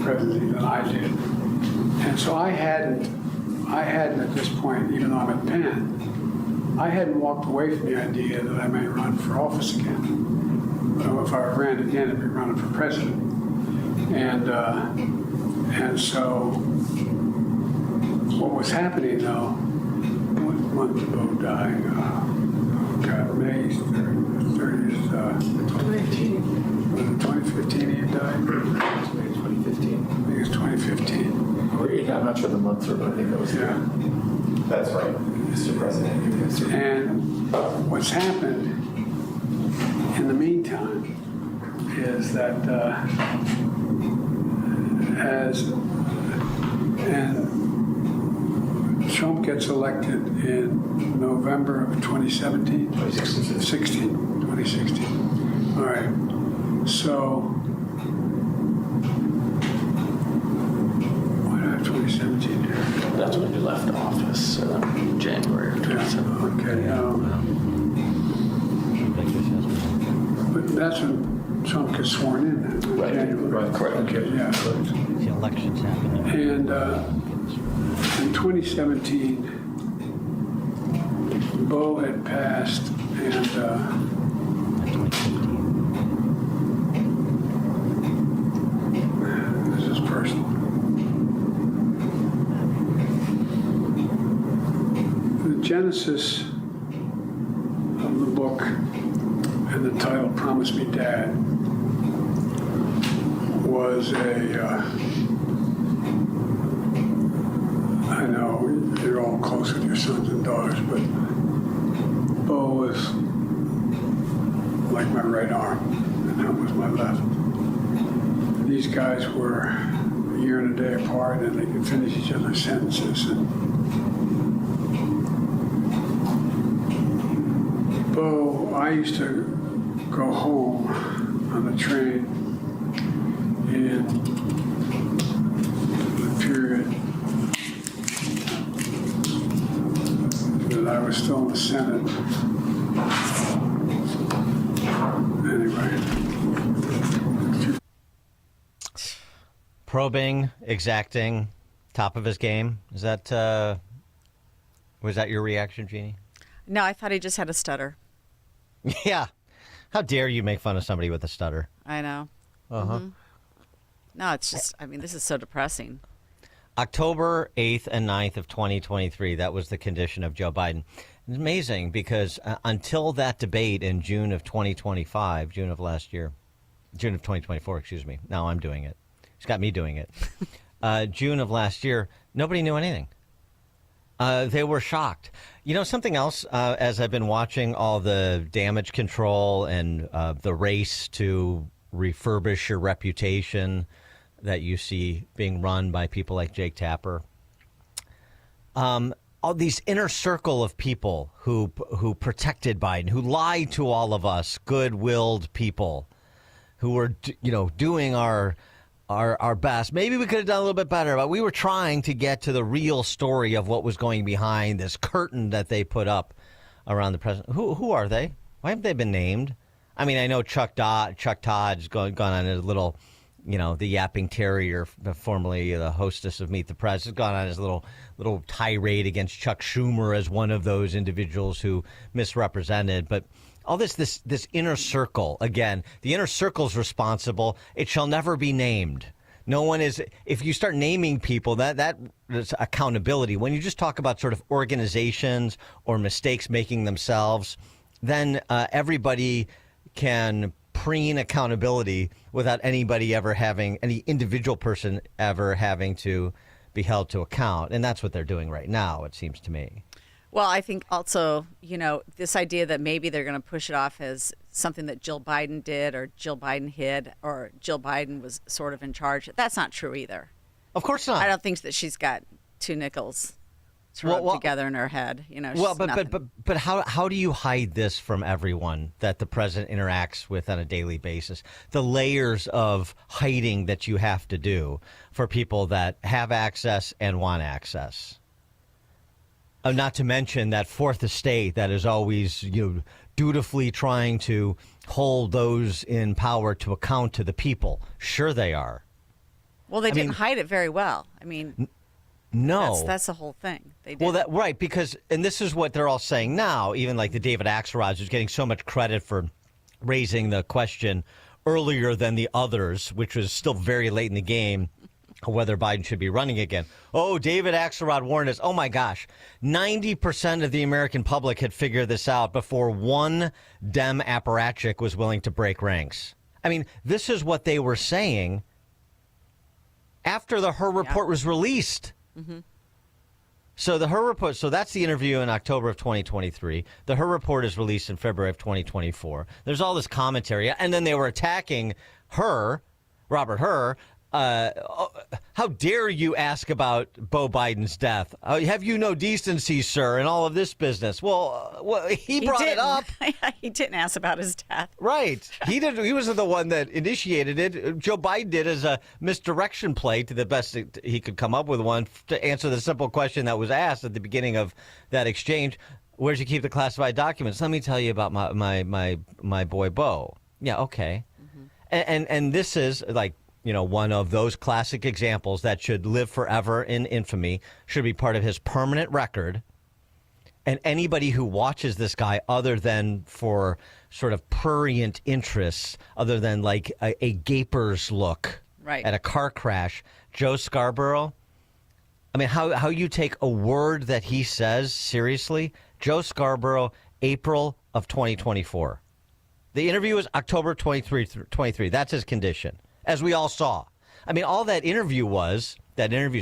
presidency than I did. And so I hadn't at this point, even though I'm at Penn, I hadn't walked away from the idea that I may run for office again. If I ran again, I'd be running for president. And so what was happening, though, what month did Bo die? May 30th. 2018. Was it 2015 he died? 2015. I think it's 2015. I'm not sure the months are, but I think that was That's right, Mr. President. And what's happened in the meantime is that Trump gets elected in November of 2017? 2016. All right. So, why do I have 2017 here? That's when you left office, January of 2017. Okay. But that's when Trump gets sworn in. Right. January. Right. Correct. Okay. Yeah. The elections happening. And in 2017, Bo had passed, and this is personal. The genesis of the book and the title, Promise Me Dad, was I know you're all close with your sons and daughters, but Bo was like my right arm, and that was my left. These guys were a year and a day apart, and they could finish each other's sentences. And Bo, I used to go home on the train in the period that I was still in the Senate. Anyway. Probing, exacting, top of his game. Is that was that your reaction, Jeannie? No, I thought he just had a stutter. Yeah. How dare you make fun of somebody with a stutter? I know. Uh-huh. Mm-hmm. No, it's just, I mean, this is so depressing. October 8th and 9th of 2023, that was the condition of Joe Biden. It's amazing because until that debate in June of 2025, June of 2024, excuse me. Now I'm doing it. He's got me doing it. June of last year, nobody knew anything. They were shocked. You know, something else, as I've been watching all the damage control and the race to refurbish your reputation that you see being run by people like Jake Tapper. All these inner circle of people who protected Biden, who lied to all of us, good-willed people who were, doing our best. Maybe we could have done a little bit better, but we were trying to get to the real story of what was going behind this curtain that they put up around the president. Who are they? Why haven't they been named? I mean, I know Chuck Todd's gone on his little, the yapping terrier, formerly the hostess of Meet the Press, has gone on his little tirade against Chuck Schumer as one of those individuals who misrepresented. But all this inner circle, again, the inner circle's responsible. It shall never be named. No one is. If you start naming people, that is accountability. When you just talk about sort of organizations or mistakes making themselves, then everybody can preen accountability without anybody ever having, any individual person ever having to be held to account. And that's what they're doing right now, it seems to me. Well, I think also, this idea that maybe they're going to push it off as something that Jill Biden did or Jill Biden hid or Jill Biden was sort of in charge. That's not true either. Of course not. I don't think that she's got two nickels to rub together in her head. But how do you hide this from everyone that the president interacts with on a daily basis? The layers of hiding that you have to do for people that have access and want access. Not to mention that fourth estate that is always dutifully trying to hold those in power to account to the people. Sure they are. Well, they I didn't mean, hide it very well. I mean, no. that's the whole thing. They did. Well, right, because, and this is what they're all saying now, even like the David Axelrod, who's getting so much credit for raising the question earlier than the others, which was still very late in the game, whether Biden should be running again. Oh, David Axelrod warned us. Oh, my gosh. 90% of the American public had figured this out before one Dem apparatchik was willing to break ranks. I mean, this is what they were saying after the Her report was released. Mm-hmm. So the Her report, so that's the interview in October of 2023. The Her report is released in February of 2024. There's all this commentary, and then they were attacking Her, Robert Her. How dare you ask about Beau Biden's death? Have you no decency, sir, and all of this business? Well, he brought it up. He didn't ask about his death. Right. He did. He was the one that initiated it. Joe Biden did as a misdirection play to the best he could come up with one to answer the simple question that was asked at the beginning of that exchange. Where'd you keep the classified documents? Let me tell you about my boy Beau. Yeah, okay. Mm-hmm. And this is like, you know, one of those classic examples that should live forever in infamy, should be part of his permanent record. And anybody who watches this guy other than for sort of prurient interests, other than like a gaper's look at a car crash, Joe Scarborough, I mean, how you take a word that he says seriously? Joe Scarborough, April of 2024. The interview was October 23. That's his condition, as we all saw. I mean, all that interview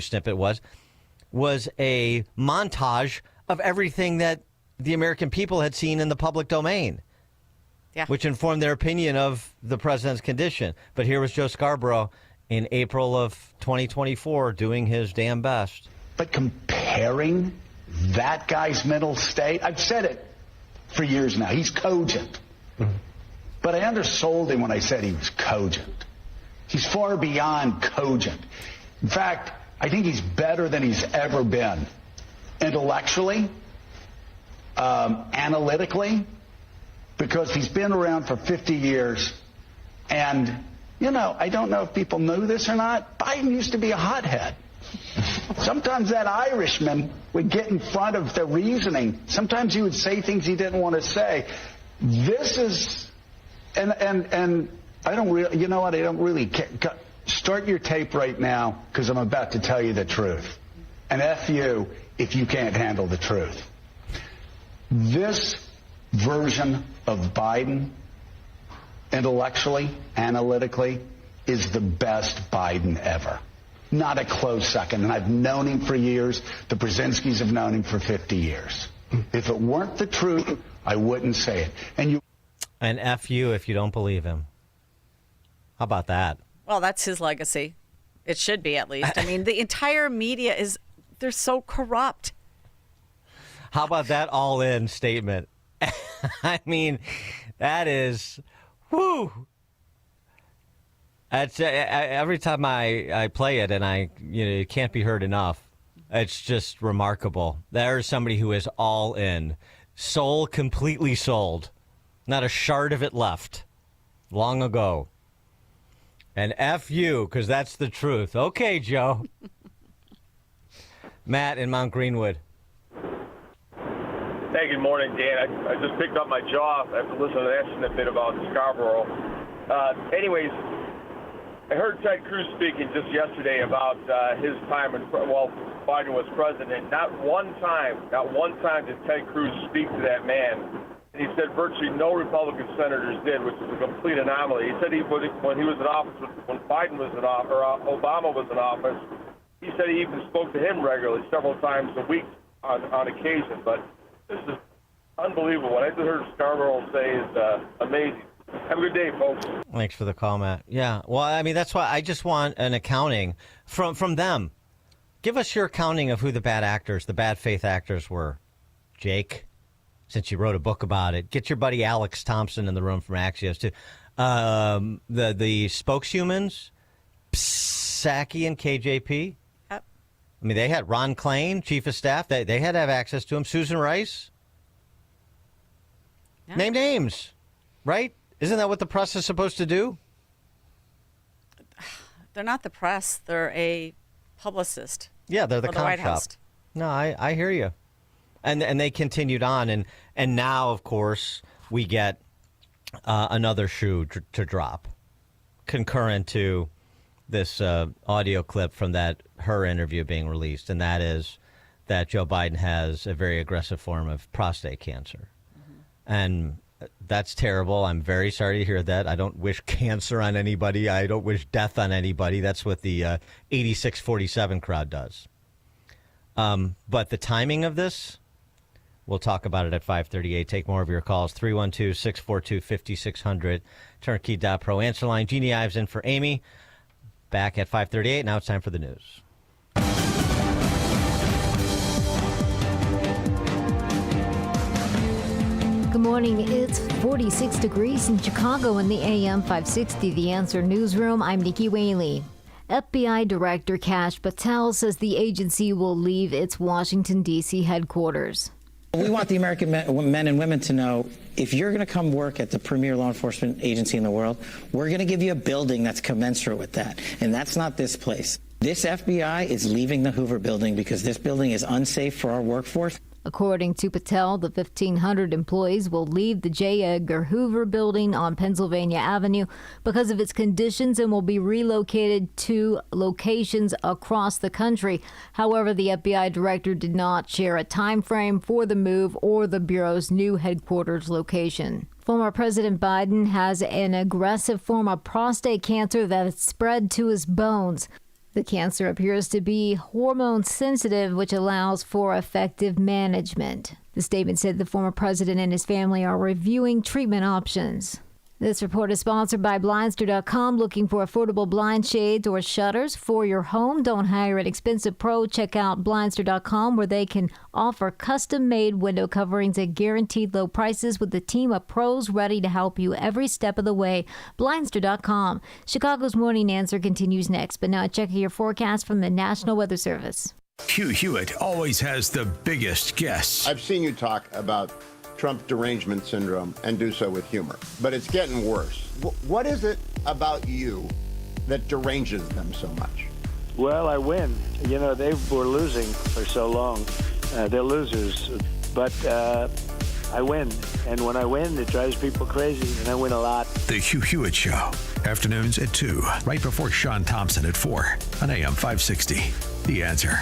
snippet was a montage of everything that the American people had seen in the public domain, which informed their opinion of the president's condition. But here was Joe Scarborough in April of 2024 doing his damn best. But comparing that guy's mental state, I've said it for years now, he's cogent. Mm-hmm. But I undersold him when I said he was cogent. He's far beyond cogent. In fact, I think he's better than he's ever been. Intellectually, analytically, because he's been around for 50 years. And, you know, I don't know if people knew this or not, Biden used to be a hothead. Sometimes that Irishman would get in front of the reasoning. Sometimes he would say things he didn't want to say. This is, and I don't really, you know what, I don't really care. Start your tape right now, because I'm about to tell you the truth. And F you if you can't handle the truth. This version of Biden, intellectually, analytically, is the best Biden ever. Not a close second. And I've known him for years. The Brzezinskis have known him for 50 years. If it weren't the truth, I wouldn't say it. And F you if you don't believe him. How about that? Well, that's his legacy. It should be, at least. I mean, the entire media they're so corrupt. How about that all-in statement? I mean, that is, whoo. It's, every time I play it, and it can't be heard enough. It's just remarkable. There's somebody who is all in, soul completely sold, not a shard of it left. Long ago. And F you, because that's the truth. Okay, Joe. Matt in Mount Greenwood. Hey, good morning, Dan. I just picked up my jaw after listening to that snippet about Scarborough. Anyways, I heard Ted Cruz speaking just yesterday about his time while Biden was president. Not one time did Ted Cruz speak to that man. And he said virtually no Republican senators did, which is a complete anomaly. He said when he was in office, when Biden was in office, or Obama was in office, he said he even spoke to him regularly, several times a week on occasion. But this is unbelievable. What I just heard Scarborough say is amazing. Have a good day, folks. Thanks for the call, Matt. Yeah, well, I mean, that's why I just want an accounting from them. Give us your accounting of who the bad faith actors were. Jake, since you wrote a book about it, get your buddy Alex Thompson in the room from Axios too. The spokeshumans, Psaki and KJP. Yep. I mean, they had Ron Klain, chief of staff. They had to have access to him. Susan Rice. Yeah. Name names, right? Isn't that what the press is supposed to do? They're not the press. They're a publicist. Yeah, they're the for the comp White shop. House. No, I hear you. And they continued on, and now, of course, we get another shoe to drop, concurrent to this audio clip from her interview being released, and that is that Joe Biden has a very aggressive form of prostate cancer. And that's terrible. I'm very sorry to hear that. I don't wish cancer on anybody. I don't wish death on anybody. That's what the 8647 crowd does. But the timing of this, we'll talk about it at 5:38. Take more of your calls. 312-642-5600. Turnkey.pro answer line. Jeannie Ives in for Amy. Back at 5:38. Now it's time for the news. Good morning. It's 46 degrees in Chicago in the AM 560 The Answer newsroom. I'm Nikki Whaley. FBI Director Kash Patel says the agency will leave its Washington, D.C. headquarters. We want the American men and women to know, if you're going to come work at the premier law enforcement agency in the world, we're going to give you a building that's commensurate with that. And that's not this place. This FBI is leaving the Hoover building because this building is unsafe for our workforce. According to Patel, the 1,500 employees will leave the J. Edgar Hoover building on Pennsylvania Avenue because of its conditions and will be relocated to locations across the country. However, the FBI director did not share a time frame for the move or the Bureau's new headquarters location. Former President Biden has an aggressive form of prostate cancer that has spread to his bones. The cancer appears to be hormone sensitive, which allows for effective management. The statement said the former president and his family are reviewing treatment options. This report is sponsored by Blindster.com. Looking for affordable blind shades or shutters for your home? Don't hire an expensive pro. Check out Blindster.com, where they can offer custom-made window coverings at guaranteed low prices with a team of pros ready to help you every step of the way. Blindster.com. Chicago's Morning Answer continues next, but now check your forecast from the National Weather Service. Hugh Hewitt always has the biggest guests. I've seen you talk about Trump derangement syndrome and do so with humor, but it's getting worse. What is it about you that deranges them so much? Well, I win. You know, they were losing for so long. They're losers, but I win. And when I win, it drives people crazy, and I win a lot. The Hugh Hewitt Show, afternoons at 2, right before Sean Thompson at 4 on AM 560. The Answer.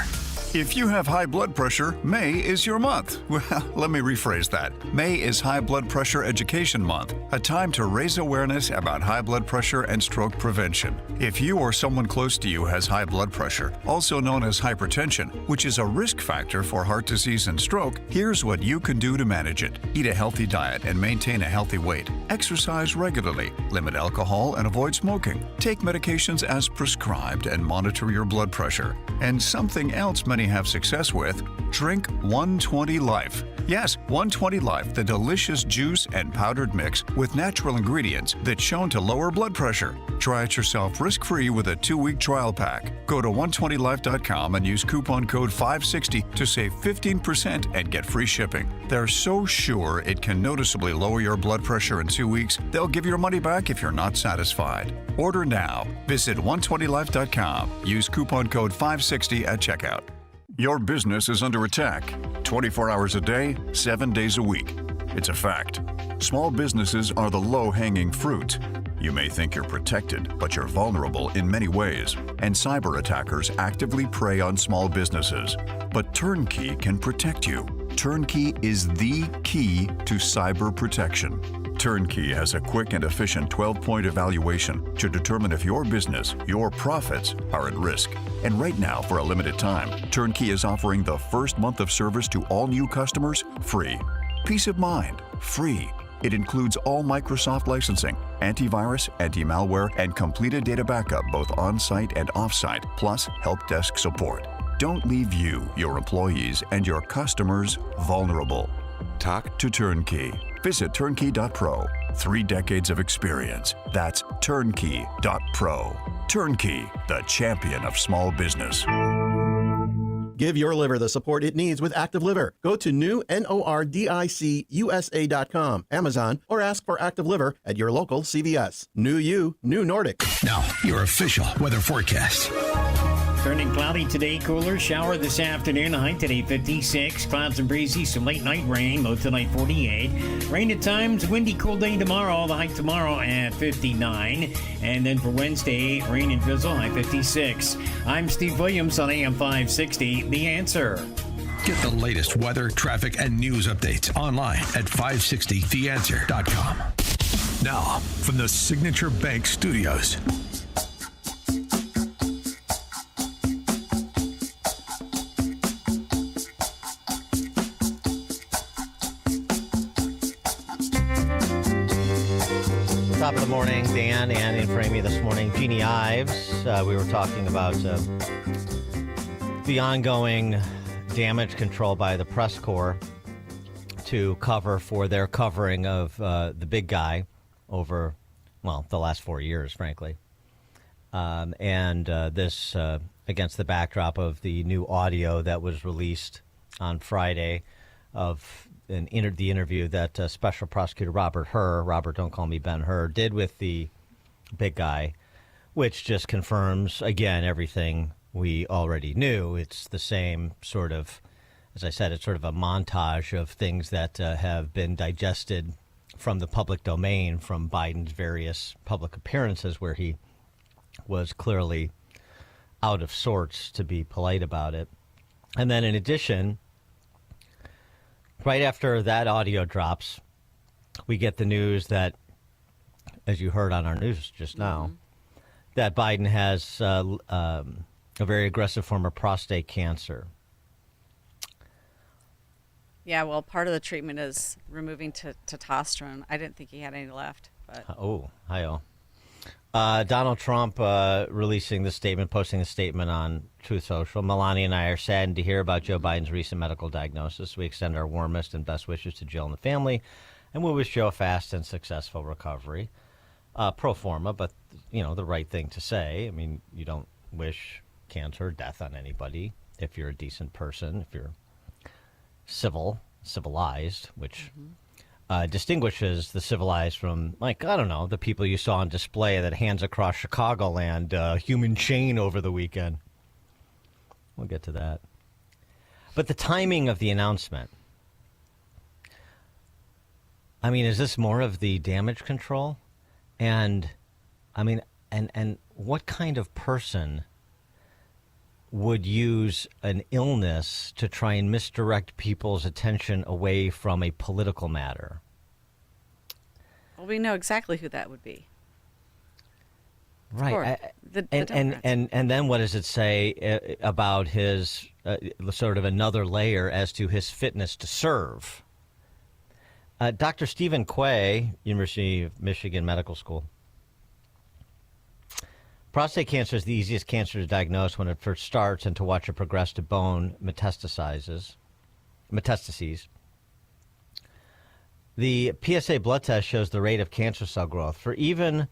If you have high blood pressure, May is your month. Well, let me rephrase that. May is High Blood Pressure Education Month, a time to raise awareness about high blood pressure and stroke prevention. If you or someone close to you has high blood pressure, also known as hypertension, which is a risk factor for heart disease and stroke, here's what you can do to manage it. Eat a healthy diet and maintain a healthy weight. Exercise regularly. Limit alcohol and avoid smoking. Take medications as prescribed and monitor your blood pressure. And something else many have success with, drink 120 Life. Yes, 120 Life, the delicious juice and powdered mix with natural ingredients that's shown to lower blood pressure. Try it yourself risk-free with a 2-week trial pack. Go to 120life.com and use coupon code 560 to save 15% and get free shipping. They're so sure it can noticeably lower your blood pressure in 2 weeks, they'll give your money back if you're not satisfied. Order now. Visit 120life.com. Use coupon code 560 at checkout. Your business is under attack 24 hours a day, 7 days a week. It's a fact. Small businesses are the low-hanging fruit. You may think you're protected, but you're vulnerable in many ways, and cyber attackers actively prey on small businesses. But Turnkey can protect you. Turnkey is the key to cyber protection. Turnkey has a quick and efficient 12-point evaluation to determine if your business, your profits, are at risk. And right now, for a limited time, Turnkey is offering the first month of service to all new customers free. Peace of mind, free. It includes all Microsoft licensing, antivirus, anti-malware, and completed data backup both on-site and off-site, plus help desk support. Don't leave you, your employees, and your customers vulnerable. Talk to Turnkey. Visit turnkey.pro. 3 decades of experience. That's turnkey.pro. Turnkey, the champion of small business. Give your liver the support it needs with Active Liver. Go to NORDICUSA.com, Amazon, or ask for Active Liver at your local CVS. New you, new Nordic. Now, your official weather forecast. Turning cloudy today, cooler shower this afternoon, high today 56, clouds and breezy, some late night rain, low tonight 48. Rain at times, windy, cool day tomorrow, the high tomorrow at 59. And then for Wednesday, rain and drizzle, high 56. I'm Steve Williams on AM 560, The Answer. Get the latest weather, traffic, and news updates online at 560theanswer.com. Now, from the Signature Bank Studios. Top of the morning, Dan, and in for Amy this morning, Jeannie Ives. We were talking about the ongoing damage control by the press corps to cover for their covering of the big guy over, well, the last 4 years, frankly. And this against the backdrop of the new audio that was released on Friday of the interview that Special Prosecutor Robert, don't call me Ben-Hur, did with the big guy, which just confirms, again, everything we already knew. It's the same sort of, as I said, it's sort of a montage of things that have been digested from the public domain from Biden's various public appearances where he was clearly out of sorts, to be polite about it. And then in addition, right after that audio drops, we get the news that, as you heard on our news just now, that Biden has a very aggressive form of prostate cancer. Yeah, well, part of the treatment is removing testosterone. I didn't think he had any left. But. Hi-oh. Donald Trump posting the statement on Truth Social. Melania and I are saddened to hear about Joe Biden's recent medical diagnosis. We extend our warmest and best wishes to Jill and the family, and we wish Joe a fast and successful recovery. Pro forma, but, the right thing to say. I mean, you don't wish cancer or death on anybody if you're a decent person, if you're civilized, which... distinguishes the civilized from, the people you saw on display that hands across Chicagoland, human chain over the weekend. We'll get to that. But the timing of the announcement, is this more of the damage control? And, and what kind of person would use an illness to try and misdirect people's attention away from a political matter? Well, we know exactly who that would be. Right. And then what does it say about his sort of another layer as to his fitness to serve? Dr. Stephen Quay, University of Michigan Medical School. Prostate cancer is the easiest cancer to diagnose when it first starts and to watch it progress to bone metastases. The PSA blood test shows the rate of cancer cell growth. For even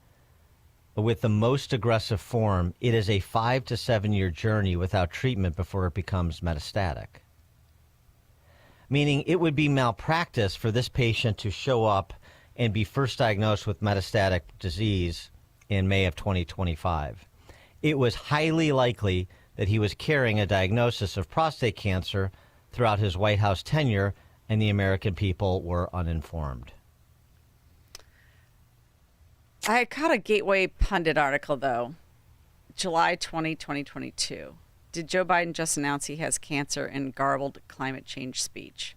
with the most aggressive form, it is a 5 to 7 year journey without treatment before it becomes metastatic. Meaning it would be malpractice for this patient to show up and be first diagnosed with metastatic disease in May of 2025. It was highly likely that he was carrying a diagnosis of prostate cancer throughout his White House tenure, and the American people were uninformed. I caught a Gateway Pundit article, though, July 2022. Did Joe Biden just announce he has cancer in garbled climate change speech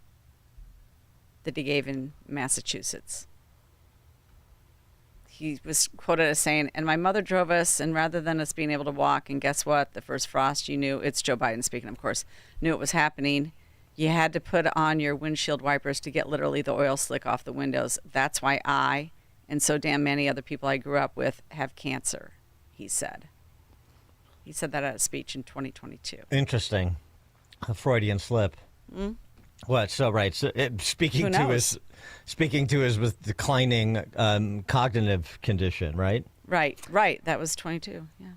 that he gave in Massachusetts? He was quoted as saying, and my mother drove us, and rather than us being able to walk, and guess what? The first frost you knew, it's Joe Biden speaking, of course, knew it was happening. You had to put on your windshield wipers to get literally the oil slick off the windows. That's why I, and so damn many other people I grew up with, have cancer, he said. He said that at a speech in 2022. Interesting. A Freudian slip. Mm? What? So right. So speaking to his with declining cognitive condition, right? Right. That was 22. Yeah.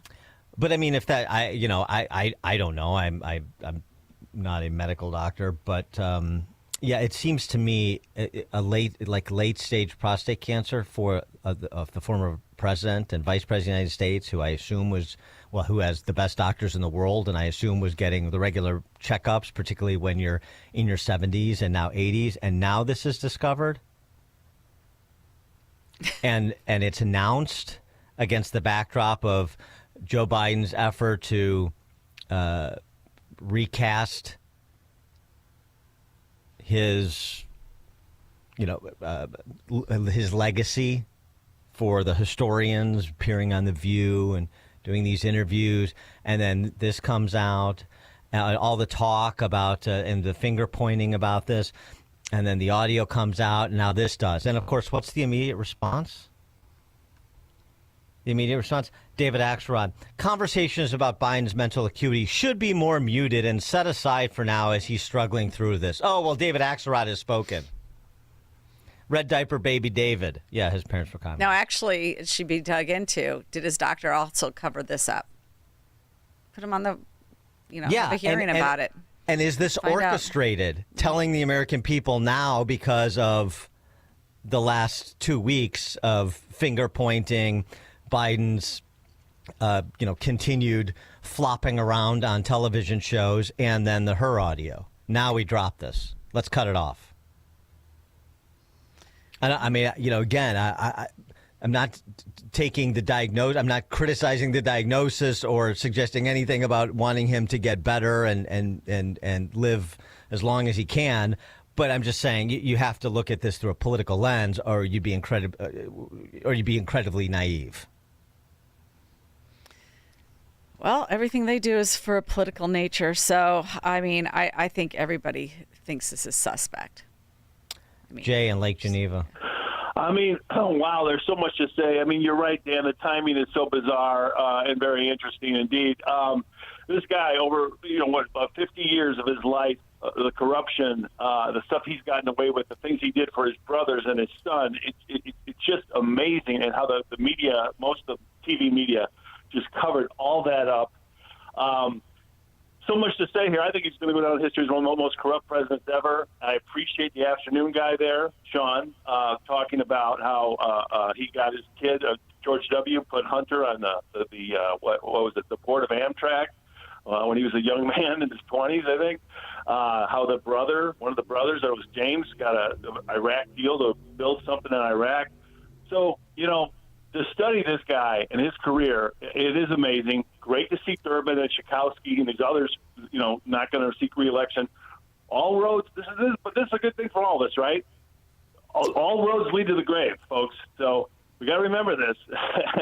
But I mean, if that, I don't know. I'm not a medical doctor, but yeah, it seems to me a late stage prostate cancer for the former president and vice president of the United States, who I assume who has the best doctors in the world, and I assume was getting the regular checkups, particularly when you're in your 70s and now 80s, and now this is discovered, and it's announced against the backdrop of Joe Biden's effort to recast his his legacy for the historians, appearing on The View and doing these interviews, and then this comes out, all the talk about and the finger pointing about this, and then the audio comes out, and now this does. And of course, what's the immediate response? The immediate response, David Axelrod, conversations about Biden's mental acuity should be more muted and set aside for now as he's struggling through this. Oh, well, David Axelrod has spoken. Red diaper baby David. Yeah, his parents were commenting. Now, actually, it should be dug into. Did his doctor also cover this up? Put him on the, have a hearing about it. And is this orchestrated, telling the American people now because of the last 2 weeks of finger pointing, Biden's, continued flopping around on television shows, and then the her audio? Now we drop this. Let's cut it off. I mean, again, I'm not taking the diagnosis. I'm not criticizing the diagnosis or suggesting anything about wanting him to get better and live as long as he can. But I'm just saying you have to look at this through a political lens, or you'd be incredibly naive. Well, everything they do is for a political nature. So, I mean, I think everybody thinks this is suspect. Jay in Lake Geneva. I mean, wow, there's so much to say. I mean, you're right, Dan. The timing is so bizarre and very interesting indeed. This guy, over about 50 years of his life, the corruption, the stuff he's gotten away with, the things he did for his brothers and his son, it's just amazing. And how the media, most of the TV media, just covered all that up. So much to say here. I think he's going to go down in history as one of the most corrupt presidents ever. I appreciate the afternoon guy there, Sean, talking about how he got his kid, George W., put Hunter on the board of Amtrak when he was a young man in his 20s, I think. How one of the brothers, that was James, got an Iraq deal to build something in Iraq. So, to study this guy and his career, it is amazing. Great to see Durbin and Schakowsky and these others, not going to seek re-election. All roads, but this is a good thing for all of us, right? All roads lead to the grave, folks. So we got to remember this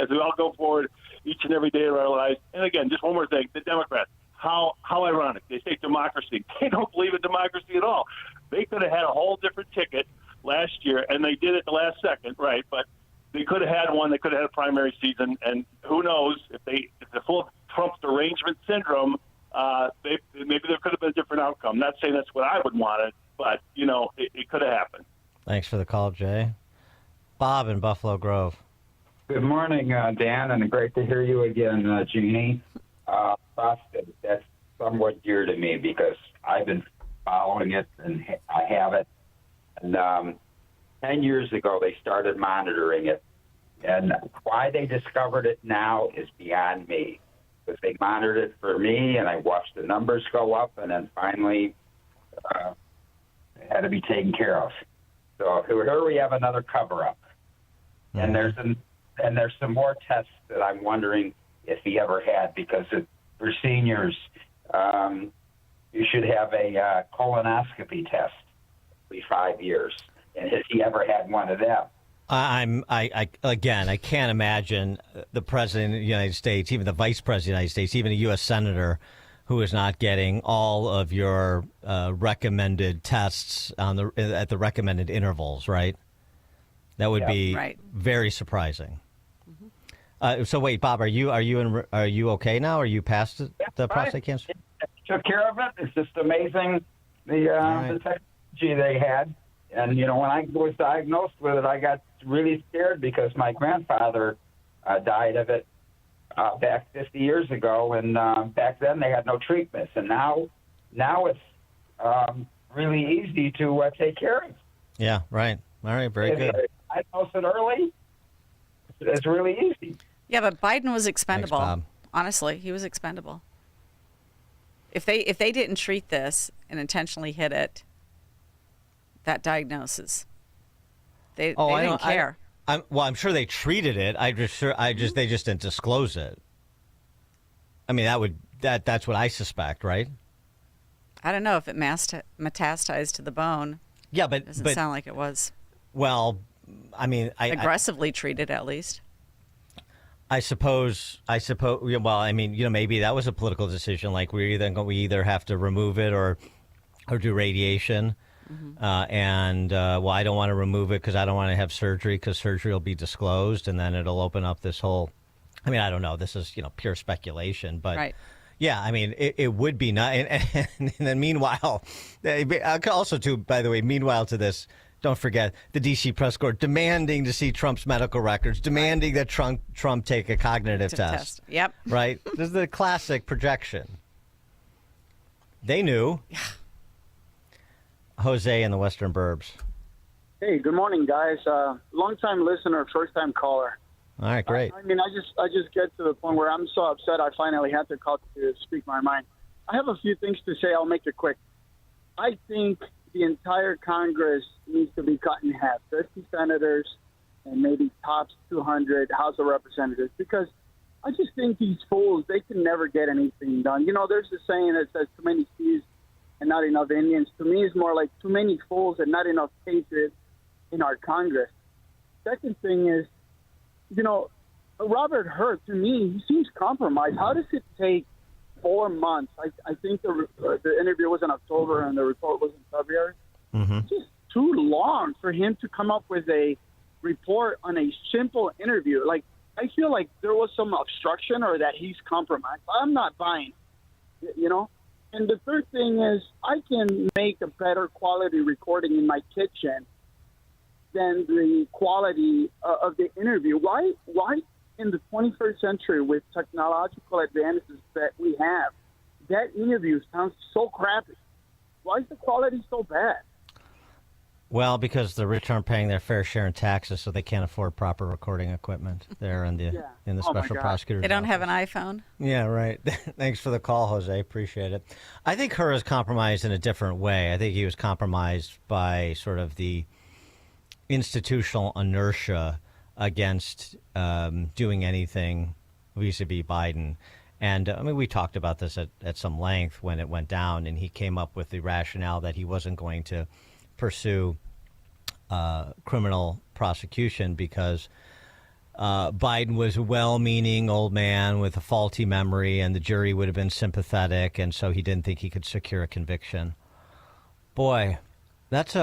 as we all go forward each and every day of our lives. And again, just one more thing, the Democrats, how ironic. They say democracy. They don't believe in democracy at all. They could have had a whole different ticket last year, and they did it the last second, right? But they could have had one. They could have had a primary season, and who knows if they're full of Trump's derangement syndrome, maybe there could have been a different outcome. Not saying that's what I would want it, but it could have happened. Thanks for the call, Jay. Bob in Buffalo Grove. Good morning, Dan, and great to hear you again, Jeannie. That's somewhat dear to me because I've been following it, and I have it. And 10 years ago, they started monitoring it. And why they discovered it now is beyond me. Because they monitored it for me, and I watched the numbers go up, and then finally it had to be taken care of. So here we have another cover-up. And there's some more tests that I'm wondering if he ever had, because for seniors, you should have a colonoscopy test every 5 years. And has he ever had one of them? I can't imagine the president of the United States, even the vice president of the United States, even a U.S. senator who is not getting all of your recommended tests at the recommended intervals, right? That would be very surprising. Mm-hmm. So wait, Bob, are you okay now? Are you past the prostate cancer? Took care of it. It's just amazing the technology they had. And, when I was diagnosed with it, I got really scared because my grandfather died of it back 50 years ago. And back then they had no treatments. And now now it's really easy to take care of. Yeah, right. All right, very good. I diagnose it early. It's really easy. Yeah, but Biden was expendable. Bob. Honestly, he was expendable. If they didn't treat this and intentionally hit it, that diagnosis, they didn't care. I'm sure they treated it. They just didn't disclose it. I mean, that's what I suspect, right? I don't know if it metastasized to the bone. Yeah, but doesn't sound like it was. Well, I mean, aggressively treated at least. I suppose. Well, I mean, maybe that was a political decision. Like we either have to remove it or do radiation. Mm-hmm. I don't want to remove it because I don't want to have surgery because surgery will be disclosed and then it'll open up this whole. I mean, I don't know. This is pure speculation, but. Right. Yeah, I mean, it would be nice. And then meanwhile, also too, by the way, meanwhile to this, don't forget the D.C. press corps demanding to see Trump's medical records, demanding that Trump take a cognitive test. Yep. Right? This is the classic projection. They knew. Yeah. Jose in the Western Burbs. Hey, good morning, guys. Long-time listener, first-time caller. All right, great. I mean, I just get to the point where I'm so upset I finally had to call to speak my mind. I have a few things to say. I'll make it quick. I think the entire Congress needs to be cut in half, 50 senators and maybe tops 200 House of Representatives, because I just think these fools, they can never get anything done. There's a saying that says too many C's and not enough Indians. To me, it's more like too many fools and not enough patriots in our Congress. Second thing is, Robert Hur, to me, he seems compromised. How does it take 4 months? I think the interview was in October and the report was in February. Mm-hmm. It's just too long for him to come up with a report on a simple interview. Like, I feel like there was some obstruction or that he's compromised. I'm not buying, And the third thing is, I can make a better quality recording in my kitchen than the quality of the interview. Why in the 21st century with technological advances that we have, that interview sounds so crappy? Why is the quality so bad? Well, because the rich aren't paying their fair share in taxes, so they can't afford proper recording equipment there in the special prosecutor's They don't office. have an iPhone. Yeah, right. Thanks for the call, Jose. Appreciate it. I think Hur is compromised in a different way. I think he was compromised by sort of the institutional inertia against doing anything vis-a-vis Biden. And we talked about this at some length when it went down, and he came up with the rationale that he wasn't going to pursue criminal prosecution because Biden was a well-meaning old man with a faulty memory, and the jury would have been sympathetic, and so he didn't think he could secure a conviction. Boy, that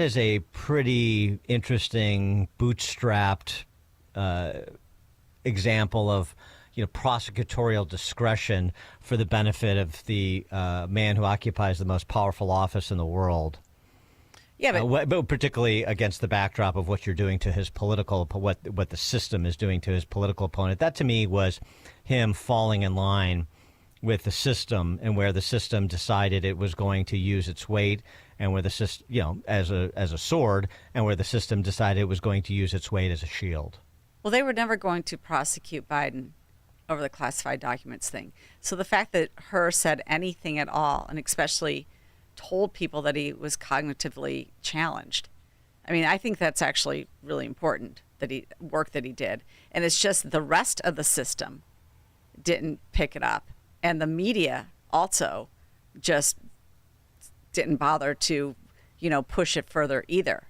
is a pretty interesting bootstrapped example of prosecutorial discretion for the benefit of the man who occupies the most powerful office in the world. Yeah, but particularly against the backdrop of what you're doing to his political, what the system is doing to his political opponent. That to me was him falling in line with the system, and where the system decided it was going to use its weight, and where the system, as a sword, and where the system decided it was going to use its weight as a shield. Well, they were never going to prosecute Biden over the classified documents thing. So the fact that Hur said anything at all, and especially told people that he was cognitively challenged, I mean, I think that's actually really important, that he did. And it's just the rest of the system didn't pick it up. And the media also just didn't bother to, push it further either.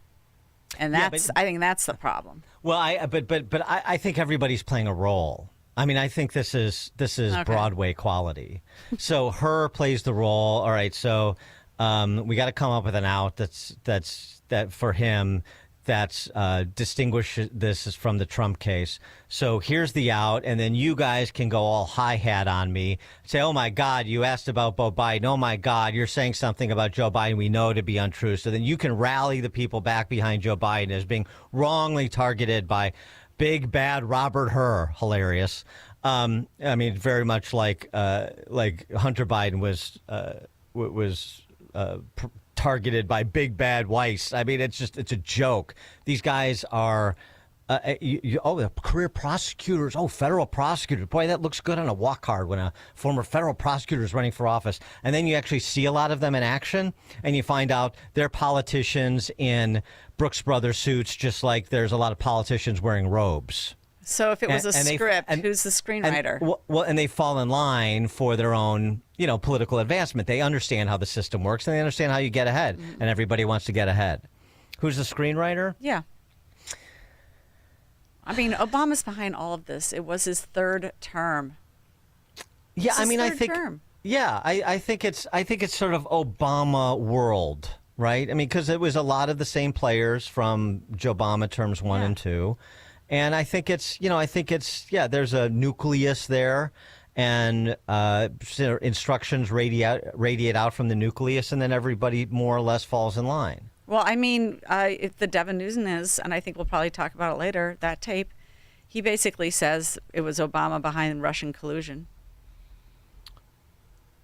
And I think that's the problem. Well, I think everybody's playing a role. I mean, I think this is okay. Broadway quality. So Hur plays the role. All right, so we got to come up with an out that for him that's distinguish this from the Trump case. So here's the out, and then you guys can go all hi-hat on me. Say, oh, my God, you asked about Joe Biden. Oh, my God, you're saying something about Joe Biden we know to be untrue. So then you can rally the people back behind Joe Biden as being wrongly targeted by big, bad Robert Hur. Hilarious. I mean, very much like Hunter Biden was targeted by big bad Weiss. I mean, it's a joke. These guys are, career prosecutors. Oh, federal prosecutors. Boy, that looks good on a walk card when a former federal prosecutor is running for office. And then you actually see a lot of them in action, and you find out they're politicians in Brooks Brothers suits, just like there's a lot of politicians wearing robes. So if it was a script, who's the screenwriter? And they fall in line for their own, political advancement. They understand how the system works, and they understand how you get ahead, and everybody wants to get ahead. Who's the screenwriter? Yeah. I mean, Obama's behind all of this. It was his third term. Yeah, I think it's sort of Obama world, right? I mean, because it was a lot of the same players from Obama terms 1 and 2. And I think there's a nucleus there, and instructions radiate out from the nucleus, and then everybody more or less falls in line. Well, I mean, if the Devin Nunes, and I think we'll probably talk about it later, that tape, he basically says it was Obama behind Russian collusion.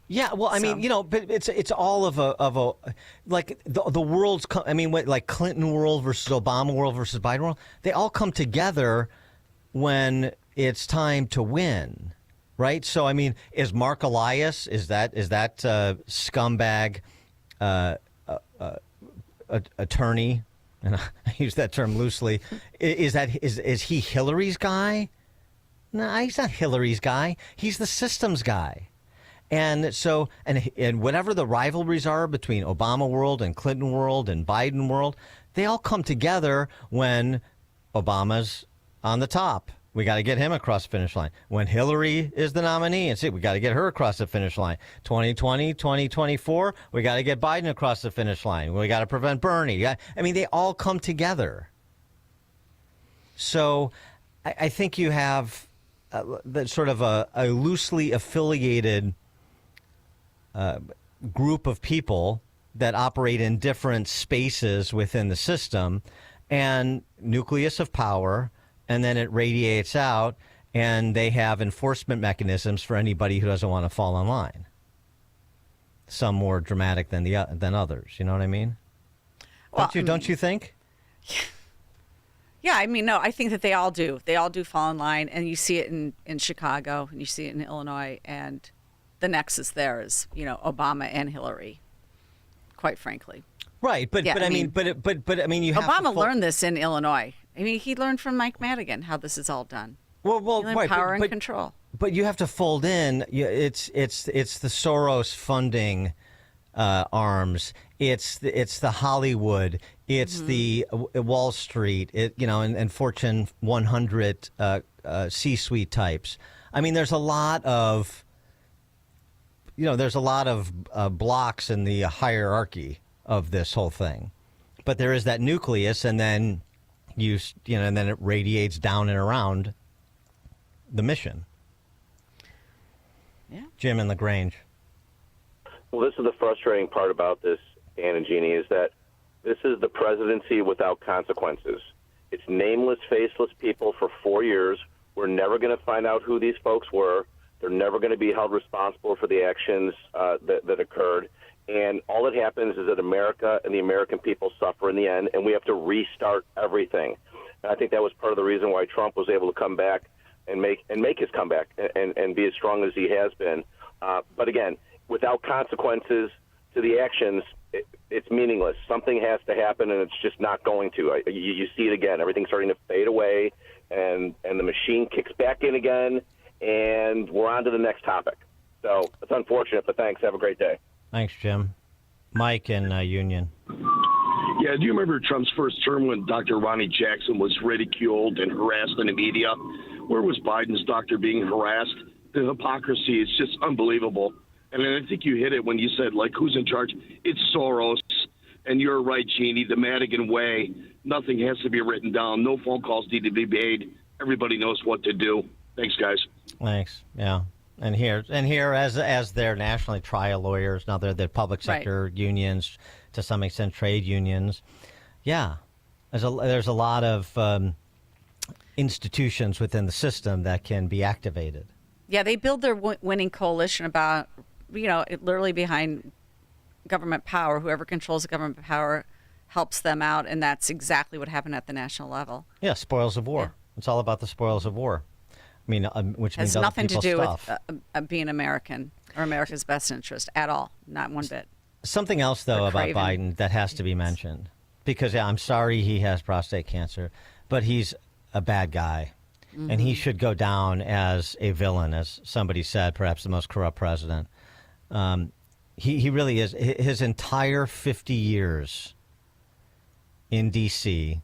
Yeah, well, I mean, but it's all of a like the world's. I mean, like Clinton world versus Obama world versus Biden world. They all come together when it's time to win, right? So, I mean, is Mark Elias is that scumbag attorney? And I use that term loosely. Is he Hillary's guy? No, he's not Hillary's guy. He's the systems guy. And so, and whatever the rivalries are between Obama world and Clinton world and Biden world, they all come together when Obama's on the top. We got to get him across the finish line. When Hillary is the nominee, and see, we got to get her across the finish line. 2020, 2024, we got to get Biden across the finish line. We got to prevent Bernie. I mean, they all come together. So I think you have sort of a loosely affiliated group of people that operate in different spaces within the system, and nucleus of power, and then it radiates out, and they have enforcement mechanisms for anybody who doesn't want to fall in line. Some more dramatic than others. You know what I mean? Well, don't you think? Yeah, I mean, no, I think that they all do. They all do fall in line, and you see it in Chicago, and you see it in Illinois, and the nexus there is, Obama and Hillary, quite frankly. Right, but I mean, you have Obama learned this in Illinois. I mean, he learned from Mike Madigan how this is all done. Well, right, power and control. But you have to fold in. It's the Soros funding arms. It's the Hollywood. It's the Wall Street. And Fortune 100 C-suite types. I mean, there's a lot of. There's a lot of blocks in the hierarchy of this whole thing, but there is that nucleus, and then and then it radiates down and around the mission. Yeah. Jim in LaGrange. Well, this is the frustrating part about this, Dan and Jeannie, is that this is the presidency without consequences. It's nameless, faceless people for 4 years. We're never going to find out who these folks were. They're never going to be held responsible for the actions that occurred. And all that happens is that America and the American people suffer in the end, and we have to restart everything. And I think that was part of the reason why Trump was able to come back and make his comeback and be as strong as he has been. But again, without consequences to the actions, it's meaningless. Something has to happen, and it's just not going to. You see it again. Everything's starting to fade away, and the machine kicks back in again, and we're on to the next topic. So it's unfortunate, but thanks. Have a great day. Thanks, Jim. Mike in Union. Yeah, do you remember Trump's first term when Dr. Ronnie Jackson was ridiculed and harassed in the media? Where was Biden's doctor being harassed? The hypocrisy is just unbelievable. And then I think you hit it when you said, who's in charge? It's Soros. And you're right, Jeannie, the Madigan way. Nothing has to be written down. No phone calls need to be made. Everybody knows what to do. Thanks, guys. Thanks. Yeah. And here, as they're nationally trial lawyers, now they're the public sector unions, to some extent trade unions. Yeah, there's a lot of institutions within the system that can be activated. Yeah, they build their winning coalition about, literally behind government power, whoever controls the government power, helps them out, and that's exactly what happened at the national level. Yeah, spoils of war. Yeah. It's all about the spoils of war. I mean, which means has nothing to do stuff. with being American or America's best interest at all, not one bit. Something else, though, about Biden that has to be mentioned, because I'm sorry he has prostate cancer, but he's a bad guy, and he should go down as a villain, as somebody said, perhaps the most corrupt president. He really is. His entire 50 years in D.C.,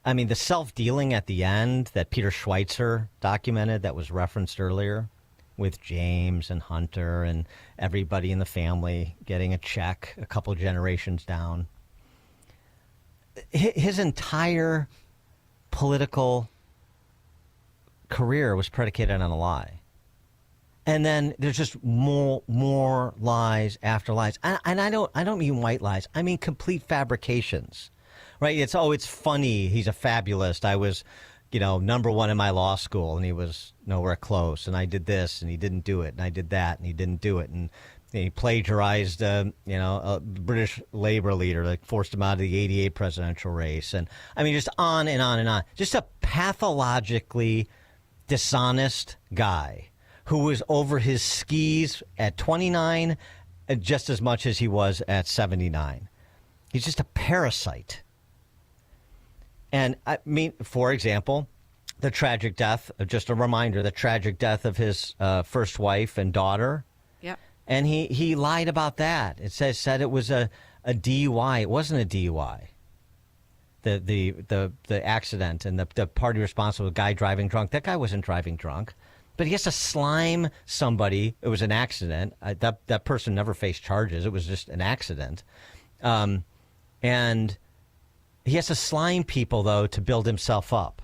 I mean, the self-dealing at the end that Peter Schweitzer documented that was referenced earlier with James and Hunter and everybody in the family getting a check a couple generations down. His entire political career was predicated on a lie. And then there's just more lies after lies. And I don't mean white lies. I mean complete fabrications. Right? It's funny. He's a fabulist. I was, number one in my law school, and he was nowhere close. And I did this, and he didn't do it. And I did that, and he didn't do it. And he plagiarized, a British labor leader, like forced him out of the '88 presidential race. And I mean, just on and on and on. Just a pathologically dishonest guy who was over his skis at 29, just as much as he was at 79. He's just a parasite. And I mean, for example, the tragic death, just a reminder, the tragic death of his first wife and daughter. Yep. And he lied about that. It said it was a DUI. It wasn't a DUI. The accident and the party responsible, the guy driving drunk. That guy wasn't driving drunk. But he has to slime somebody. It was an accident. That person never faced charges. It was just an accident. And he has to slime people, though, to build himself up.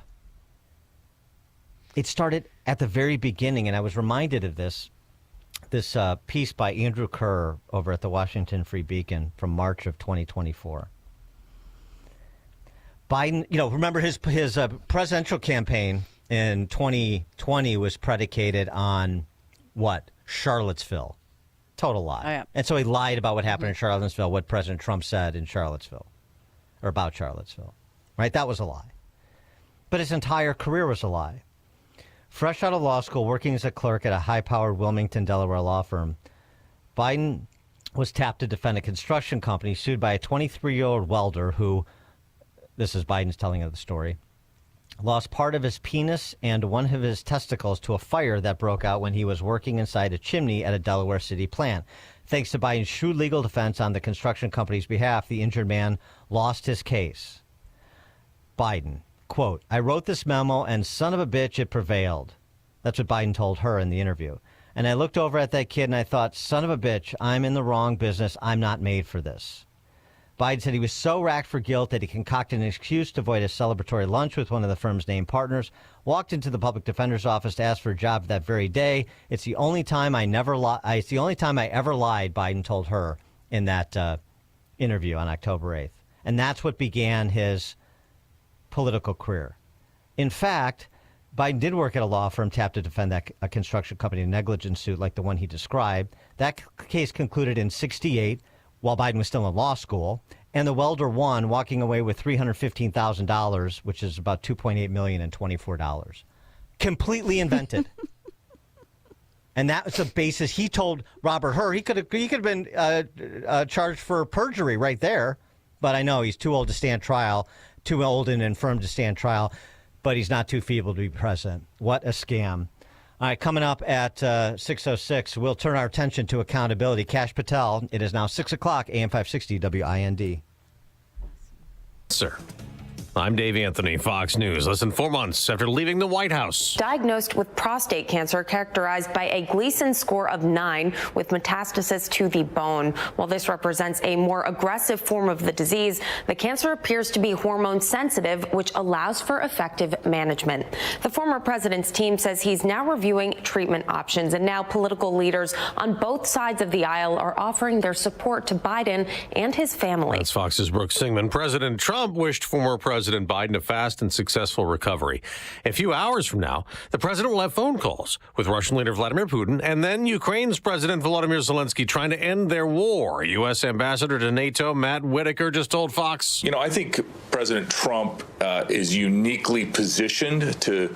It started at the very beginning, and I was reminded of this piece by Andrew Kerr over at the Washington Free Beacon from March of 2024. Biden, remember his presidential campaign in 2020 was predicated on what? Charlottesville. Total lie. Oh, yeah. And so he lied about what happened in Charlottesville, what President Trump said in Charlottesville. Or about Charlottesville, right? That was a lie. But his entire career was a lie. Fresh out of law school, working as a clerk at a high-powered Wilmington, Delaware law firm, Biden was tapped to defend a construction company sued by a 23-year-old welder who, this is Biden's telling of the story, lost part of his penis and one of his testicles to a fire that broke out when he was working inside a chimney at a Delaware City plant. Thanks to Biden's shrewd legal defense on the construction company's behalf, the injured man lost his case. Biden, quote, I wrote this memo and son of a bitch, it prevailed. That's what Biden told her in the interview. And I looked over at that kid and I thought, son of a bitch, I'm in the wrong business. I'm not made for this. Biden said he was so racked for guilt that he concocted an excuse to avoid a celebratory lunch with one of the firm's named partners, walked into the public defender's office to ask for a job that very day. It's the only time I ever lied, Biden told her in that interview on October 8th. And that's what began his political career. In fact, Biden did work at a law firm tapped to defend a construction company negligence suit like the one he described. That case concluded in '68 while Biden was still in law school, and the welder won, walking away with $315,000, which is about $2.8 million and $24. Completely invented. And that was the basis. He told Robert Hur he could have been charged for perjury right there. But I know he's too old to stand trial, too old and infirm to stand trial, but he's not too feeble to be president. What a scam. All right, coming up at 6:06, we'll turn our attention to accountability. Kash Patel, it is now 6 o'clock, AM 560 WIND. Sir. I'm Dave Anthony, Fox News. Less than 4 months after leaving the White House. Diagnosed with prostate cancer characterized by a Gleason score of 9 with metastasis to the bone. While this represents a more aggressive form of the disease, the cancer appears to be hormone sensitive, which allows for effective management. The former president's team says he's now reviewing treatment options, and now political leaders on both sides of the aisle are offering their support to Biden and his family. That's Fox's Brooke Singman. President Trump wished former President President Biden a fast and successful recovery. A few hours from now, the president will have phone calls with Russian leader Vladimir Putin and then Ukraine's President Volodymyr Zelensky trying to end their war. U.S. Ambassador to NATO Matt Whitaker just told Fox. I think President Trump is uniquely positioned to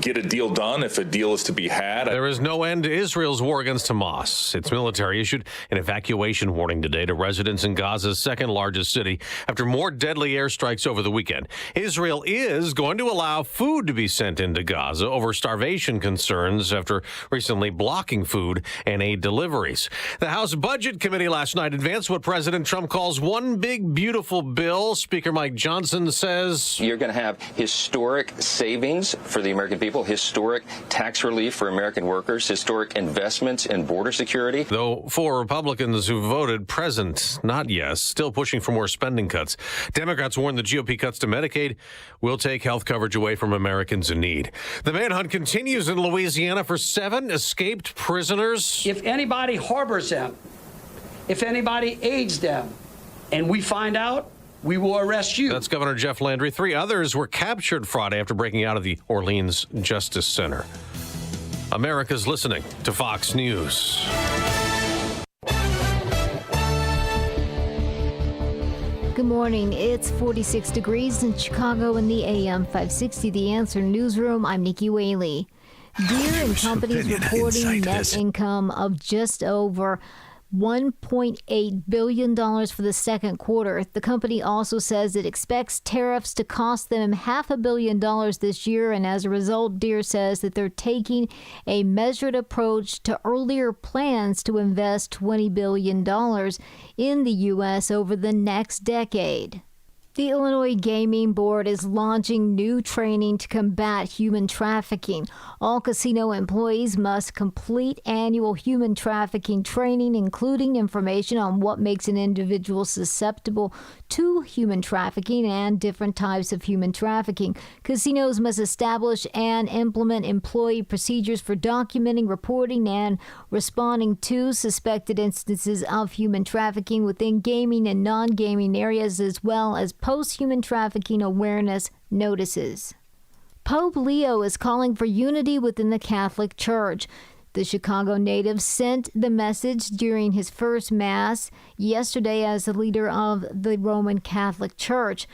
get a deal done if a deal is to be had. There is no end to Israel's war against Hamas. Its military issued an evacuation warning today to residents in Gaza's second largest city after more deadly airstrikes over the weekend. Israel is going to allow food to be sent into Gaza over starvation concerns after recently blocking food and aid deliveries. The House Budget Committee last night advanced what President Trump calls one big, beautiful bill. Speaker Mike Johnson says you're going to have historic savings for the American people, historic tax relief for American workers, historic investments in border security. Though 4 Republicans who voted present, not yes, still pushing for more spending cuts. Democrats warn the GOP cuts to Medicaid will take health coverage away from Americans in need. The manhunt continues in Louisiana for 7 escaped prisoners. If anybody harbors them, if anybody aids them, and we find out, we will arrest you. That's Governor Jeff Landry. 3 others were captured Friday after breaking out of the Orleans Justice Center. America's listening to Fox News. Good morning. It's 46 degrees in Chicago in the AM 560 The Answer newsroom. I'm Nikki Whaley. Deere and Company's reporting net income of just over $1.8 billion for the second quarter. The company also says it expects tariffs to cost them $500 million this year, and as a result, Deere says that they're taking a measured approach to earlier plans to invest $20 billion in the U.S. over the next decade. The Illinois Gaming Board is launching new training to combat human trafficking. All casino employees must complete annual human trafficking training, including information on what makes an individual susceptible to human trafficking and different types of human trafficking. Casinos must establish and implement employee procedures for documenting, reporting, and responding to suspected instances of human trafficking within gaming and non-gaming areas, as well as post-human trafficking awareness notices. Pope Leo is calling for unity within the Catholic Church. The Chicago native sent the message during his first Mass yesterday as the leader of the Roman Catholic Church.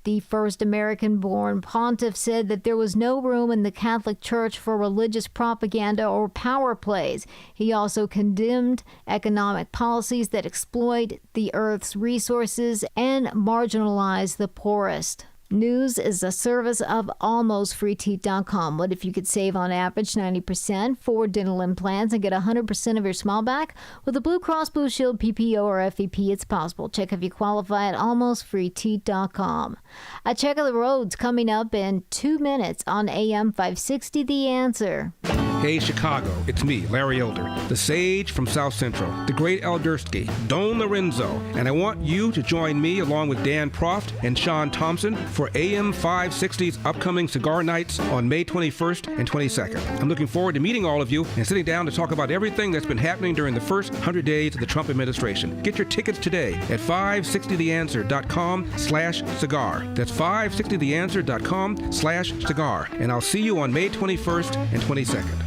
The first American-born pontiff said that there was no room in the Catholic Church for religious propaganda or power plays. He also condemned economic policies that exploit the earth's resources and marginalize the poorest. News is a service of almostfreeteeth.com. What if you could save on average 90% for dental implants and get 100% of your smile back? With the Blue Cross Blue Shield PPO or FEP, it's possible. Check if you qualify at almostfreeteeth.com. A check of the roads coming up in 2 minutes on AM 560 The Answer. Hey Chicago, it's me, Larry Elder, the sage from South Central, the great Eldersky, Don Lorenzo, and I want you to join me along with Dan Proft and Sean Thompson for AM 560's upcoming cigar nights on May 21st and 22nd. I'm looking forward to meeting all of you and sitting down to talk about everything that's been happening during the first 100 days of the Trump administration. Get your tickets today at 560theanswer.com/cigar. That's 560theanswer.com/cigar. And I'll see you on May 21st and 22nd.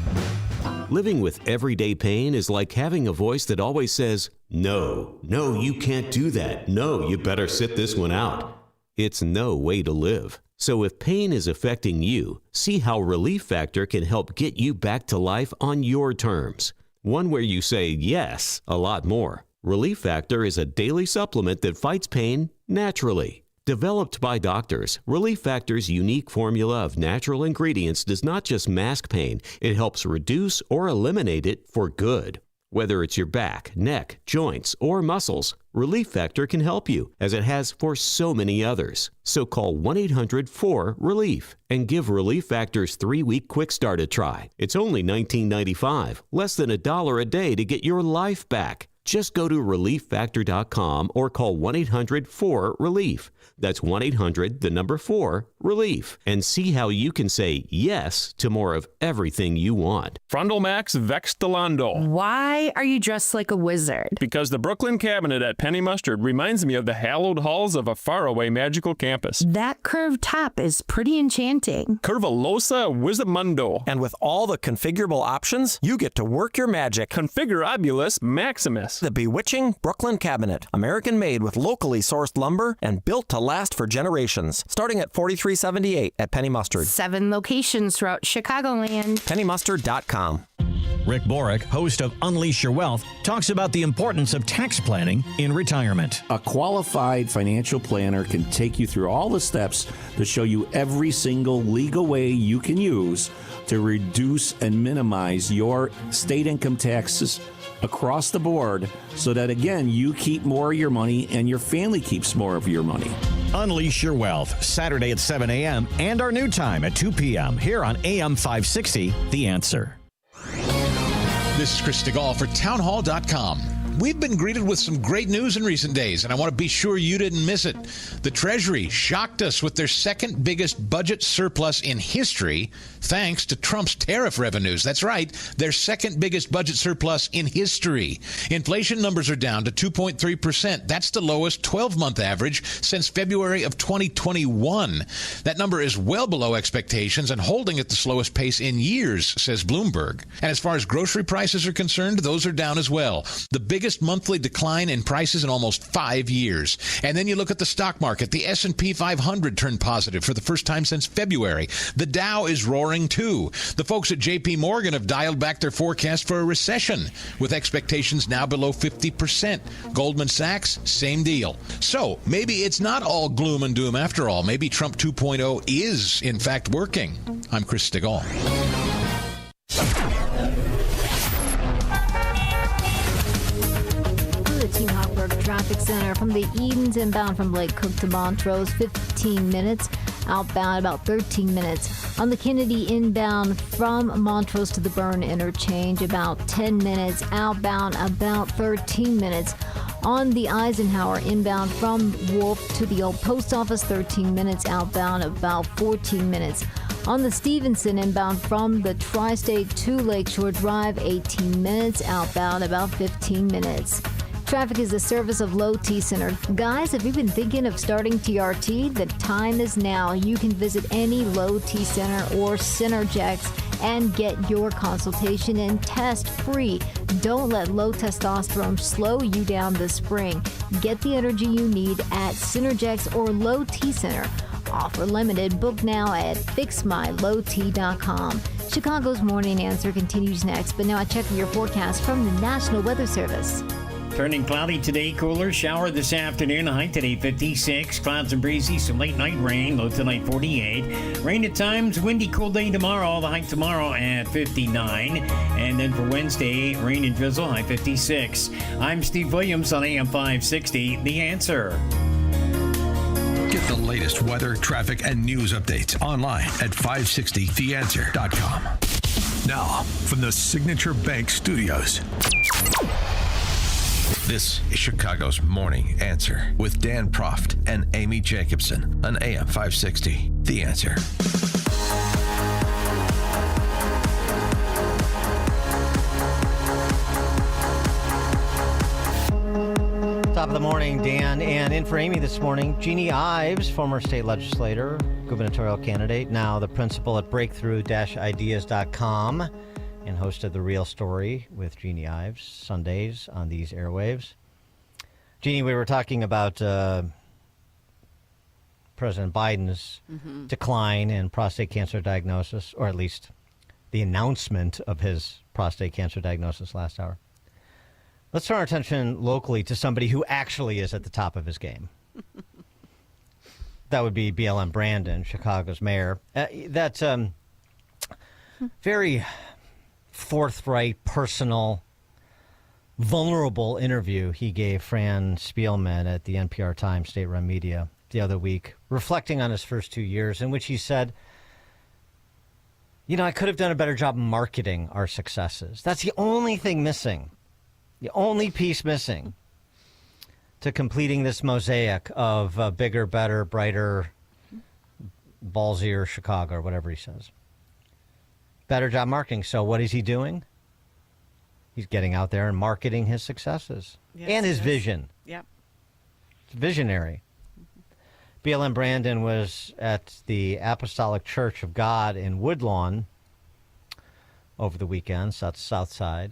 Living with everyday pain is like having a voice that always says, no, you can't do that. No, you better sit this one out. It's no way to live. So if pain is affecting you, see how Relief Factor can help get you back to life on your terms. One where you say yes a lot more. Relief Factor is a daily supplement that fights pain naturally. Developed by doctors, Relief Factor's unique formula of natural ingredients does not just mask pain, it helps reduce or eliminate it for good. Whether it's your back, neck, joints, or muscles, Relief Factor can help you, as it has for so many others. So call 1-800-4RELIEF and give Relief Factor's 3-week quick start a try. It's only $19.95, less than $1 a day to get your life back. Just go to relieffactor.com or call 1-800-4RELIEF. That's 1-800-4-RELIEF. And see how you can say yes to more of everything you want. Frondel Max Vex Delando. Why are you dressed like a wizard? Because the Brooklyn cabinet at Penny Mustard reminds me of the hallowed halls of a faraway magical campus. That curved top is pretty enchanting. Curvalosa Wizarmundo. And with all the configurable options, you get to work your magic. Configurabulus Maximus. The bewitching Brooklyn cabinet. American-made with locally sourced lumber and built to last for generations. Starting at $43.78 at Penny Mustard. 7 locations throughout Chicagoland. PennyMustard.com. Rick Borick, host of Unleash Your Wealth, talks about the importance of tax planning in retirement. A qualified financial planner can take you through all the steps to show you every single legal way you can use to reduce and minimize your state income taxes across the board so that, again, you keep more of your money and your family keeps more of your money. Unleash Your Wealth, Saturday at 7 a.m. and our new time at 2 p.m. here on AM 560, The Answer. This is Chris DeGaulle for townhall.com. We've been greeted with some great news in recent days, and I want to be sure you didn't miss it. The Treasury shocked us with their second biggest budget surplus in history, thanks to Trump's tariff revenues. That's right, their second biggest budget surplus in history. Inflation numbers are down to 2.3%. That's the lowest 12-month average since February of 2021. That number is well below expectations and holding at the slowest pace in years, says Bloomberg. And as far as grocery prices are concerned, those are down as well. The biggest monthly decline in prices in almost 5 years. And then you look at the stock market. The S&P 500 turned positive for the first time since February. The Dow is roaring too. The folks at J.P. Morgan have dialed back their forecast for a recession, with expectations now below 50%. Goldman Sachs, same deal. So maybe it's not all gloom and doom after all. Maybe Trump 2.0 is, in fact, working. I'm Chris DeGaulle. Team Hochberg Traffic Center from the Edens inbound from Lake Cook to Montrose, 15 minutes. Outbound, about 13 minutes. On the Kennedy inbound from Montrose to the Burn interchange, about 10 minutes. Outbound, about 13 minutes. On the Eisenhower inbound from Wolf to the old post office, 13 minutes. Outbound, about 14 minutes. On the Stevenson inbound from the Tri-State to Lakeshore Drive, 18 minutes. Outbound, about 15 minutes. Traffic is a service of Low T Center. Guys, if you've been thinking of starting TRT, the time is now. You can visit any Low T Center or Synergex and get your consultation and test free. Don't let low testosterone slow you down this spring. Get the energy you need at Synergex or Low T Center. Offer limited. Book now at fixmylowt.com. Chicago's Morning Answer continues next, but now I check your forecast from the National Weather Service. Turning cloudy today, cooler shower this afternoon. High today 56. Clouds and breezy, some late night rain. Low tonight 48. Rain at times, windy, cool day tomorrow. The high tomorrow at 59. And then for Wednesday, rain and drizzle, high 56. I'm Steve Williams on AM 560. The Answer. Get the latest weather, traffic, and news updates online at 560theanswer.com. Now, from the Signature Bank Studios. This is Chicago's Morning Answer with Dan Proft and Amy Jacobson on AM 560. The Answer. Top of the morning, Dan. And in for Amy this morning, Jeannie Ives, former state legislator, gubernatorial candidate, now the principal at breakthrough-ideas.com. And hosted The Real Story with Jeannie Ives Sundays on these airwaves. Jeannie, we were talking about President Biden's decline in prostate cancer diagnosis, or at least the announcement of his prostate cancer diagnosis last hour. Let's turn our attention locally to somebody who actually is at the top of his game. That would be BLM Brandon, Chicago's mayor. That's very forthright, personal, vulnerable interview he gave Fran Spielman at the NPR Times state-run media the other week, reflecting on his first 2 years, in which he said, I could have done a better job marketing our successes. That's the only thing missing The only piece missing to completing this mosaic of bigger, better, brighter, ballsier Chicago, or whatever he says. Better job marketing. So what is he doing? He's getting out there and marketing his successes and his vision. Yep. It's visionary. BLM Brandon was at the Apostolic Church of God in Woodlawn over the weekend, South Side.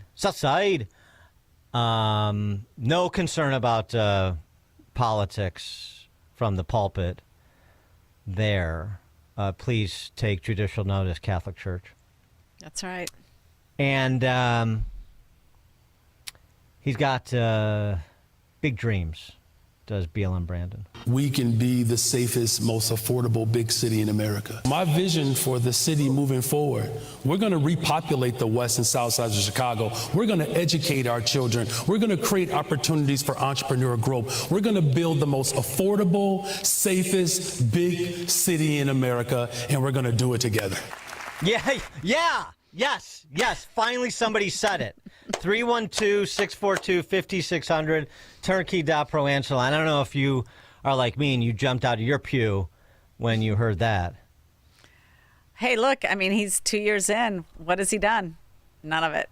No concern about politics from the pulpit there. Please take judicial notice, Catholic Church. That's right. And he's got big dreams, does BLM Brandon. We can be the safest, most affordable big city in America. My vision for the city moving forward, we're going to repopulate the west and south sides of Chicago. We're going to educate our children. We're going to create opportunities for entrepreneurial growth. We're going to build the most affordable, safest big city in America, and we're going to do it together. Yes. Finally, somebody said it. 312-642-5600, turnkey.pro answer line. I don't know if you are like me and you jumped out of your pew when you heard that. Hey, look, I mean, he's 2 years in. What has he done? None of it.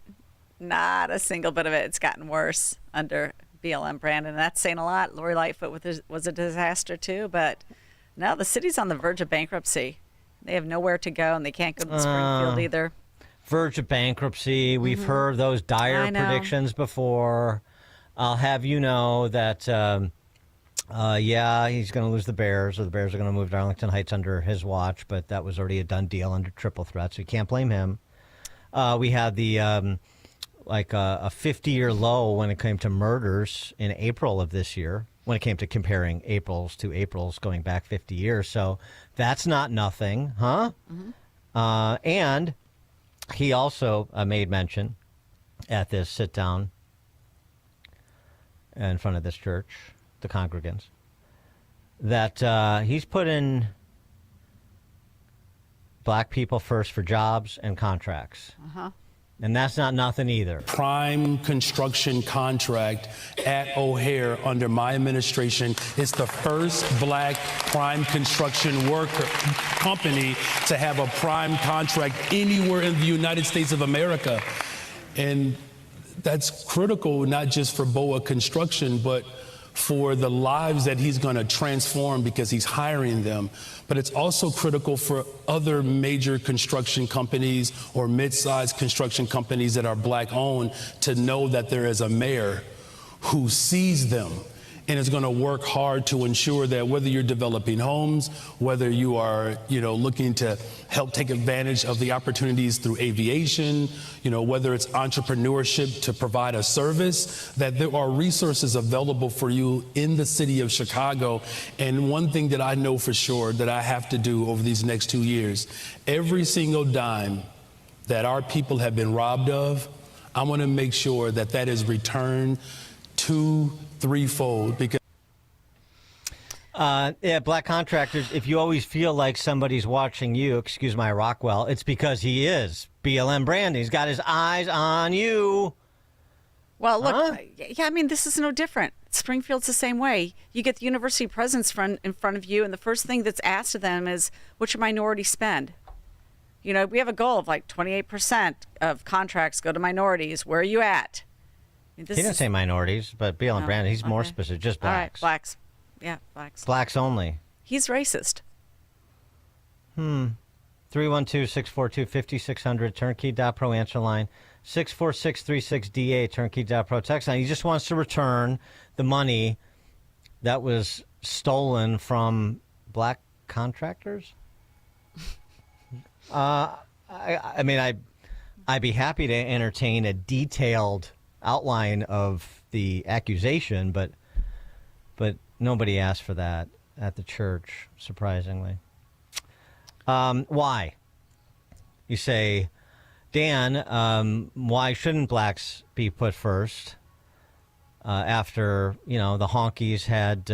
Not a single bit of it. It's gotten worse under BLM Brandon. And that's saying a lot. Lori Lightfoot was a disaster, too. But no, the city's on the verge of bankruptcy. They have nowhere to go, and they can't go to Springfield either. Verge of bankruptcy. We've heard those dire predictions before. I'll have you know that, he's going to lose the Bears, or the Bears are going to move to Arlington Heights under his watch, but that was already a done deal under triple threat, so you can't blame him. We had the a 50-year low when it came to murders in April of this year, when it came to comparing Aprils to Aprils going back 50 years. So that's not nothing, huh? And he also made mention at this sit-down in front of this church, the congregants, that he's putting black people first for jobs and contracts. And that's not nothing either. Prime construction contract at O'Hare under my administration. It's the first black prime construction worker company to have a prime contract anywhere in the United States of America. And that's critical, not just for BOA Construction, but for the lives that he's going to transform because he's hiring them. But it's also critical for other major construction companies or mid-sized construction companies that are black-owned to know that there is a mayor who sees them and is going to work hard to ensure that whether you're developing homes, whether you are, looking to help take advantage of the opportunities through aviation, whether it's entrepreneurship to provide a service, that there are resources available for you in the city of Chicago. And one thing that I know for sure that I have to do over these next 2 years, every single dime that our people have been robbed of, I want to make sure that that is returned threefold. Because black contractors, if you always feel like somebody's watching you, excuse my Rockwell, it's because he is. BLM Brandon, he's got his eyes on you. Well, look, I mean, this is no different. Springfield's the same way. You get the university presidents in front of you, and the first thing that's asked of them is, what's your minority spend? We have a goal of like 28% of contracts go to minorities. Where are you at? He didn't say minorities, but BLM Brandon, he's more specific, just blacks. All right, blacks. Yeah, blacks. Blacks only. He's racist. 312-642-5600, turnkey.pro answer line, 64636DA, turnkey.pro text line. He just wants to return the money that was stolen from black contractors. I'd be happy to entertain a detailed outline of the accusation, but nobody asked for that at the church, surprisingly. Why? You say, Dan, why shouldn't blacks be put first after, the honkies had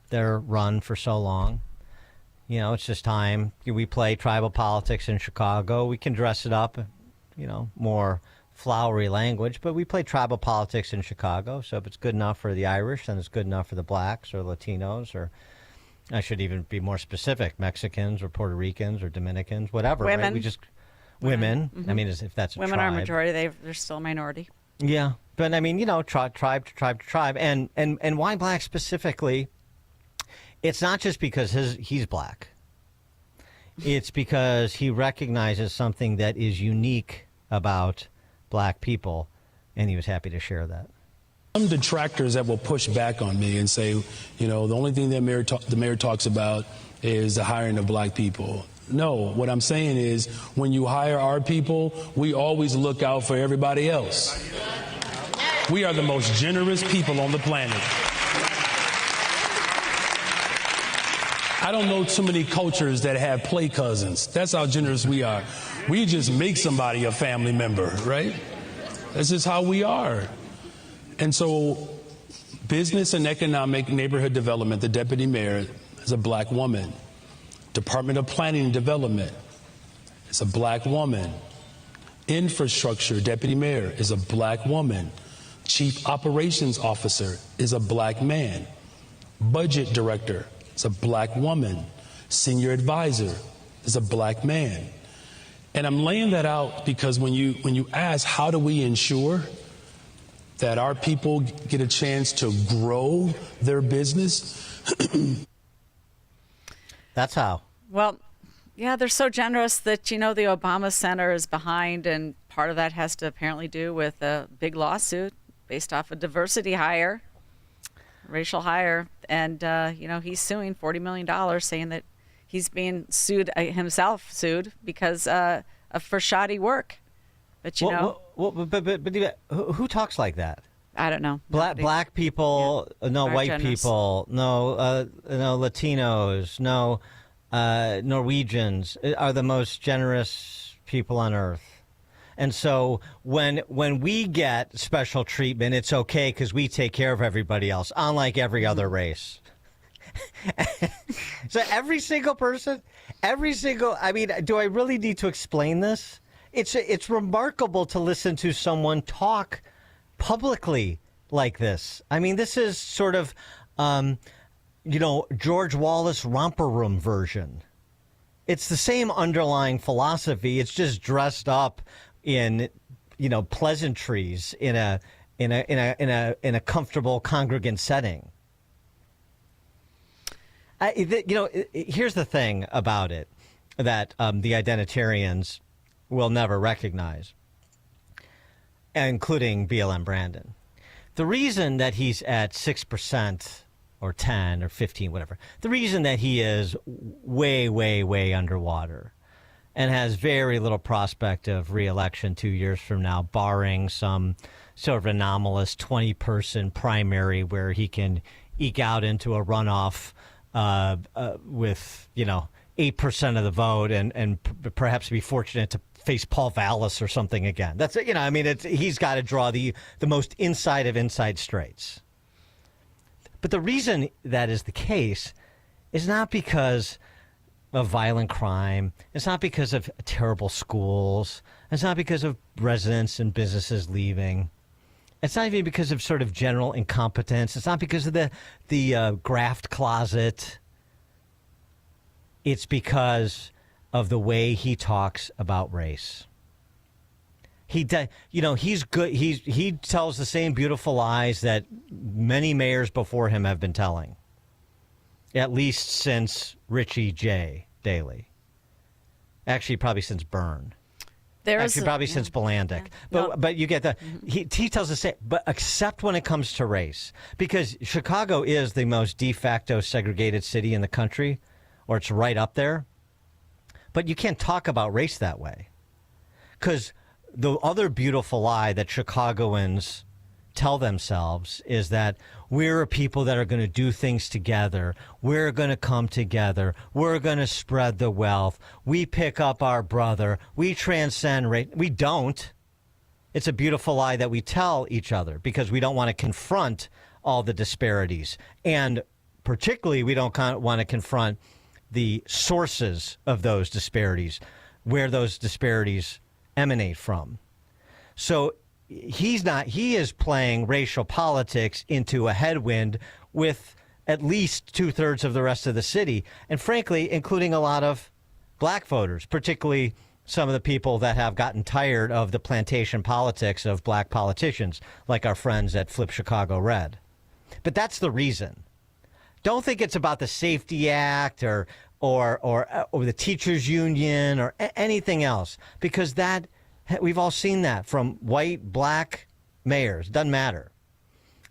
their run for so long? It's just time. We play tribal politics in Chicago. We can dress it up, more flowery language, but we play tribal politics in Chicago. So if it's good enough for the Irish, then it's good enough for the blacks or Latinos, or I should even be more specific, Mexicans or Puerto Ricans or Dominicans, whatever. Women. Right? We just women. Mm-hmm. I mean, if that's a women tribe. are a majority. They're still a minority. Yeah, but I mean, tribe to tribe, and why black specifically? It's not just because he's black. It's because he recognizes something that is unique about black people, and he was happy to share that. Some detractors that will push back on me and say, the only thing that the mayor talks about is the hiring of black people. No, what I'm saying is when you hire our people, we always look out for everybody else. We are the most generous people on the planet. I don't know too many cultures that have play cousins. That's how generous we are. We just make somebody a family member, right? That's just how we are. And so business and economic neighborhood development, the deputy mayor is a black woman. Department of Planning and Development is a black woman. Infrastructure deputy mayor is a black woman. Chief operations officer is a black man. Budget director is a black woman. Senior advisor is a black man. And I'm laying that out because when you ask how do we ensure that our people get a chance to grow their business, that's how. Well, yeah, they're so generous that, the Obama Center is behind, and part of that has to apparently do with a big lawsuit based off a diversity hire, racial hire. And, he's suing $40 million, saying that he's being sued, himself sued, because for shoddy work. But, But who talks like that? I don't know. Black people, no Are white generous. people, no Latinos, no Norwegians are the most generous people on earth. And so when we get special treatment, it's okay because we take care of everybody else, unlike every other race. So every single person, do I really need to explain this? It's remarkable to listen to someone talk publicly like this. I mean, this is sort of, George Wallace romper room version. It's the same underlying philosophy. It's just dressed up in, pleasantries in a comfortable congregant setting. Here's the thing about it that the identitarians will never recognize, including BLM Brandon. The reason that he's at 6% or 10 or 15, whatever, the reason that he is way, way, way underwater and has very little prospect of re-election 2 years from now, barring some sort of anomalous 20-person primary where he can eke out into a runoff with, 8% of the vote and perhaps be fortunate to face Paul Vallis or something again. That's he's got to draw the most inside of inside straights. But the reason that is the case is not because of violent crime. It's not because of terrible schools. It's not because of residents and businesses leaving. It's not even because of sort of general incompetence. It's not because of the graft closet. It's because of the way he talks about race. He's good. He tells the same beautiful lies that many mayors before him have been telling, at least since Richie J. Daley. Actually, probably since Byrne. Since Bolandic. Yeah. But you get the he tells the same, but except when it comes to race, because Chicago is the most de facto segregated city in the country, or it's right up there. But you can't talk about race that way, because the other beautiful lie that Chicagoans tell themselves is that we're a people that are going to do things together. We're going to come together. We're going to spread the wealth. We pick up our brother. We transcend race. We don't. It's a beautiful lie that we tell each other because we don't want to confront all the disparities. And particularly, we don't want to confront the sources of those disparities, where those disparities emanate from. So he is playing racial politics into a headwind with at least 2/3 of the rest of the city, and frankly, including a lot of black voters, particularly some of the people that have gotten tired of the plantation politics of black politicians, like our friends at Flip Chicago Red. But that's the reason. Don't think it's about the Safety Act or the teachers union or anything else, because that we've all seen that from white, black mayors. Doesn't matter.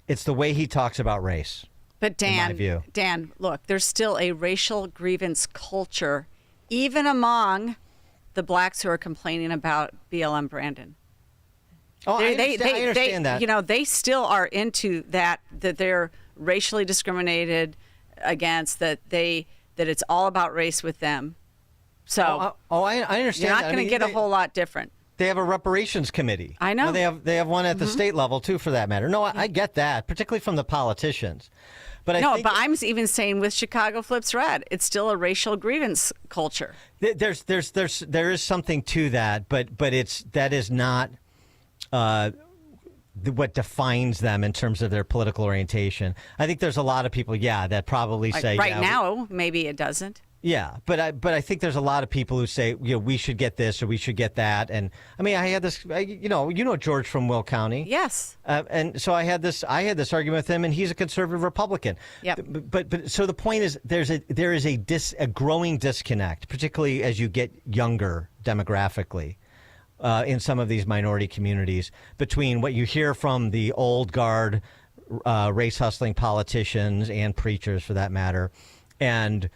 It's the way he talks about race. But Dan, look, there's still a racial grievance culture, even among the blacks who are complaining about BLM Brandon. Oh, I understand that. You know, they still are into that they're racially discriminated against, that it's all about race with them. So, I understand. You're not going to get a whole lot different. They have a reparations committee. I know. They have one at the state level too, for that matter. No, I get that, particularly from the politicians. But but I'm even saying with Chicago Flips Red, it's still a racial grievance culture. There is something to that, but that is not what defines them in terms of their political orientation. I think there's a lot of people, that probably say now maybe it doesn't. Yeah, but I think there's a lot of people who say, we should get this or we should get that. And I mean, I had this, you know George from Will County. Yes. And so I had this argument with him, and he's a conservative Republican. Yep. But so the point is, there is a growing disconnect, particularly as you get younger demographically, in some of these minority communities, between what you hear from the old guard, race hustling politicians and preachers, for that matter, and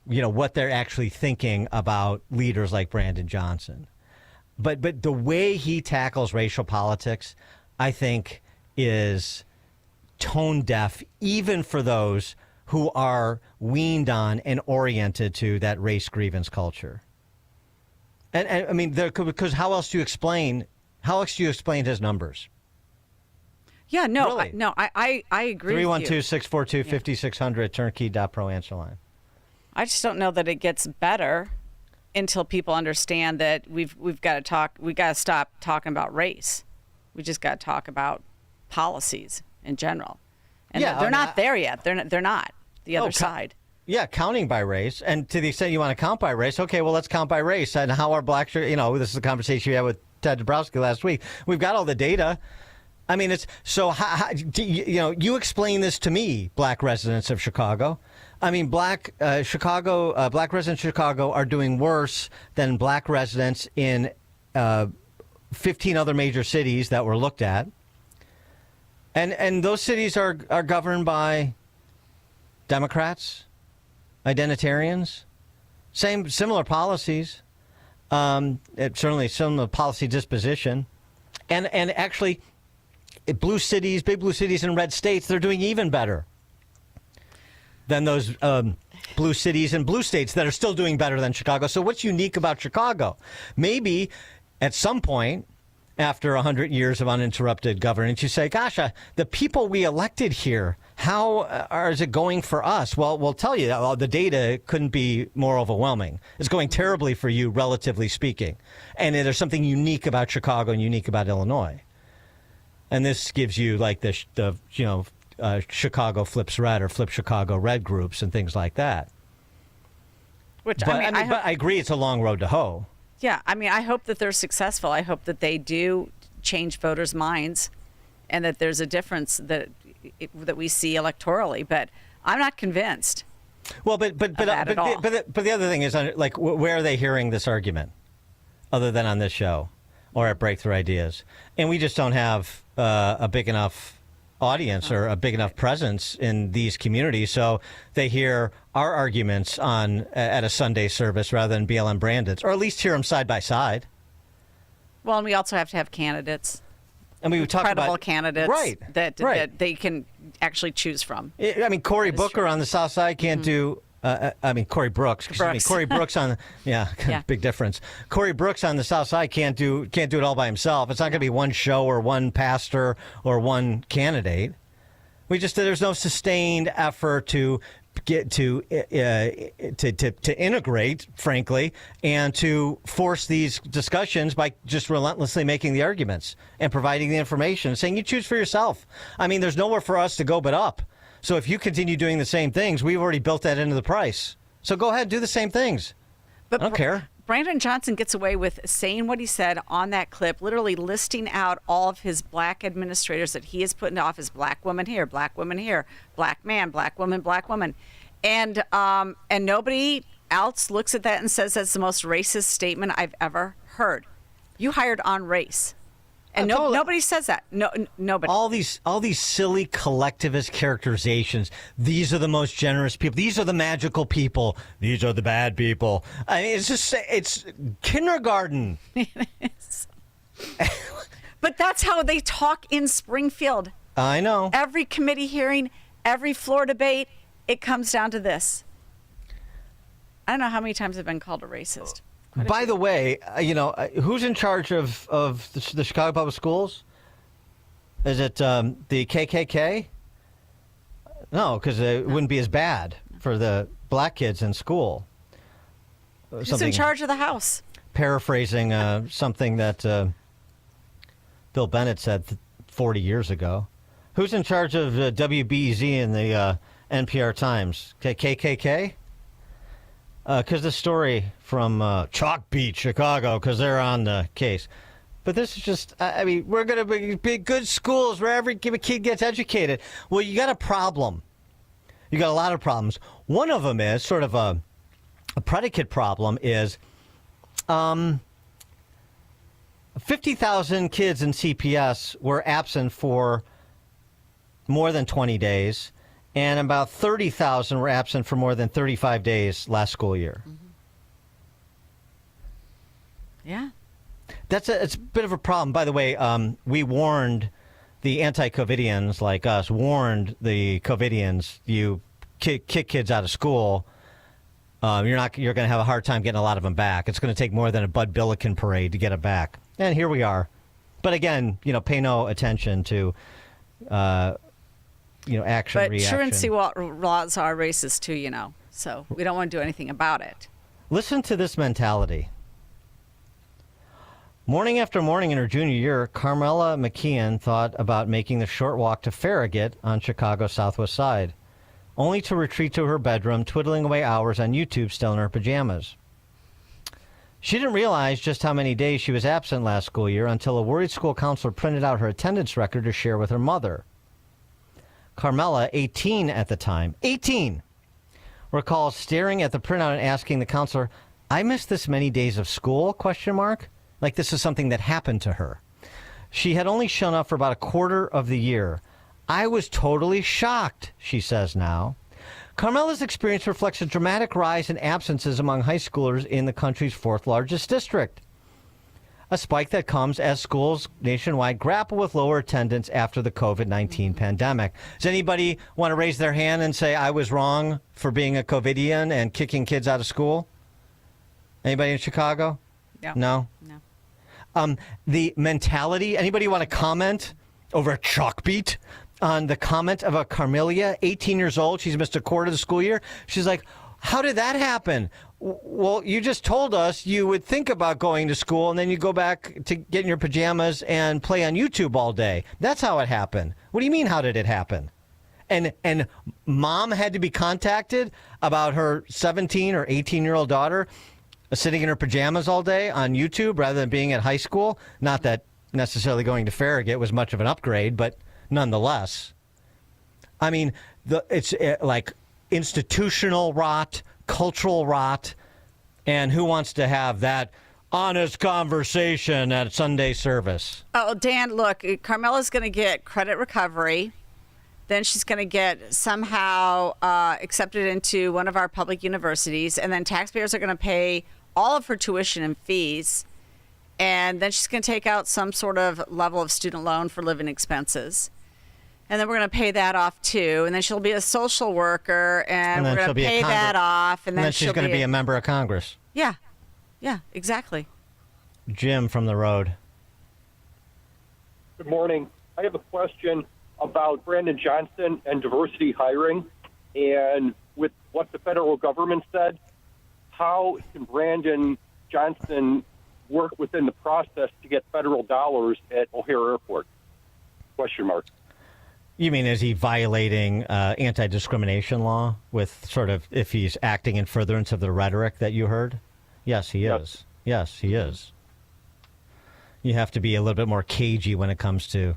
what they're actually thinking about leaders like Brandon Johnson. But the way he tackles racial politics, I think, is tone deaf, even for those who are weaned on and oriented to that race grievance culture. And I mean, because how else do you explain his numbers? Yeah, no, Really? I agree with you. 312-642-5600, turnkey.pro answer line. I just don't know that it gets better until people understand that we've got to stop talking about race. We just got to talk about policies in general. And they're not there yet. They're not the other side. Yeah, counting by race. And to the extent you want to count by race, okay, well, let's count by race. And how are blacks, this is a conversation we had with Ted Dabrowski last week. We've got all the data. I mean, it's so how you explain this to me, black residents of Chicago. I mean, black residents of Chicago are doing worse than black residents in 15 other major cities that were looked at. And those cities are governed by Democrats, identitarians, similar policies, certainly similar policy disposition, and actually, big blue cities in red states, they're doing even better than those blue cities and blue states that are still doing better than Chicago. So what's unique about Chicago? Maybe at some point, after 100 years of uninterrupted governance, you say, gosh, the people we elected here, how is it going for us? Well, we'll tell you, the data couldn't be more overwhelming. It's going terribly for you, relatively speaking. And there's something unique about Chicago and unique about Illinois. And this gives you like the Chicago Flips Red or Flip Chicago Red groups and things like that. But I agree, it's a long road to hoe. Yeah, I mean, I hope that they're successful. I hope that they do change voters' minds, and that there's a difference that we see electorally. But I'm not convinced. Well, but the other thing is, like, where are they hearing this argument, other than on this show or at Breakthrough Ideas? And we just don't have a big enough audience or a big enough presence in these communities, so they hear our arguments at a Sunday service rather than BLM Brandon's, or at least hear them side by side. Well, and we also have to have candidates. And we talk credible about candidates, right, that they can actually choose from. I mean, Cory Booker on the South Side can't do. Cory Brooks. Excuse me. Cory Brooks on big difference. Cory Brooks on the South Side can't do it all by himself. It's not going to be one show or one pastor or one candidate. There's no sustained effort to get to integrate, frankly, and to force these discussions by just relentlessly making the arguments and providing the information, saying you choose for yourself. I mean, there's nowhere for us to go but up. So if you continue doing the same things, we've already built that into the price. So go ahead, do the same things. But I don't care. Brandon Johnson gets away with saying what he said on that clip, literally listing out all of his black administrators that he has put into office. Black woman here, black woman here, black man, black woman, black woman. And nobody else looks at that and says that's the most racist statement I've ever heard. You hired on race. And nobody says that. No, nobody. All these silly collectivist characterizations. These are the most generous people. These are the magical people. These are the bad people. I mean, it's kindergarten. It is. But that's how they talk in Springfield. I know. Every committee hearing, every floor debate, it comes down to this. I don't know how many times I've been called a racist. By the way, who's in charge of the Chicago Public Schools? Is it the KKK? No, because it wouldn't be as bad for the black kids in school. Who's in charge of the House? Paraphrasing something that Bill Bennett said 40 years ago. Who's in charge of WBEZ and the NPR Times? KKK? Because the story from Chalk Beach, Chicago, because they're on the case. But this is just, I mean, we're going to be good schools where every kid gets educated. Well, you got a problem. You got a lot of problems. One of them is sort of a predicate problem is 50,000 kids in CPS were absent for more than 20 days. And about 30,000 were absent for more than 35 days last school year. Mm-hmm. Yeah. It's a bit of a problem. By the way, we warned the anti-COVIDians like us, warned the COVIDians, you kick kids out of school, you're going to have a hard time getting a lot of them back. It's going to take more than a Bud Billiken parade to get them back. And here we are. But again, pay no attention to... action, but reaction. truancy laws are racist too, so we don't want to do anything about it. Listen to this mentality. Morning after morning in her junior year, Carmela McKeon thought about making the short walk to Farragut on Chicago's southwest side, only to retreat to her bedroom, twiddling away hours on YouTube still in her pajamas. She didn't realize just how many days she was absent last school year until a worried school counselor printed out her attendance record to share with her mother. Carmela, 18 at the time, 18, recalls staring at the printout and asking the counselor, I missed this many days of school, ? Like this is something that happened to her. She had only shown up for about a quarter of the year. I was totally shocked, she says now. Carmela's experience reflects a dramatic rise in absences among high schoolers in the country's fourth largest district. A spike that comes as schools nationwide grapple with lower attendance after the COVID-19 pandemic. Does anybody want to raise their hand and say, I was wrong for being a COVIDian and kicking kids out of school? Anybody in Chicago? No? The mentality, anybody want to comment over a chalk beat on the comment of a Carmelia, 18 years old, she's missed a quarter of the school year? She's like, how did that happen? Well, you just told us you would think about going to school and then you go back to get in your pajamas and play on YouTube all day. That's how it happened. What do you mean, how did it happen? And mom had to be contacted about her 17 or 18-year-old daughter sitting in her pajamas all day on YouTube rather than being at high school. Not that necessarily going to Farragut was much of an upgrade, but nonetheless. I mean, it's like institutional rot, cultural rot, and who wants to have that honest conversation at Sunday service? Oh, Dan, look, Carmela's going to get credit recovery. Then she's going to get somehow accepted into one of our public universities, and then taxpayers are going to pay all of her tuition and fees, and then she's going to take out some sort of level of student loan for living expenses. And then we're going to pay that off, too. And then she'll be a social worker, and we're going to pay that off. And then she's going to be a member of Congress. Yeah. Yeah, exactly. Jim from the road. Good morning. I have a question about Brandon Johnson and diversity hiring. And with what the federal government said, how can Brandon Johnson work within the process to get federal dollars at O'Hare Airport? Question mark. You mean, is he violating anti-discrimination law with sort of, if he's acting in furtherance of the rhetoric that you heard? Yes, he is. Yes, he is. You have to be a little bit more cagey when it comes to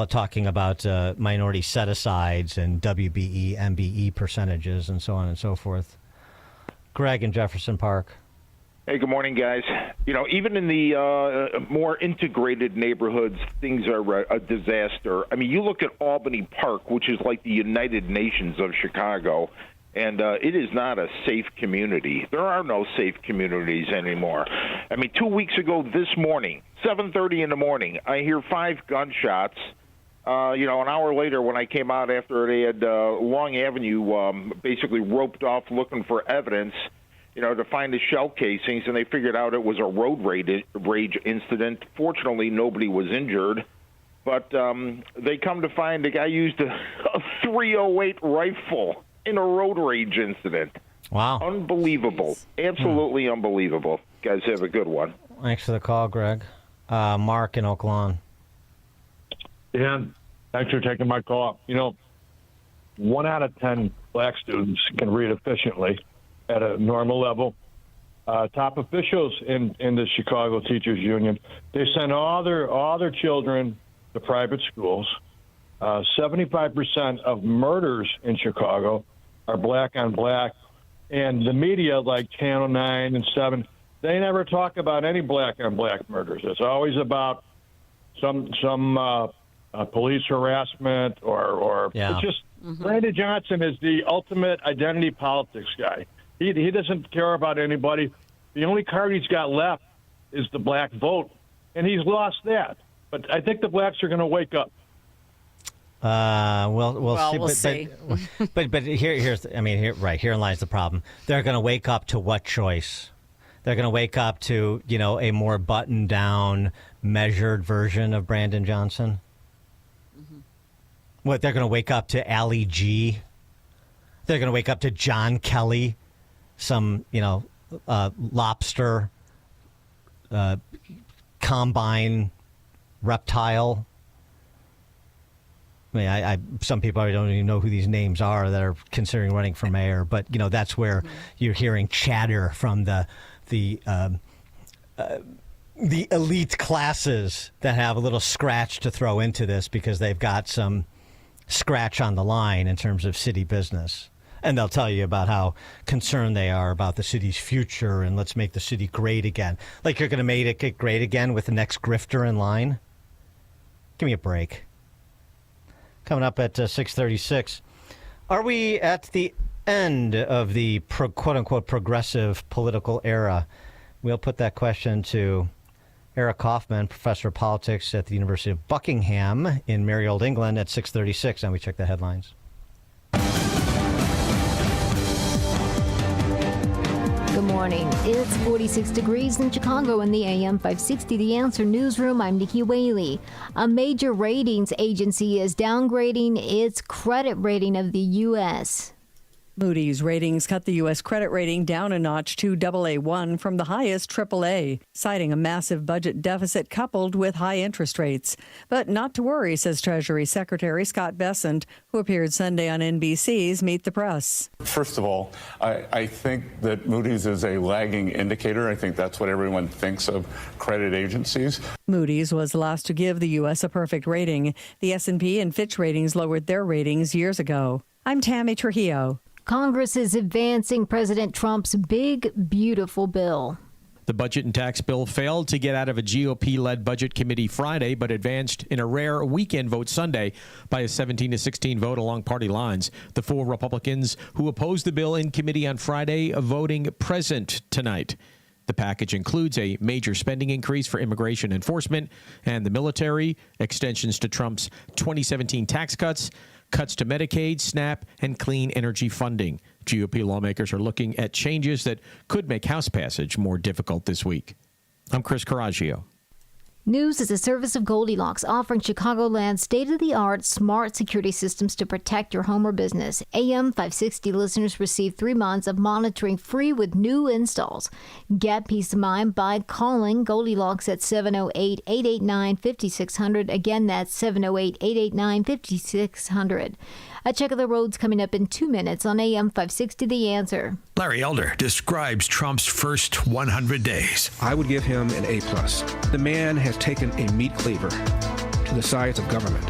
talking about minority set-asides and WBE, MBE percentages and so on and so forth. Greg in Jefferson Park. Hey, good morning, guys. You know, even in the more integrated neighborhoods, things are a disaster. I mean, you look at Albany Park, which is like the United Nations of Chicago, and it is not a safe community. There are no safe communities anymore. I mean, 2 weeks ago this morning, 7:30 in the morning, I hear 5 gunshots. An hour later when I came out after they had Long Avenue basically roped off looking for evidence, to find the shell casings, and they figured out it was a road rage incident. Fortunately, nobody was injured, but they come to find the guy used a .308 rifle in a road rage incident. Wow. Unbelievable. Absolutely unbelievable. Guys, have a good one. Thanks for the call, Greg. Mark in Oak Lawn. Dan, thanks for taking my call. 1 out of 10 black students can read efficiently at a normal level. Top officials in the Chicago Teachers Union, they send all their children to private schools. 75% of murders in Chicago are black on black, and the media like Channel 9 and 7, they never talk about any black on black murders. It's always about some police harassment or it's just Brandon Johnson is the ultimate identity politics guy. He doesn't care about anybody. The only card he's got left is the black vote, and he's lost that. But I think the blacks are going to wake up. We'll see. But herein lies the problem. They're going to wake up to what choice? They're going to wake up to a more buttoned down, measured version of Brandon Johnson. What, they're going to wake up to Ali G? They're going to wake up to John Kelly, some lobster combine reptile. I mean, some people don't even know who these names are that are considering running for mayor, but that's where you're hearing chatter from the elite classes that have a little scratch to throw into this because they've got some scratch on the line in terms of city business. And they'll tell you about how concerned they are about the city's future and let's make the city great again. Like you're going to make it get great again with the next grifter in line? Give me a break. Coming up at 6:36. Are we at the end of the quote-unquote progressive political era? We'll put that question to Eric Kaufman, professor of politics at the University of Buckingham in merry old England at 6:36. And we check the headlines. Good morning. It's 46 degrees in Chicago in the AM 560 The Answer newsroom. I'm Nikki Whaley. A major ratings agency is downgrading its credit rating of the U.S. Moody's Ratings cut the U.S. credit rating down a notch to AA1 from the highest AAA, citing a massive budget deficit coupled with high interest rates. But not to worry, says Treasury Secretary Scott Bessent, who appeared Sunday on NBC's Meet the Press. First of all, I think that Moody's is a lagging indicator. I think that's what everyone thinks of credit agencies. Moody's was the last to give the U.S. a perfect rating. The S&P and Fitch ratings lowered their ratings years ago. I'm Tammy Trujillo. Congress is advancing President Trump's big, beautiful bill. The budget and tax bill failed to get out of a GOP-led budget committee Friday, but advanced in a rare weekend vote Sunday by a 17-16 vote along party lines. The 4 Republicans who opposed the bill in committee on Friday voting present tonight. The package includes a major spending increase for immigration enforcement and the military, extensions to Trump's 2017 tax cuts, cuts to Medicaid, SNAP, and clean energy funding. GOP lawmakers are looking at changes that could make House passage more difficult this week. I'm Chris Coraggio. News is a service of Goldilocks, offering Chicagoland's state-of-the-art smart security systems to protect your home or business. AM 560 listeners receive 3 months of monitoring free with new installs. Get peace of mind by calling Goldilocks at 708-889-5600. Again, that's 708-889-5600. A check of the roads coming up in 2 minutes on AM 560 The Answer. Larry Elder describes Trump's first 100 days. I would give him an A+. The man has taken a meat cleaver to the size of government.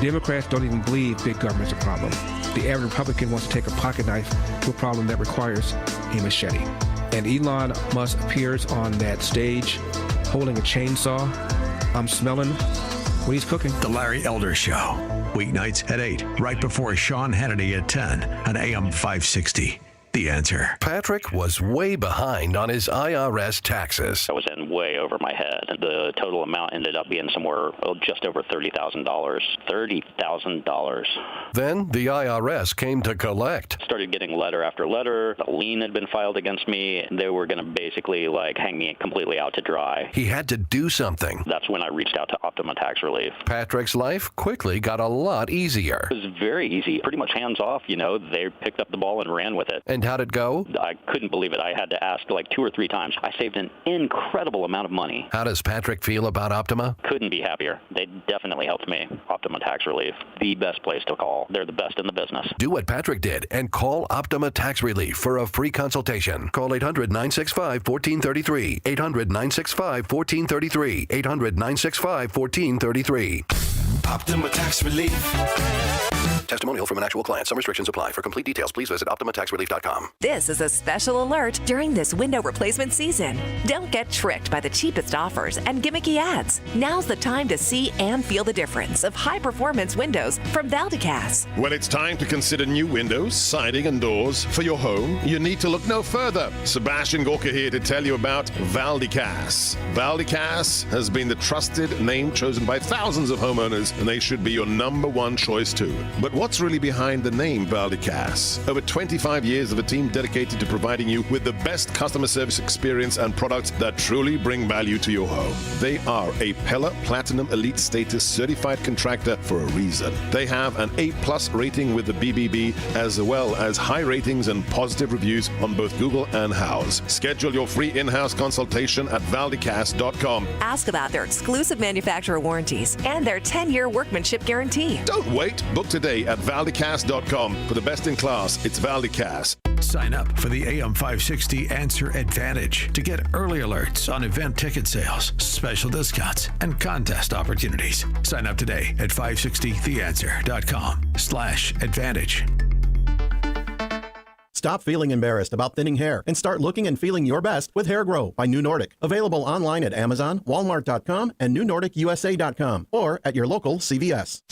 Democrats don't even believe big government's a problem. The average Republican wants to take a pocket knife to a problem that requires a machete. And Elon Musk appears on that stage holding a chainsaw. I'm smelling what he's cooking. The Larry Elder Show. Weeknights at 8, right before Sean Hannity at 10 on AM 560. The Answer. Patrick was way behind on his IRS taxes. I was in way over my head. The total amount ended up being somewhere just over $30,000. $30,000. Then the IRS came to collect. Started getting letter after letter. A lien had been filed against me. They were going to basically hang me completely out to dry. He had to do something. That's when I reached out to Optima Tax Relief. Patrick's life quickly got a lot easier. It was very easy, pretty much hands off. They picked up the ball and ran with it. And how'd it go? I couldn't believe it. I had to ask 2 or 3 times. I saved an incredible amount of money. How does Patrick feel about Optima? Couldn't be happier. They definitely helped me. Optima Tax Relief, the best place to call. They're the best in the business. Do what Patrick did and call Optima Tax Relief for a free consultation. Call 800-965-1433. 800-965-1433. 800-965-1433. Optima Tax Relief. Testimonial from an actual client. Some restrictions apply. For complete details, please visit OptimaTaxRelief.com. This is a special alert during this window replacement season. Don't get tricked by the cheapest offers and gimmicky ads. Now's the time to see and feel the difference of high-performance windows from Valdecas. When it's time to consider new windows, siding, and doors for your home, you need to look no further. Sebastian Gorka here to tell you about Valdecas. Valdecas has been the trusted name chosen by thousands of homeowners, and they should be your number one choice too. But what's really behind the name Valdecas? Over 25 years of a team dedicated to providing you with the best customer service experience and products that truly bring value to your home. They are a Pella Platinum Elite Status certified contractor for a reason. They have an A+ rating with the BBB, as well as high ratings and positive reviews on both Google and Houzz. Schedule your free in-house consultation at valdecas.com. Ask about their exclusive manufacturer warranties and their 10-year workmanship guarantee. Don't wait. Book today at valdecas.com. For the best in class, it's Valdecas. Sign up for the AM 560 Answer Advantage to get early alerts on event ticket sales, special discounts, and contest opportunities. Sign up today at 560theanswer.com/advantage. Stop feeling embarrassed about thinning hair and start looking and feeling your best with Hair Grow by New Nordic. Available online at Amazon, Walmart.com, and NewNordicUSA.com, or at your local CVS.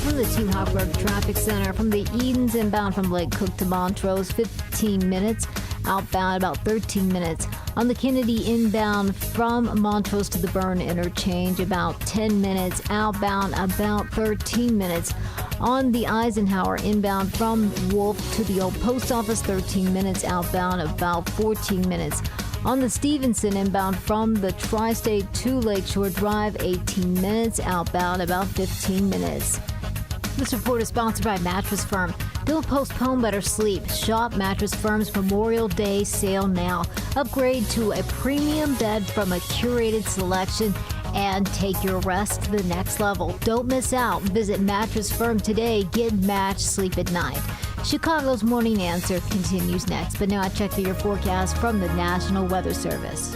From the 2 Hopburg Traffic Center, from the Edens inbound from Lake Cook to Montrose, 15 minutes. Outbound, about 13 minutes. On the Kennedy inbound from Montrose to the Burn interchange, about 10 minutes. Outbound, about 13 minutes. On the Eisenhower inbound from Wolf to the old post office, 13 minutes. Outbound, about 14 minutes. On the Stevenson inbound from the Tri-State to Lakeshore Drive, 18 minutes. Outbound, about 15 minutes. This report is sponsored by Mattress Firm. Don't postpone better sleep. Shop Mattress Firm's Memorial Day sale now. Upgrade to a premium bed from a curated selection and take your rest to the next level. Don't miss out. Visit Mattress Firm today. Get matched. Sleep at night. Chicago's Morning Answer continues next. But now I check your forecast from the National Weather Service.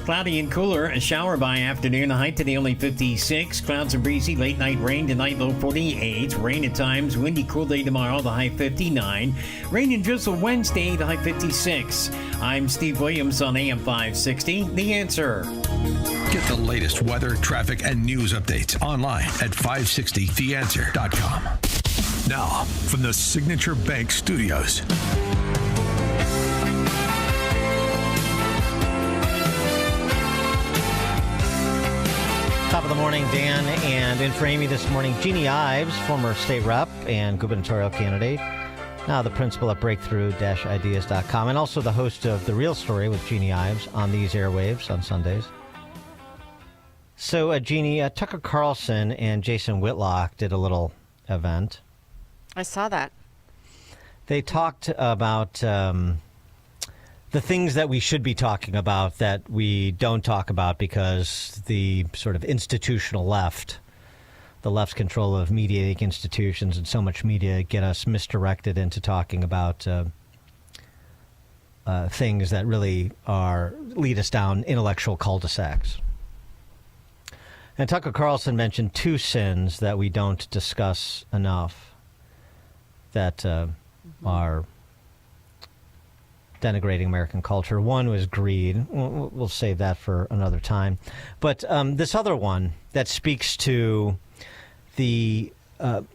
Cloudy and cooler, a shower by afternoon, a high today only 56. Clouds and breezy, late night rain tonight, low 48. Rain at times, windy, cool day tomorrow, the high 59. Rain and drizzle Wednesday, the high 56. I'm Steve Williams on AM 560, The Answer. Get the latest weather, traffic, and news updates online at 560theanswer.com. Now, from the Signature Bank Studios. Top of the morning, Dan, and in for Amy this morning, Jeannie Ives, former state rep and gubernatorial candidate, Now the principal at breakthrough-ideas.com, and also the host of The Real Story with Jeannie Ives on these airwaves on Sundays. So, Jeannie, Tucker Carlson and Jason Whitlock did a little event. I saw that. They talked about the things that we should be talking about that we don't talk about because the sort of institutional left, the left's control of mediating institutions and so much media get us misdirected into talking about things that really lead us down intellectual cul-de-sacs. And Tucker Carlson mentioned two sins that we don't discuss enough that are denigrating American culture. One was greed. We'll save that for another time. But this other one that speaks to the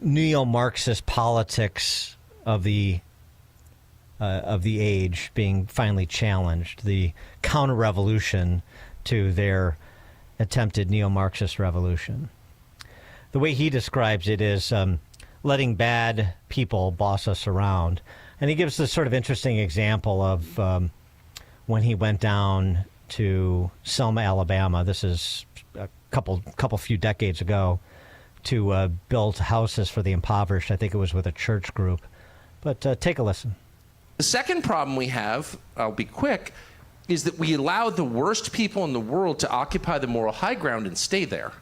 neo-Marxist politics of the age being finally challenged, the counter-revolution to their attempted neo-Marxist revolution. The way he describes it is letting bad people boss us around. And he gives this sort of interesting example of when he went down to Selma, Alabama. This is a couple few decades ago, to build houses for the impoverished. I think it was with a church group. But take a listen. The second problem we have, I'll be quick, is that we allow the worst people in the world to occupy the moral high ground and stay there.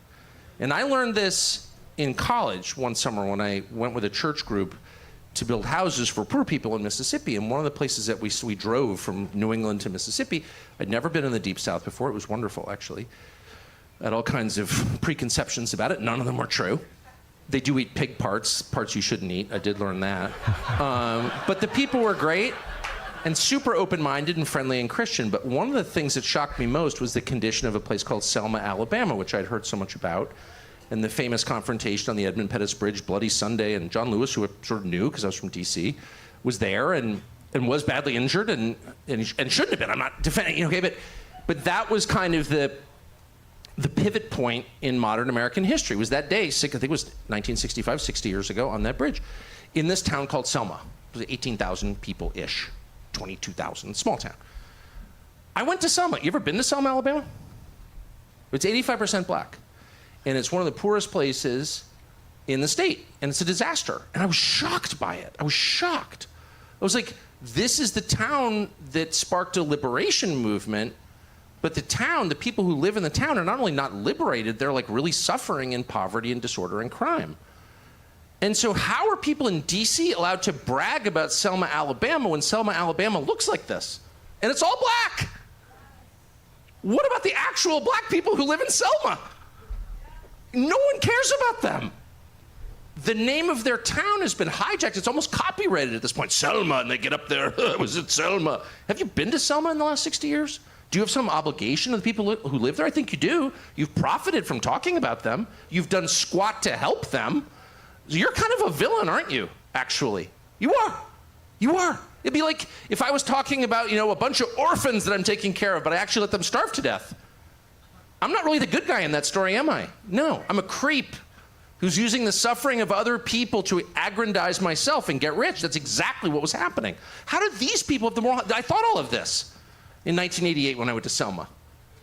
And I learned this in college one summer when I went with a church group to build houses for poor people in Mississippi. And one of the places that we drove from New England to Mississippi, I'd never been in the Deep South before. It was wonderful, actually. I had all kinds of preconceptions about it. None of them were true. They do eat pig parts you shouldn't eat. I did learn that. But the people were great and super open-minded and friendly and Christian. But one of the things that shocked me most was the condition of a place called Selma, Alabama, which I'd heard so much about, and the famous confrontation on the Edmund Pettus Bridge, Bloody Sunday, and John Lewis, who I sort of knew because I was from D.C., was there and was badly injured and shouldn't have been. I'm not defending, okay, but that was kind of the pivot point in modern American history. Was that day, I think it was 1965, 60 years ago, on that bridge, in this town called Selma. It was 18,000 people-ish, 22,000, small town. I went to Selma. You ever been to Selma, Alabama? It's 85% black. And it's one of the poorest places in the state. And it's a disaster. And I was shocked by it. I was shocked. I was like, this is the town that sparked a liberation movement. But the people who live in the town are not only not liberated, they're like really suffering in poverty and disorder and crime. And so how are people in D.C. allowed to brag about Selma, Alabama when Selma, Alabama looks like this? And it's all black. What about the actual black people who live in Selma? No one cares about them. The name of their town has been hijacked. It's almost copyrighted at this point. Selma, and they get up there, was it Selma? Have you been to Selma in the last 60 years? Do you have some obligation to the people who live there? I think you do. You've profited from talking about them. You've done squat to help them. You're kind of a villain, aren't you, actually? You are. You are. It'd be like if I was talking about, a bunch of orphans that I'm taking care of, but I actually let them starve to death. I'm not really the good guy in that story, am I? No, I'm a creep who's using the suffering of other people to aggrandize myself and get rich. That's exactly what was happening. How did these people have the moral... I thought all of this in 1988 when I went to Selma.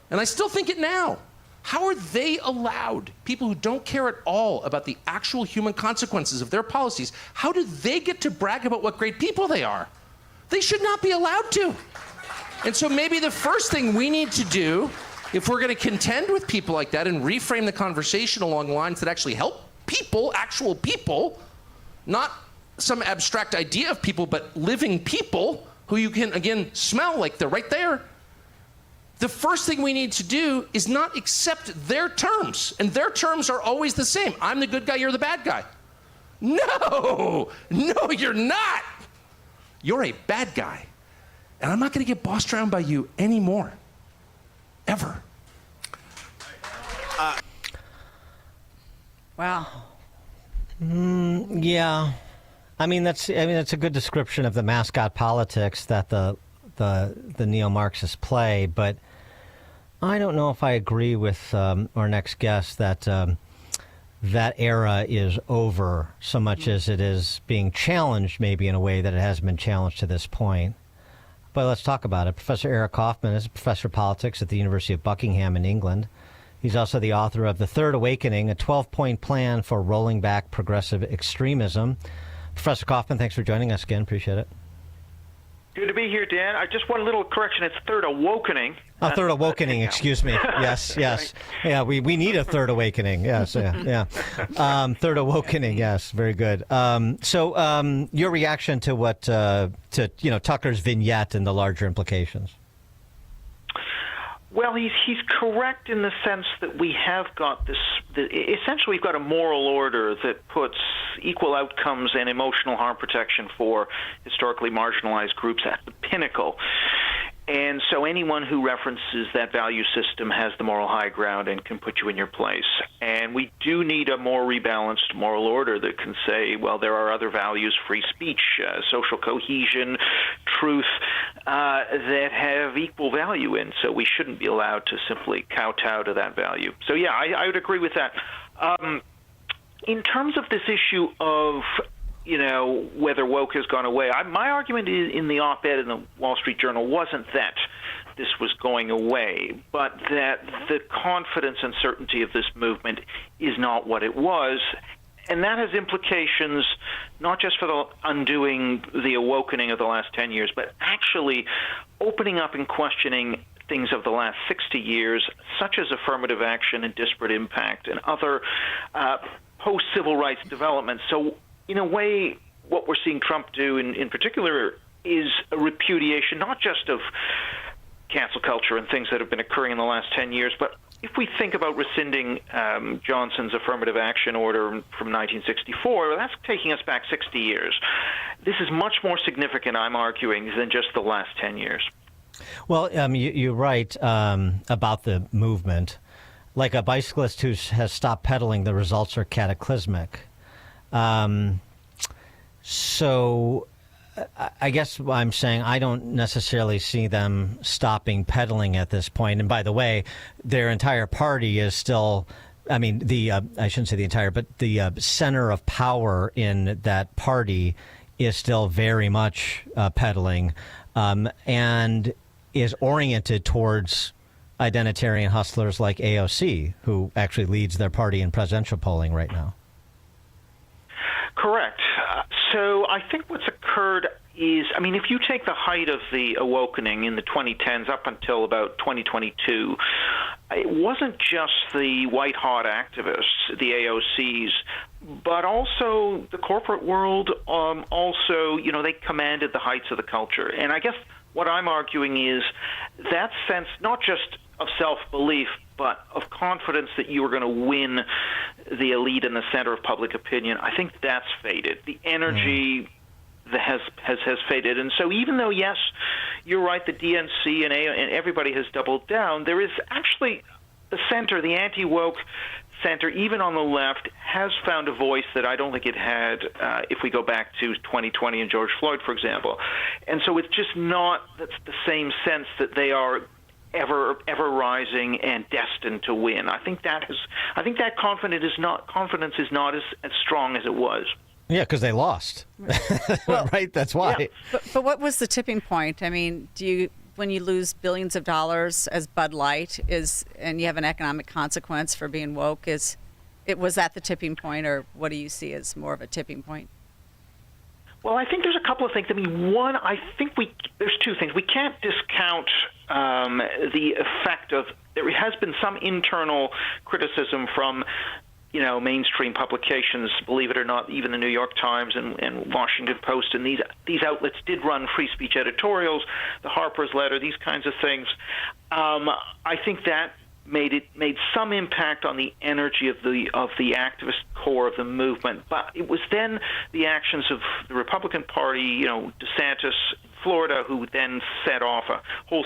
And I still think it now. How are they allowed, people who don't care at all about the actual human consequences of their policies, how do they get to brag about what great people they are? They should not be allowed to. And so maybe the first thing we need to do, if we're going to contend with people like that and reframe the conversation along lines that actually help people, actual people, not some abstract idea of people, but living people who you can, again, smell like they're right there. The first thing we need to do is not accept their terms. And their terms are always the same. I'm the good guy, you're the bad guy. No, you're not. You're a bad guy. And I'm not going to get bossed around by you anymore. Ever. Wow. Yeah. I mean, that's a good description of the mascot politics that the neo-Marxists play, but I don't know if I agree with our next guest that that era is over so much as it is being challenged maybe in a way that it hasn't been challenged to this point. But let's talk about it. Professor Eric Kaufman is a professor of politics at the University of Buckingham in England. He's also the author of The Third Awakening, a 12-point plan for rolling back progressive extremism. Professor Kaufman, thanks for joining us again. Appreciate it. Good to be here, Dan. I just want a little correction. It's Third Awakening. Third Awakening, excuse me. Yes. Right. Yeah, we need a Third Awakening. Yes, yeah. Third Awakening, yes, very good. So your reaction to what, Tucker's vignette and the larger implications? Well, he's correct in the sense that we have got this. Essentially, we've got a moral order that puts equal outcomes and emotional harm protection for historically marginalized groups at the pinnacle. And so anyone who references that value system has the moral high ground and can put you in your place. And we do need a more rebalanced moral order that can say, well, there are other values, free speech, social cohesion, truth, that have equal value. And so we shouldn't be allowed to simply kowtow to that value. So, yeah, I would agree with that. In terms of this issue of whether woke has gone away. My argument in the op-ed in the Wall Street Journal wasn't that this was going away, but that the confidence and certainty of this movement is not what it was. And that has implications not just for the undoing the awakening of the last 10 years, but actually opening up and questioning things of the last 60 years, such as affirmative action and disparate impact and other post-civil rights developments. So in a way, what we're seeing Trump do in particular is a repudiation not just of cancel culture and things that have been occurring in the last 10 years, but if we think about rescinding Johnson's affirmative action order from 1964, that's taking us back 60 years. This is much more significant, I'm arguing, than just the last 10 years. Well, you're right about the movement. Like a bicyclist who has stopped pedaling, the results are cataclysmic. So I guess I'm saying I don't necessarily see them stopping pedaling at this point. And by the way, their entire party is still, I shouldn't say the entire, but the center of power in that party is still very much pedaling and is oriented towards identitarian hustlers like AOC, who actually leads their party in presidential polling right now. Correct. So I think what's occurred is, if you take the height of the awakening in the 2010s up until about 2022, it wasn't just the white-hot activists, the AOCs, but also the corporate world. They commanded the heights of the culture. And I guess what I'm arguing is that sense, not just of self-belief, but of confidence that you are going to win the elite in the center of public opinion, I think that's faded. The energy that has faded. And so even though, yes, you're right, the DNC and everybody has doubled down, there is actually the center, the anti-woke center, even on the left, has found a voice that I don't think it had if we go back to 2020 and George Floyd, for example. And so it's just not the same sense that they are ever rising and destined to win. I think that confidence is not as strong as it was. Yeah, because they lost. Well, right? That's why. Yeah. But what was the tipping point? When you lose billions of dollars as Bud Light and you have an economic consequence for being woke, was that the tipping point, or what do you see as more of a tipping point? Well, I think there's a couple of things. One, there's two things. We can't discount the effect of, there has been some internal criticism from, mainstream publications, believe it or not, even the New York Times and Washington Post, and these outlets did run free speech editorials, the Harper's Letter, these kinds of things. I think that made some impact on the energy of the activist core of the movement. But it was then the actions of the Republican Party, DeSantis, Florida, who then set off a whole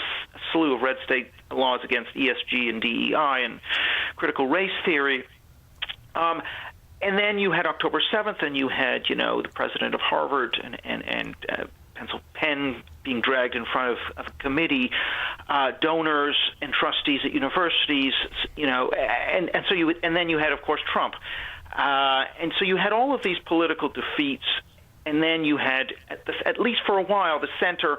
slew of red state laws against ESG and DEI and critical race theory. And then you had October 7th, and you had, the president of Harvard and Penn being dragged in front of a committee, donors and trustees at universities, and then you had, of course, Trump. And so you had all of these political defeats, and then you had, at least for a while, the center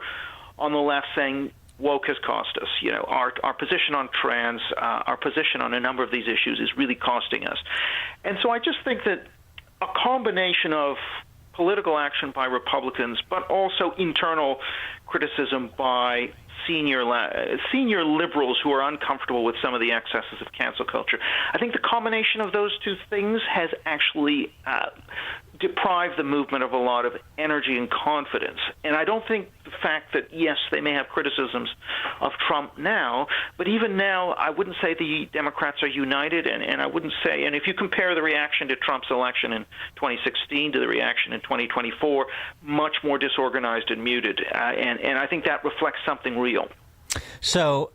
on the left saying, woke has cost us. You know, our position on trans, our position on a number of these issues is really costing us. And so I just think that a combination of political action by Republicans, but also internal criticism by senior liberals who are uncomfortable with some of the excesses of cancel culture. I think the combination of those two things has actually deprived the movement of a lot of energy and confidence. And I don't think the fact that, yes, they may have criticisms of Trump now, but even now, I wouldn't say the Democrats are united, and I wouldn't say, and if you compare the reaction to Trump's election in 2016 to the reaction in 2024, much more disorganized and muted. And I think that reflects something real. So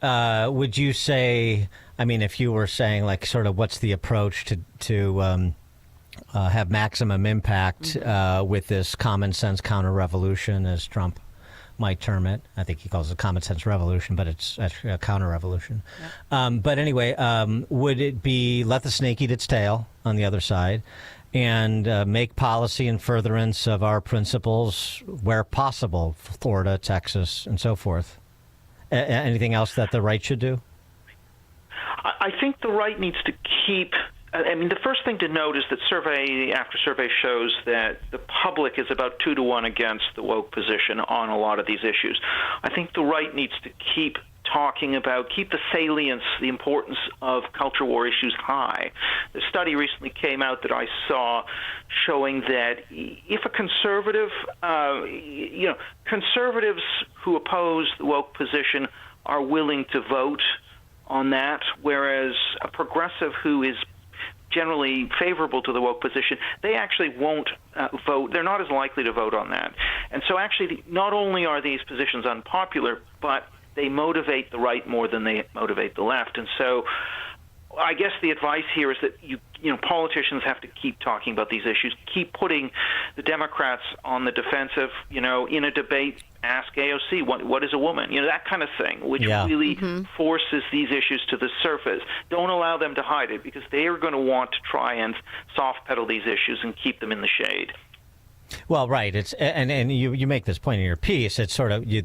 would you say, I mean, if you were saying, like, sort of what's the approach to have maximum impact with this common sense counter-revolution, as Trump might term it. I think he calls it common sense revolution, but it's actually a counter-revolution. Yeah. But anyway, would it be let the snake eat its tail on the other side and make policy in furtherance of our principles where possible, Florida, Texas, and so forth? Anything else that the right should do? I think the right needs to keep... I mean, the first thing to note is that survey after survey shows that the public is about 2-to-1 against the woke position on a lot of these issues. I think the right needs to keep talking about, keep the salience, the importance of culture war issues high. The study recently came out that I saw showing that if a conservative, conservatives who oppose the woke position are willing to vote on that, whereas a progressive who is generally favorable to the woke position, they actually won't vote. They're not as likely to vote on that. And so actually, not only are these positions unpopular, but they motivate the right more than they motivate the left. And so I guess the advice here is that politicians have to keep talking about these issues, keep putting the Democrats on the defensive, in a debate, ask AOC, what is a woman? That kind of thing, which really forces these issues to the surface. Don't allow them to hide it, because they are going to want to try and soft pedal these issues and keep them in the shade. Well, right. It's and you make this point in your piece. It's sort of you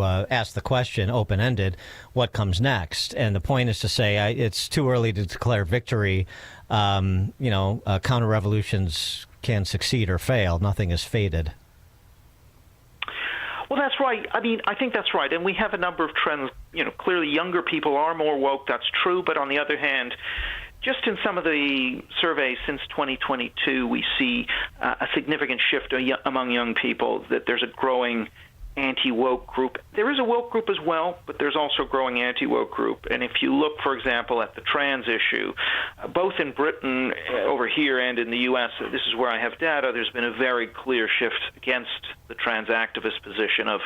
ask the question open-ended, what comes next? And the point is to say it's too early to declare victory. Counter-revolutions can succeed or fail. Nothing is fated. Well, that's right. I mean, I think that's right. And we have a number of trends. Clearly younger people are more woke. That's true. But on the other hand, just in some of the surveys since 2022, we see a significant shift among young people, that there's a growing anti-woke group. There is a woke group as well, but there's also a growing anti-woke group. And if you look, for example, at the trans issue, both in Britain over here and in the U.S., this is where I have data, there's been a very clear shift against the trans activist position of,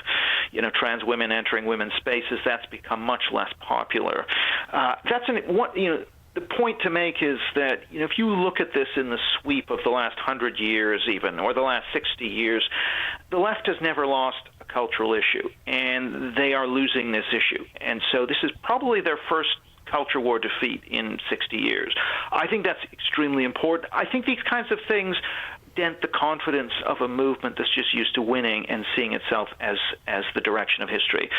trans women entering women's spaces. That's become much less popular. The point to make is that, if you look at this in the sweep of the last 100 years even, or the last 60 years, the left has never lost a cultural issue, and they are losing this issue. And so this is probably their first culture war defeat in 60 years. I think that's extremely important. I think these kinds of things dent the confidence of a movement that's just used to winning and seeing itself as the direction of history.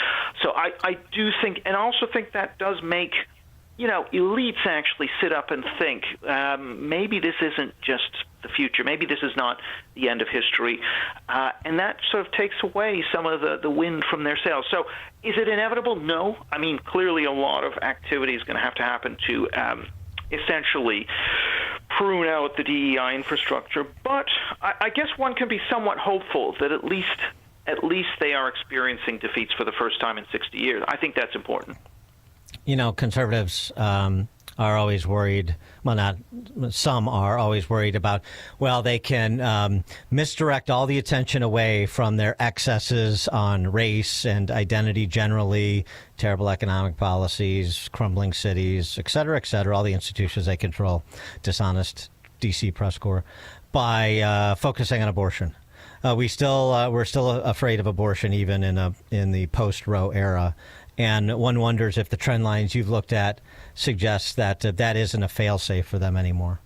So I do think, and I also think that does make elites actually sit up and think, maybe this isn't just the future. Maybe this is not the end of history. And that sort of takes away some of the wind from their sails. So is it inevitable? No. I mean, clearly a lot of activity is going to have to happen to essentially prune out the DEI infrastructure. But I guess one can be somewhat hopeful that at least they are experiencing defeats for the first time in 60 years. I think that's important. Conservatives are always worried. Well, some are always worried about, they can misdirect all the attention away from their excesses on race and identity generally, terrible economic policies, crumbling cities, et cetera, all the institutions they control, dishonest D.C. press corps, by focusing on abortion. We're still afraid of abortion even in the post-Roe era. And one wonders if the trend lines you've looked at suggest that that isn't a fail-safe for them anymore.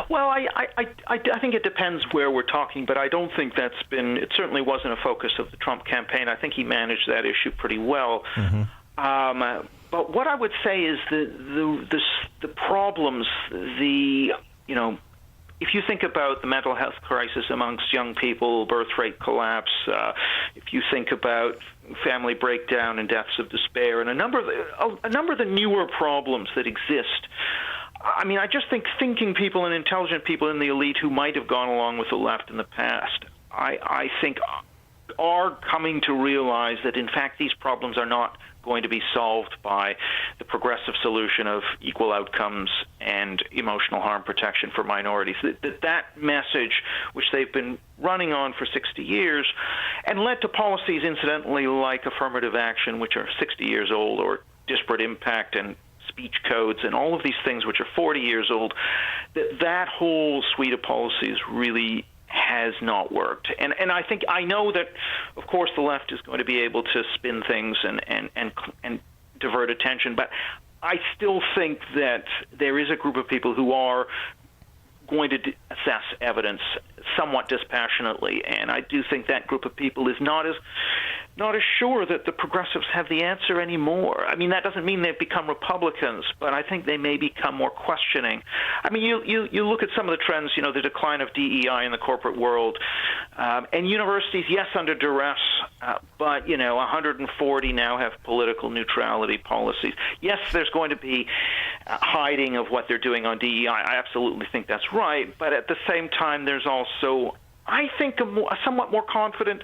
Well, I think it depends where we're talking, but I don't think it certainly wasn't a focus of the Trump campaign. I think he managed that issue pretty well. Mm-hmm. But what I would say is the problems, if you think about the mental health crisis amongst young people, birth rate collapse, if you think about family breakdown and deaths of despair, and a number of the newer problems that exist, I mean, I just think thinking people and intelligent people in the elite who might have gone along with the left in the past, I think are coming to realize that, in fact, these problems are not going to be solved by the progressive solution of equal outcomes and emotional harm protection for minorities. That message, which they've been running on for 60 years, and led to policies, incidentally, like affirmative action, which are 60 years old, or disparate impact and speech codes and all of these things which are 40 years old, that whole suite of policies really has not worked. And I know that, of course, the left is going to be able to spin things and divert attention, but I still think that there is a group of people who are going to assess evidence somewhat dispassionately, and I do think that group of people is not as sure that the progressives have the answer anymore. I mean, that doesn't mean they've become Republicans, but I think they may become more questioning. I mean, you look at some of the trends, the decline of DEI in the corporate world, and universities, yes, under duress, but 140 now have political neutrality policies. Yes, there's going to be hiding of what they're doing on DEI. I absolutely think that's right, but at the same time, there's also, I think, a somewhat more confident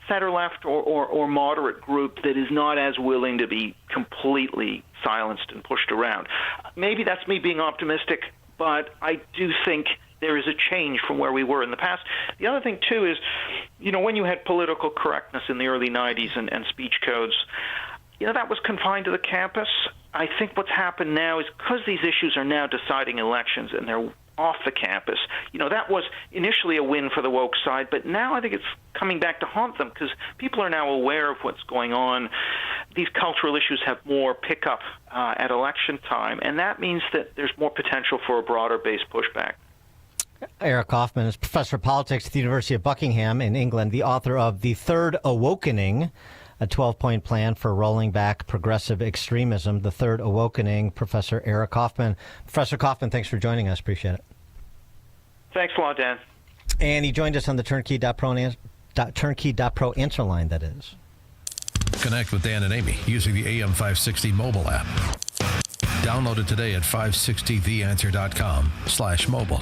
center-left or moderate group that is not as willing to be completely silenced and pushed around. Maybe that's me being optimistic, but I do think there is a change from where we were in the past. The other thing, too, is, when you had political correctness in the early 90s and speech codes, that was confined to the campus. I think what's happened now is because these issues are now deciding elections and they're off the campus, that was initially a win for the woke side, but now I think it's coming back to haunt them because people are now aware of what's going on. These cultural issues have more pickup at election time, and that means that there's more potential for a broader-based pushback. Eric Kaufman is professor of politics at the University of Buckingham in England, the author of The Third Awakening, a 12-point plan for rolling back progressive extremism. The Third Awakening, Professor Eric Kaufman. Professor Kaufman, thanks for joining us. Appreciate it. Thanks a lot, Dan. And he joined us on the Turnkey.pro answer line, that is. Connect with Dan and Amy using the AM 560 mobile app. Download it today at 560theanswer.com/mobile.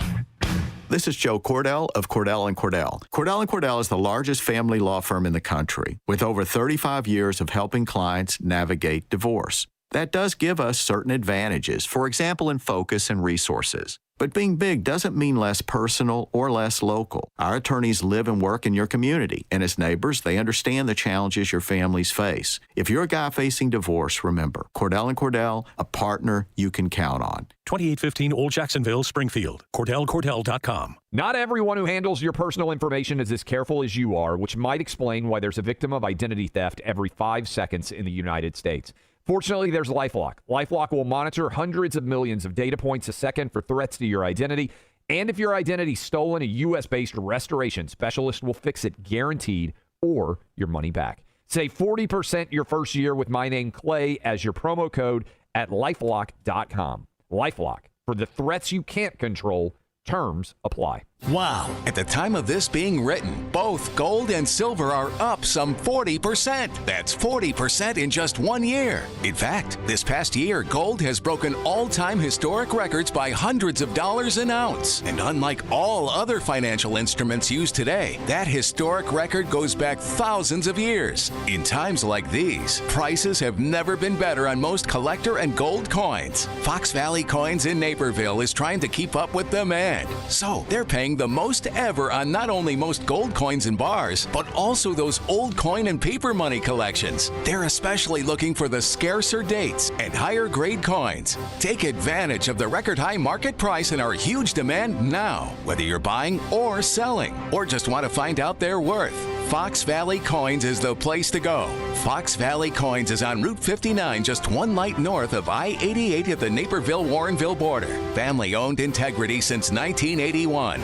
This is Joe Cordell of Cordell & Cordell. Cordell & Cordell is the largest family law firm in the country with over 35 years of helping clients navigate divorce. That does give us certain advantages, for example, in focus and resources. But being big doesn't mean less personal or less local. Our attorneys live and work in your community, and as neighbors, they understand the challenges your families face. If you're a guy facing divorce, remember, Cordell & Cordell, a partner you can count on. 2815 Old Jacksonville, Springfield. CordellCordell.com. Not everyone who handles your personal information is as careful as you are, which might explain why there's a victim of identity theft every 5 seconds in the United States. Fortunately, there's LifeLock. LifeLock will monitor hundreds of millions of data points a second for threats to your identity. And if your identity's stolen, a U.S.-based restoration specialist will fix it guaranteed or your money back. Save 40% your first year with my name, Clay, as your promo code at LifeLock.com. LifeLock. For the threats you can't control, terms apply. Wow. At the time of this being written, both gold and silver are up some 40%. That's 40% in just 1 year. In fact, this past year, gold has broken all-time historic records by hundreds of dollars an ounce. And unlike all other financial instruments used today, that historic record goes back thousands of years. In times like these, prices have never been better on most collector and gold coins. Fox Valley Coins in Naperville is trying to keep up with demand. So they're paying the most ever on not only most gold coins and bars, but also those old coin and paper money collections. They're especially looking for the scarcer dates and higher grade coins. Take advantage of the record high market price and our huge demand now, whether you're buying or selling, or just want to find out their worth. Fox Valley Coins is the place to go. Fox Valley Coins is on Route 59, just one light north of I-88 at the Naperville-Warrenville border. Family-owned, integrity since 1981.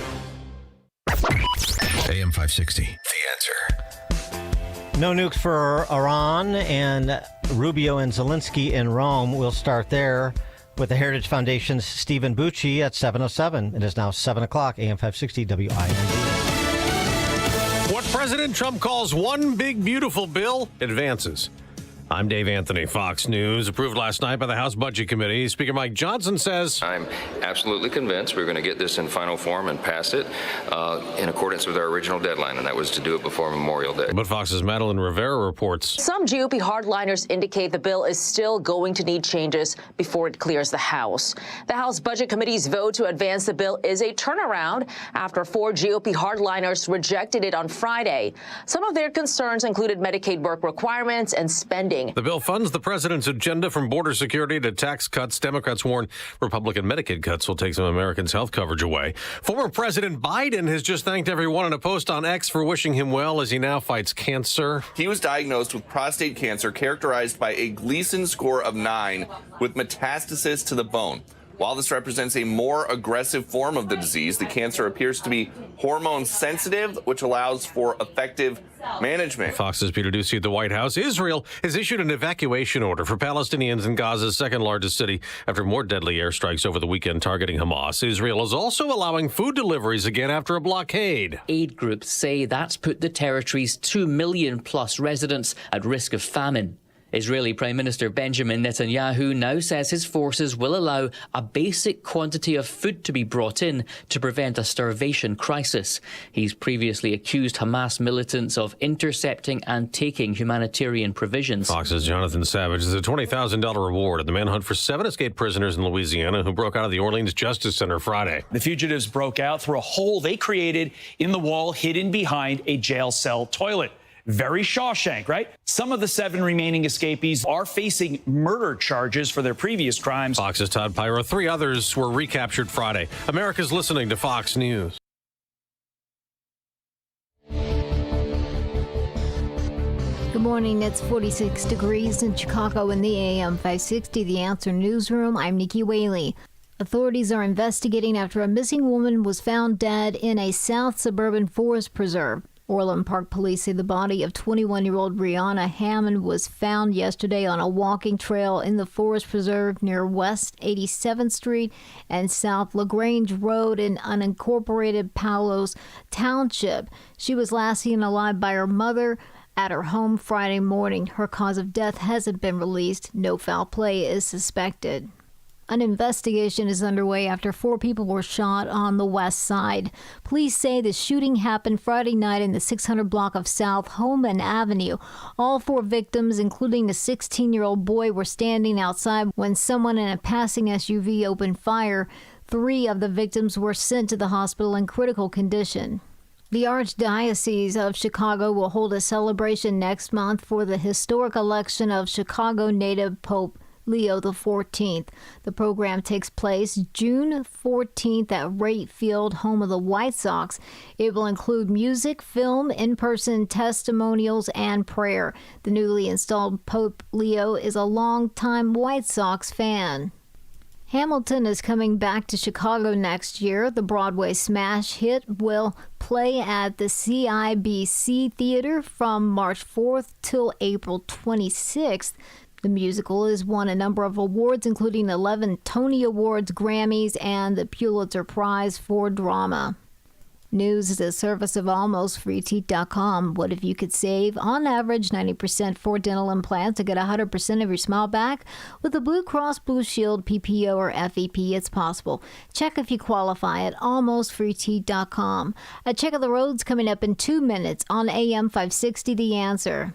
AM 560, The Answer. No nukes for Iran, and Rubio and Zelensky in Rome. We'll start there with the Heritage Foundation's Stephen Bucci at 7:07. It is now 7 o'clock, AM 560 WIND. What President Trump calls one big, beautiful bill advances. I'm Dave Anthony, Fox News. Approved last night by the House Budget Committee. Speaker Mike Johnson says, I'm absolutely convinced we're going to get this in final form and pass it in accordance with our original deadline, and that was to do it before Memorial Day. But Fox's Madeline Rivera reports. Some GOP hardliners indicate the bill is still going to need changes before it clears the House. The House Budget Committee's vote to advance the bill is a turnaround after 4 GOP hardliners rejected it on Friday. Some of their concerns included Medicaid work requirements and spending. The bill funds the president's agenda from border security to tax cuts. Democrats warn Republican Medicaid cuts will take some Americans' health coverage away. Former President Biden has just thanked everyone in a post on X for wishing him well as he now fights cancer. He was diagnosed with prostate cancer characterized by a Gleason score of 9 with metastasis to the bone. While this represents a more aggressive form of the disease, the cancer appears to be hormone sensitive, which allows for effective management. Fox's Peter Doocy at the White House. Israel has issued an evacuation order for Palestinians in Gaza's second largest city after more deadly airstrikes over the weekend targeting Hamas. Israel is also allowing food deliveries again after a blockade. Aid groups say that's put the territory's 2 million plus residents at risk of famine. Israeli Prime Minister Benjamin Netanyahu now says his forces will allow a basic quantity of food to be brought in to prevent a starvation crisis. He's previously accused Hamas militants of intercepting and taking humanitarian provisions. Fox's Jonathan Savage is a $20,000 reward in the manhunt for 7 escaped prisoners in Louisiana who broke out of the Orleans Justice Center Friday. The fugitives broke out through a hole they created in the wall hidden behind a jail cell toilet. Very Shawshank, right? Some of the 7 remaining escapees are facing murder charges for their previous crimes. Fox's Todd Pyro. 3 others were recaptured Friday. America's listening to Fox News. Good morning. It's 46 degrees in Chicago in the AM 560 The Answer Newsroom. I'm Nikki Whaley. Authorities are investigating after a missing woman was found dead in a south suburban forest preserve. Orland Park police say the body of 21-year-old Brianna Hammond was found yesterday on a walking trail in the forest preserve near West 87th Street and South LaGrange Road in unincorporated Palos Township. She was last seen alive by her mother at her home Friday morning. Her cause of death hasn't been released. No foul play is suspected. An investigation is underway after 4 people were shot on the west side. Police say the shooting happened Friday night in the 600 block of South Holman Avenue. All 4 victims, including a 16-year-old boy, were standing outside when someone in a passing SUV opened fire. 3 of the victims were sent to the hospital in critical condition. The Archdiocese of Chicago will hold a celebration next month for the historic election of Chicago native Pope Leo XIV. The program takes place June 14th at Wright Field, home of the White Sox. It will include music, film, in-person testimonials, and prayer. The newly installed Pope Leo is a longtime White Sox fan. Hamilton is coming back to Chicago next year. The Broadway smash hit will play at the CIBC Theater from March 4th till April 26th. The musical has won a number of awards, including 11 Tony Awards, Grammys, and the Pulitzer Prize for Drama. News is a service of AlmostFreeTeeth.com. What if you could save, on average, 90% for dental implants to get 100% of your smile back? With the Blue Cross Blue Shield PPO or FEP, it's possible. Check if you qualify at AlmostFreeTeeth.com. A check of the roads coming up in 2 minutes on AM 560 The Answer.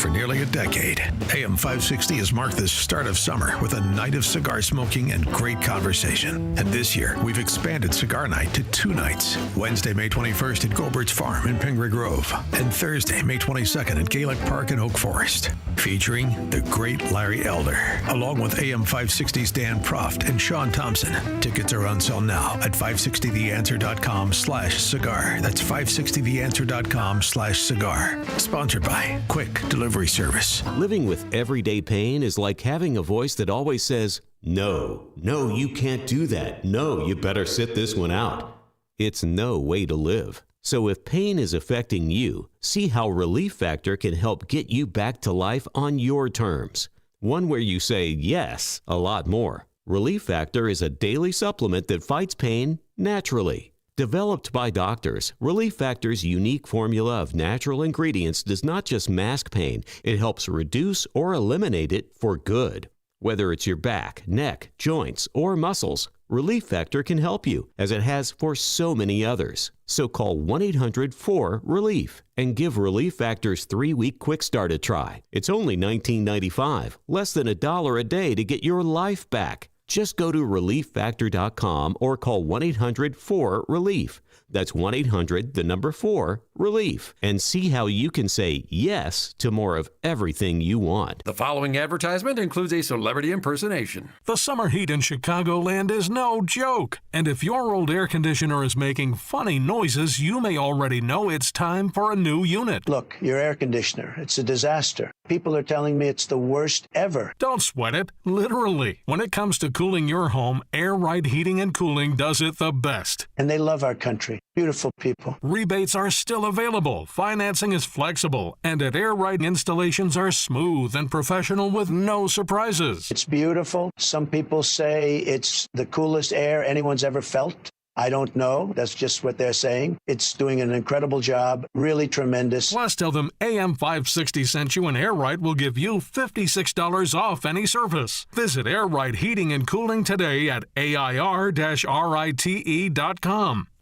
For nearly a decade, AM 560 has marked the start of summer with a night of cigar smoking and great conversation. And this year, we've expanded Cigar Night to 2 nights. Wednesday, May 21st at Gobert's Farm in Pingree Grove, and Thursday, May 22nd at Gaelic Park in Oak Forest. Featuring the great Larry Elder, along with AM 560's Dan Proft and Sean Thompson. Tickets are on sale now at 560theanswer.com/cigar. That's 560theanswer.com/cigar. Sponsored by Quick Delivery Service. Living with everyday pain is like having a voice that always says, no, you can't do that. No, you better sit this one out. It's no way to live. So if pain is affecting you, see how Relief Factor can help get you back to life on your terms. One where you say yes a lot more. Relief Factor is a daily supplement that fights pain naturally. Developed by doctors, Relief Factor's unique formula of natural ingredients does not just mask pain, it helps reduce or eliminate it for good. Whether it's your back, neck, joints, or muscles, Relief Factor can help you, as it has for so many others. So call 1-800-4RELIEF and give Relief Factor's 3-week quick start a try. It's only $19.95, less than $1 a day to get your life back. Just go to ReliefFactor.com or call 1-800-4RELIEF. That's 1-800-4-RELIEF. And see how you can say yes to more of everything you want. The following advertisement includes a celebrity impersonation. The summer heat in Chicagoland is no joke. And if your old air conditioner is making funny noises, you may already know it's time for a new unit. Look, your air conditioner, it's a disaster. People are telling me it's the worst ever. Don't sweat it, literally. When it comes to cooling your home, Air Right Heating and Cooling does it the best. And they love our country. Beautiful people. Rebates are still available, financing is flexible, and at Air Right installations are smooth and professional with no surprises. It's beautiful. Some people say it's the coolest air anyone's ever felt. I don't know. That's just what they're saying. It's doing an incredible job. Really tremendous. Plus, tell them AM 560 sent you, and Air Right will give you $56 off any service. Visit Air Right Heating and Cooling today at AIR-RITE.com.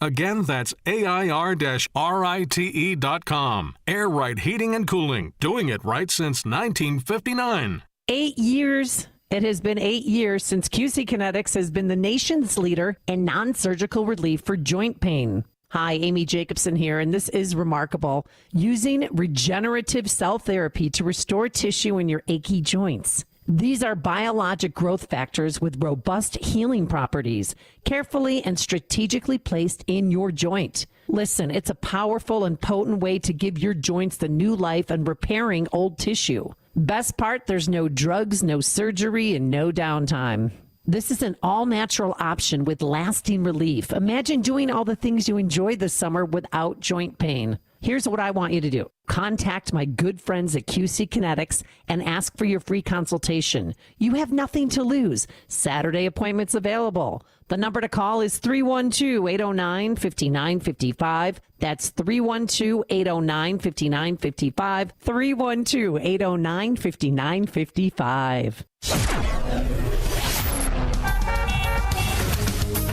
Again, that's AIR-RITE.com. Air Right Heating and Cooling. Doing it right since 1959. 8 years. It has been 8 years since QC Kinetics has been the nation's leader in non-surgical relief for joint pain. Hi, Amy Jacobson here, and this is remarkable. Using regenerative cell therapy to restore tissue in your achy joints. These are biologic growth factors with robust healing properties, carefully and strategically placed in your joint. Listen, it's a powerful and potent way to give your joints the new life and repairing old tissue. Best part, there's no drugs, no surgery, and no downtime. This is an all-natural option with lasting relief. Imagine doing all the things you enjoy this summer without joint pain. Here's what I want you to do. Contact my good friends at QC Kinetics and ask for your free consultation. You have nothing to lose. Saturday appointments available. The number to call is 312-809-5955. That's 312-809-5955. 312-809-5955.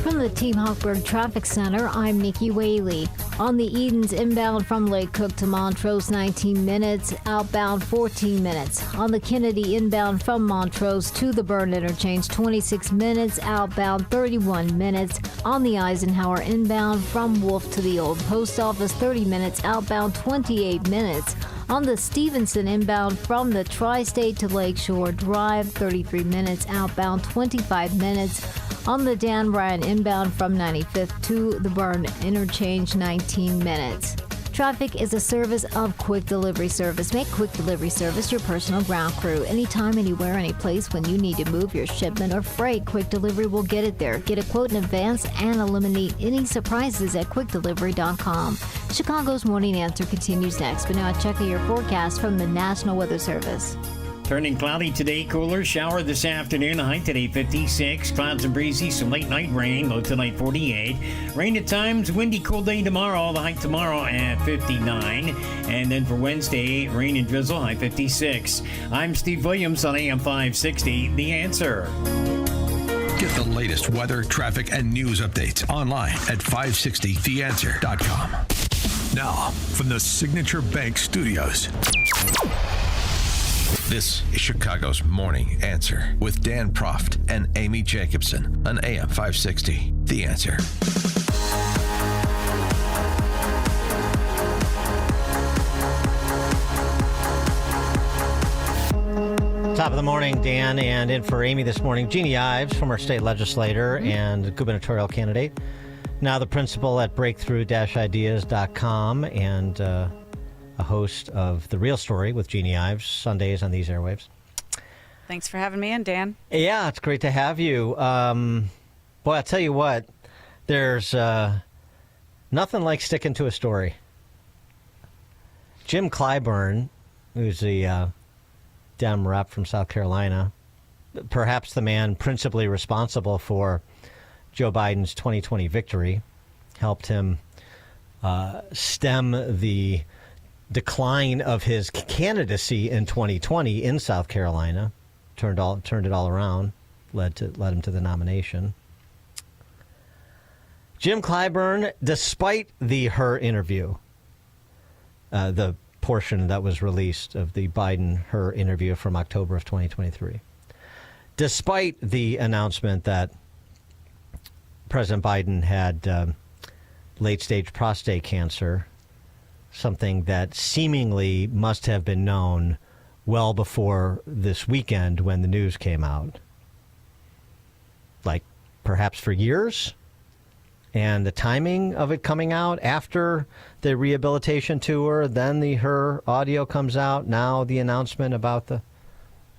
From the Team Hochberg Traffic Center, I'm Nikki Whaley. On the Edens inbound from Lake Cook to Montrose, 19 minutes. Outbound, 14 minutes. On the Kennedy inbound from Montrose to the Byrne Interchange, 26 minutes. Outbound, 31 minutes. On the Eisenhower inbound from Wolf to the Old Post Office, 30 minutes. Outbound, 28 minutes. On the Stevenson inbound from the Tri-State to Lakeshore Drive, 33 minutes. Outbound, 25 minutes. On the Dan Ryan inbound from 95th to the Byrne Interchange, 19 minutes. Traffic is a service of Quick Delivery Service. Make Quick Delivery Service your personal ground crew. Anytime, anywhere, any place when you need to move your shipment or freight, Quick Delivery will get it there. Get a quote in advance and eliminate any surprises at quickdelivery.com. Chicago's Morning Answer continues next, but now check out your forecast from the National Weather Service. Turning cloudy today, cooler shower this afternoon, high today 56, clouds and breezy, some late night rain, low tonight 48. Rain at times, windy, cool day tomorrow, the high tomorrow at 59. And then for Wednesday, rain and drizzle, high 56. I'm Steve Williams on AM 560, The Answer. Get the latest weather, traffic, and news updates online at 560theanswer.com. Now, from the Signature Bank Studios. This is Chicago's Morning Answer with Dan Proft and Amy Jacobson on AM 560. The Answer. Top of the morning, Dan, and in for Amy this morning, Jeannie Ives, former state legislator and gubernatorial candidate, now the principal at breakthrough-ideas.com and a host of The Real Story with Jeannie Ives, Sundays on these airwaves. Thanks for having me in, Dan. Yeah, it's great to have you. Boy, I'll tell you what, there's nothing like sticking to a story. Jim Clyburn, who's the Dem rep from South Carolina, perhaps the man principally responsible for Joe Biden's 2020 victory, helped him stem the decline of his candidacy in 2020 in South Carolina, turned it all around, led him to the nomination. Jim Clyburn, despite her interview, the portion that was released of the Biden-her interview from October of 2023. Despite the announcement that President Biden had late-stage prostate cancer, something that seemingly must have been known well before this weekend when the news came out, like perhaps for years. And the timing of it coming out after the rehabilitation tour, then her audio comes out, now the announcement about the...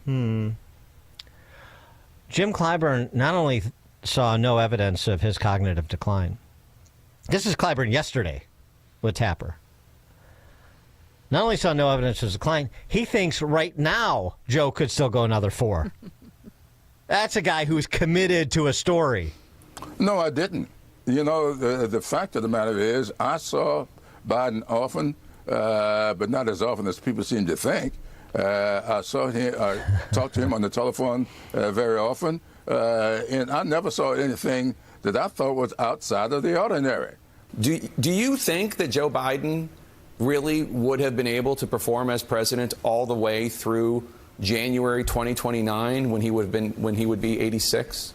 Jim Clyburn not only saw no evidence of his cognitive decline. This is Clyburn yesterday with Tapper. Not only saw no evidence of his decline, he thinks right now Joe could still go another 4. That's a guy who's committed to a story. No, I didn't. You know, the fact of the matter is, I saw Biden often, but not as often as people seem to think. I saw him, talked to him on the telephone very often, and I never saw anything that I thought was outside of the ordinary. Do you think that Joe Biden really would have been able to perform as president all the way through January 2029 when he would be 86?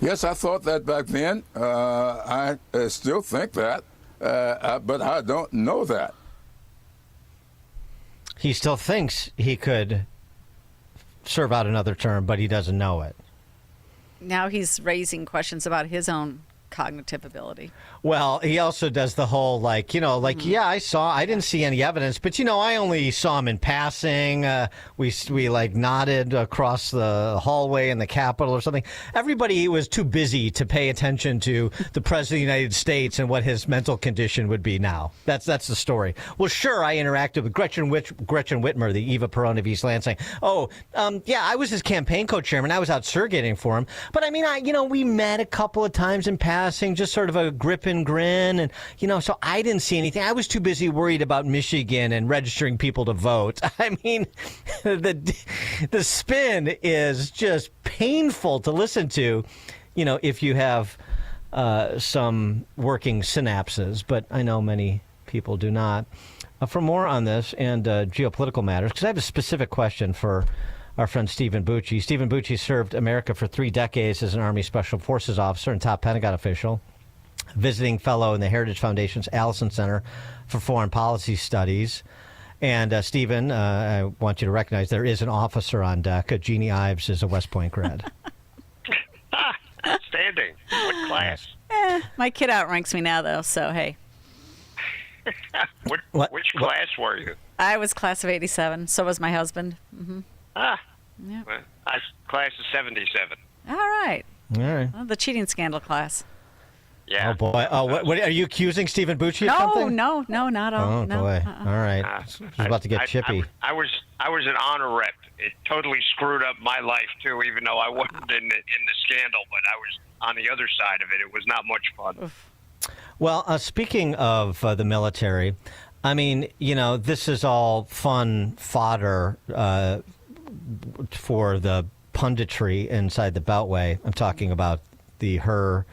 Yes, I thought that back then. I still think that, but I don't know that. He still thinks he could serve out another term, but he doesn't know it. Now he's raising questions about his own cognitive ability. Well, he also does the whole I didn't see any evidence, but I only saw him in passing. We nodded across the hallway in the Capitol or something. Everybody was too busy to pay attention to the President of the United States and what his mental condition would be now. That's the story. Well, sure, I interacted with Gretchen Whitmer, the Eva Perón of East Lansing. I was his campaign co-chairman. I was out surrogating for him. But we met a couple of times in passing, just sort of a grip and grin, and so I didn't see anything. I was too busy worried about Michigan and registering people to vote. I mean, the spin is just painful to listen to, if you have some working synapses, but I know many people do not. For more on this and geopolitical matters, because I have a specific question for our friend Stephen Bucci. Stephen Bucci served America for 3 decades as an Army Special Forces officer and top Pentagon official, visiting fellow in the Heritage Foundation's Allison Center for Foreign Policy Studies. And Stephen, I want you to recognize there is an officer on deck. Jeannie Ives is a West Point grad. Outstanding. What class? My kid outranks me now, though, so hey. Which class were you? I was class of 87. So was my husband. Mm-hmm. Yeah. Well, I was class of 77. All right. Well, the cheating scandal class. Yeah. Oh, boy. Oh, what are you accusing Stephen Bucci of something? No, not at all. Oh, no. boy. All right. He's about to get chippy. I was an honor rep. It totally screwed up my life, too, even though I wasn't in the scandal, but I was on the other side of it. It was not much fun. Oof. Well, speaking of the military, I mean, this is all fun fodder for the punditry inside the Beltway. I'm talking about her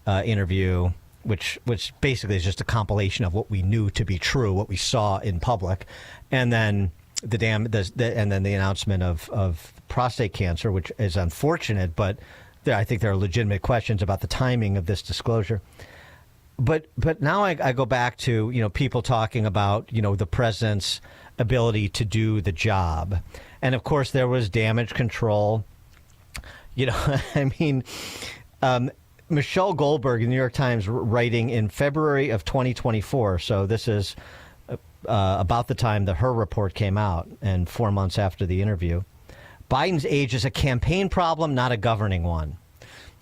interview which basically is just a compilation of what we knew to be true, what we saw in public, and then the announcement of prostate cancer, which is unfortunate, but I think there are legitimate questions about the timing of this disclosure. But now I go back to, people talking about, the president's ability to do the job. And of course there was damage control. Michelle Goldberg in the New York Times writing in February of 2024. So this is about the time that her report came out and 4 months after the interview. Biden's age is a campaign problem, not a governing one.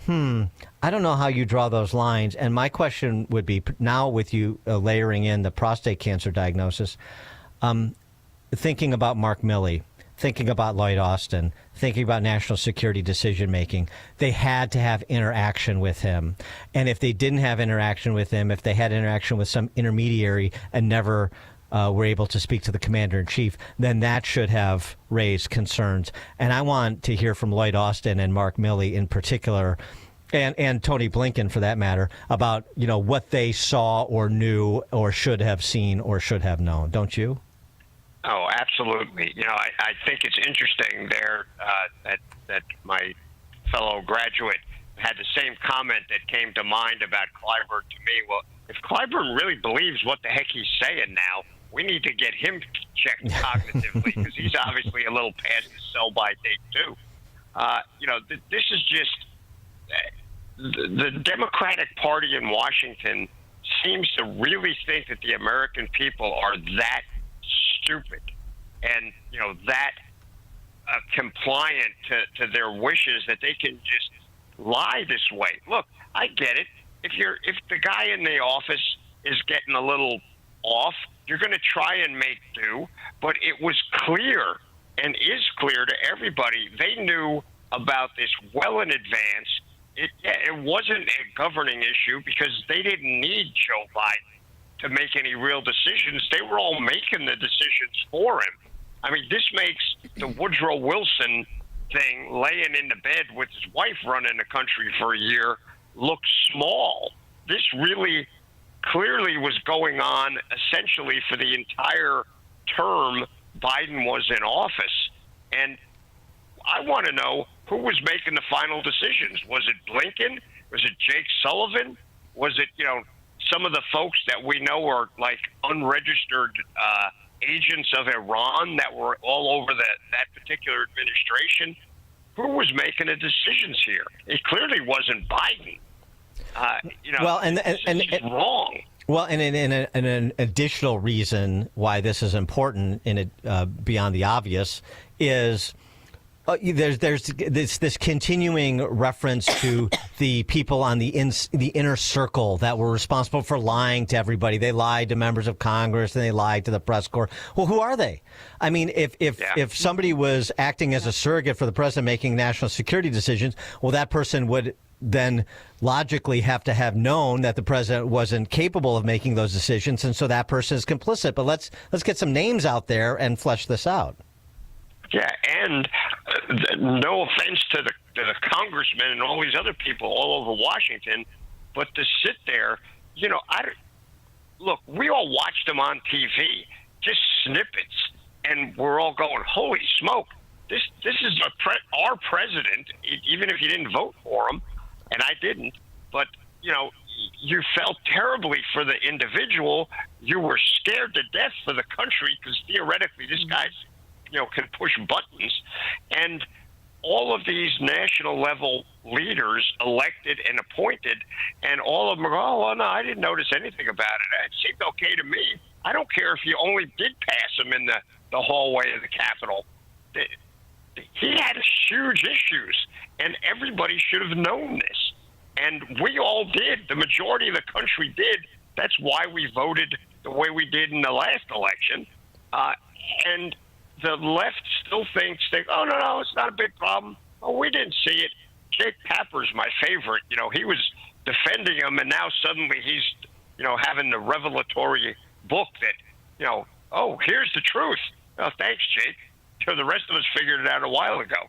I don't know how you draw those lines. And my question would be, now with you layering in the prostate cancer diagnosis, thinking about Mark Milley, thinking about Lloyd Austin, thinking about national security decision-making, they had to have interaction with him. And if they didn't have interaction with him, if they had interaction with some intermediary and never were able to speak to the commander-in-chief, then that should have raised concerns. And I want to hear from Lloyd Austin and Mark Milley in particular, and Tony Blinken for that matter, about what they saw or knew or should have seen or should have known. Don't you? Oh, absolutely. I think it's interesting there that my fellow graduate had the same comment that came to mind about Clyburn to me. Well, if Clyburn really believes what the heck he's saying now, we need to get him checked cognitively because he's obviously a little past his sell-by date too. This is just the Democratic Party in Washington seems to really think that the American people are that stupid and that compliant to their wishes that they can just lie this way. Look, I get it. If the guy in the office is getting a little off, you're going to try and make do. But it was clear and is clear to everybody. They knew about this well in advance. It wasn't a governing issue because they didn't need Joe Biden to make any real decisions. They were all making the decisions for him. I mean, this makes the Woodrow Wilson thing, laying in the bed with his wife running the country for a year, look small. This really clearly was going on essentially for the entire term Biden was in office. And I want to know who was making the final decisions. Was it Blinken? Was it Jake Sullivan? Was it, some of the folks that we know are like unregistered agents of Iran that were all over that particular administration? Who was making the decisions here? It clearly wasn't Biden. It's wrong. Well, and an additional reason why this is important, beyond the obvious, is there's this continuing reference to the people on the inner circle that were responsible for lying to everybody. They lied to members of Congress and they lied to the press corps. Well, who are they? I mean, if somebody was acting as a surrogate for the president making national security decisions, well, that person would then logically have to have known that the president wasn't capable of making those decisions, and so that person is complicit. But let's get some names out there and flesh this out. Yeah, and no offense to the congressmen and all these other people all over Washington, but to sit there, look, we all watched them on TV, just snippets, and we're all going, holy smoke, this is our president, even if you didn't vote for him, and I didn't, but, you felt terribly for the individual. You were scared to death for the country because theoretically this guy's can push buttons. And all of these national level leaders elected and appointed, and all of them are, oh, well, no, I didn't notice anything about it. It seemed okay to me. I don't care if you only did pass him in the hallway of the Capitol. He had huge issues, and everybody should have known this. And we all did. The majority of the country did. That's why we voted the way we did in the last election. And the left still thinks, oh, no, it's not a big problem. Oh, we didn't see it. Jake Tapper's my favorite. He was defending him, and now suddenly he's, having the revelatory book that, oh, here's the truth. Oh, thanks, Jake. The rest of us figured it out a while ago.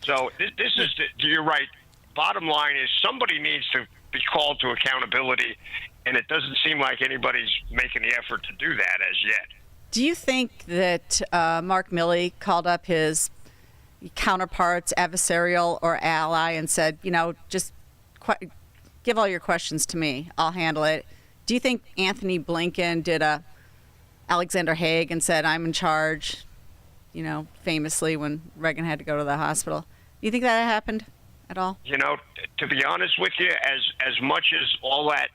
So this is, you're right. Bottom line is somebody needs to be called to accountability, and it doesn't seem like anybody's making the effort to do that as yet. Do you think that Mark Milley called up his counterparts, adversarial or ally, and said, just give all your questions to me, I'll handle it? Do you think Anthony Blinken did a Alexander Haig and said, I'm in charge, famously when Reagan had to go to the hospital? Do you think that happened at all? To be honest with you, as much as all that,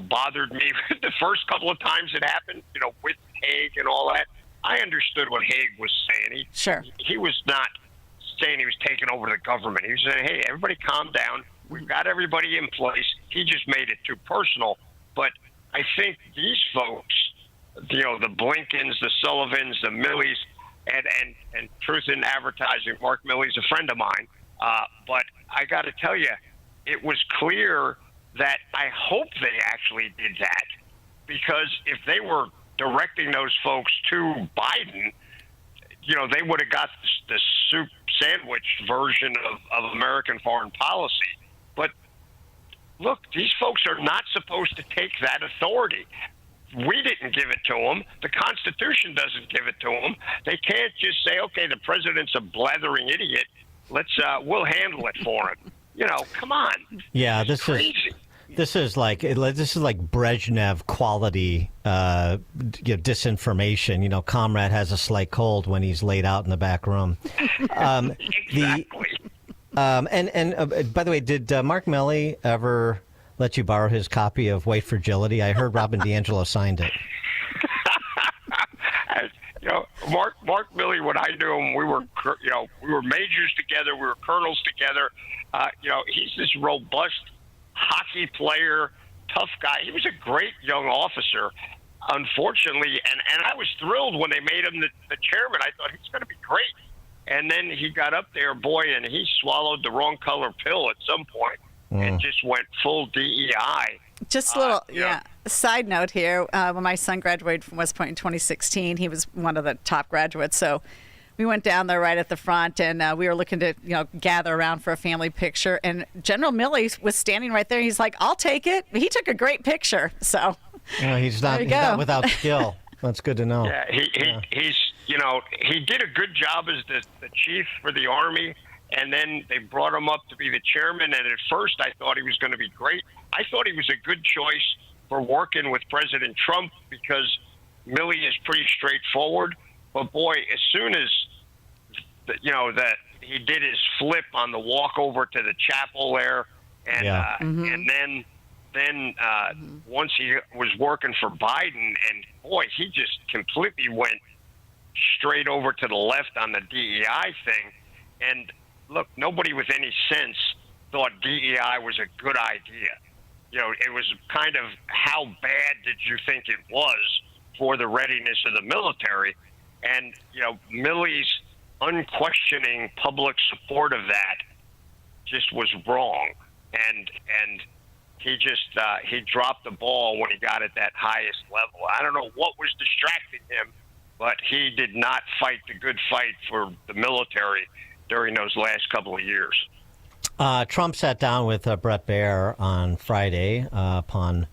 bothered me the first couple of times it happened, with Haig and all that, I understood what Haig was saying. He was not saying he was taking over the government. He was saying, hey, everybody calm down. We've got everybody in place. He just made it too personal. But I think these folks, the Blinkens, the Sullivans, the Millies, and Truth in Advertising, Mark Milley's a friend of mine. But I got to tell you, it was clear that I hope they actually did that, because if they were directing those folks to Biden, they would have got the soup sandwich version of American foreign policy. But look, these folks are not supposed to take that authority. We didn't give it to them. The Constitution doesn't give it to them. They can't just say, okay, the president's a blathering idiot. We'll handle it for him. Come on. Yeah, this is like Brezhnev quality disinformation. Comrade has a slight cold when he's laid out in the back room. Exactly. And by the way, did Mark Milley ever let you borrow his copy of White Fragility? I heard Robin DiAngelo signed it. Mark Milley, when I knew him, we were majors together, we were colonels together. He's this robust hockey player, tough guy. He was a great young officer. Unfortunately, and I was thrilled when they made him the chairman. I thought he's going to be great. And then he got up there, and he swallowed the wrong color pill at some point and just went full DEI. Just a little, side note here. When my son graduated from West Point in 2016, he was one of the top graduates. So we went down there right at the front, and we were looking to, gather around for a family picture. And General Milley was standing right there. He's like, "I'll take it." He took a great picture. So he's not without skill. That's good to know. Yeah, he's he did a good job as the chief for the Army, and then they brought him up to be the chairman. And at first, I thought he was going to be great. I thought he was a good choice for working with President Trump, because Milley is pretty straightforward. But boy, as soon as that he did his flip on the walk over to the chapel there, and and then once he was working for Biden, and boy, he just completely went straight over to the left on the DEI thing. And look, nobody with any sense thought DEI was a good idea. It was kind of, how bad did you think it was for the readiness of the military? And, Milley's unquestioning public support of that just was wrong. And he just, he dropped the ball when he got at that highest level. I don't know what was distracting him, but he did not fight the good fight for the military during those last couple of years. Trump sat down with Brett Baer on Friday upon,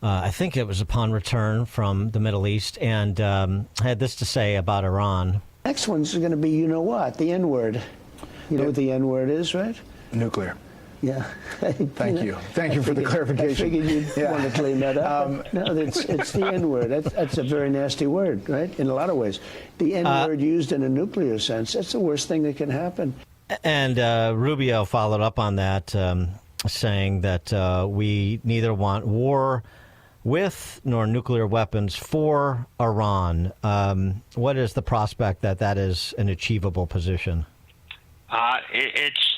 I think it was upon return from the Middle East, and had this to say about Iran. Next one's going to be, the N-word. You know what the N-word is, right? Nuclear. Yeah. Thank you. Thank you for the clarification. I figured you'd want to clean that up. No, it's the N-word. That's a very nasty word, right? In a lot of ways. The N-word used in a nuclear sense, that's the worst thing that can happen. And Rubio followed up on that, saying that we neither want war with nor nuclear weapons for Iran. What is the prospect that is an achievable position? It's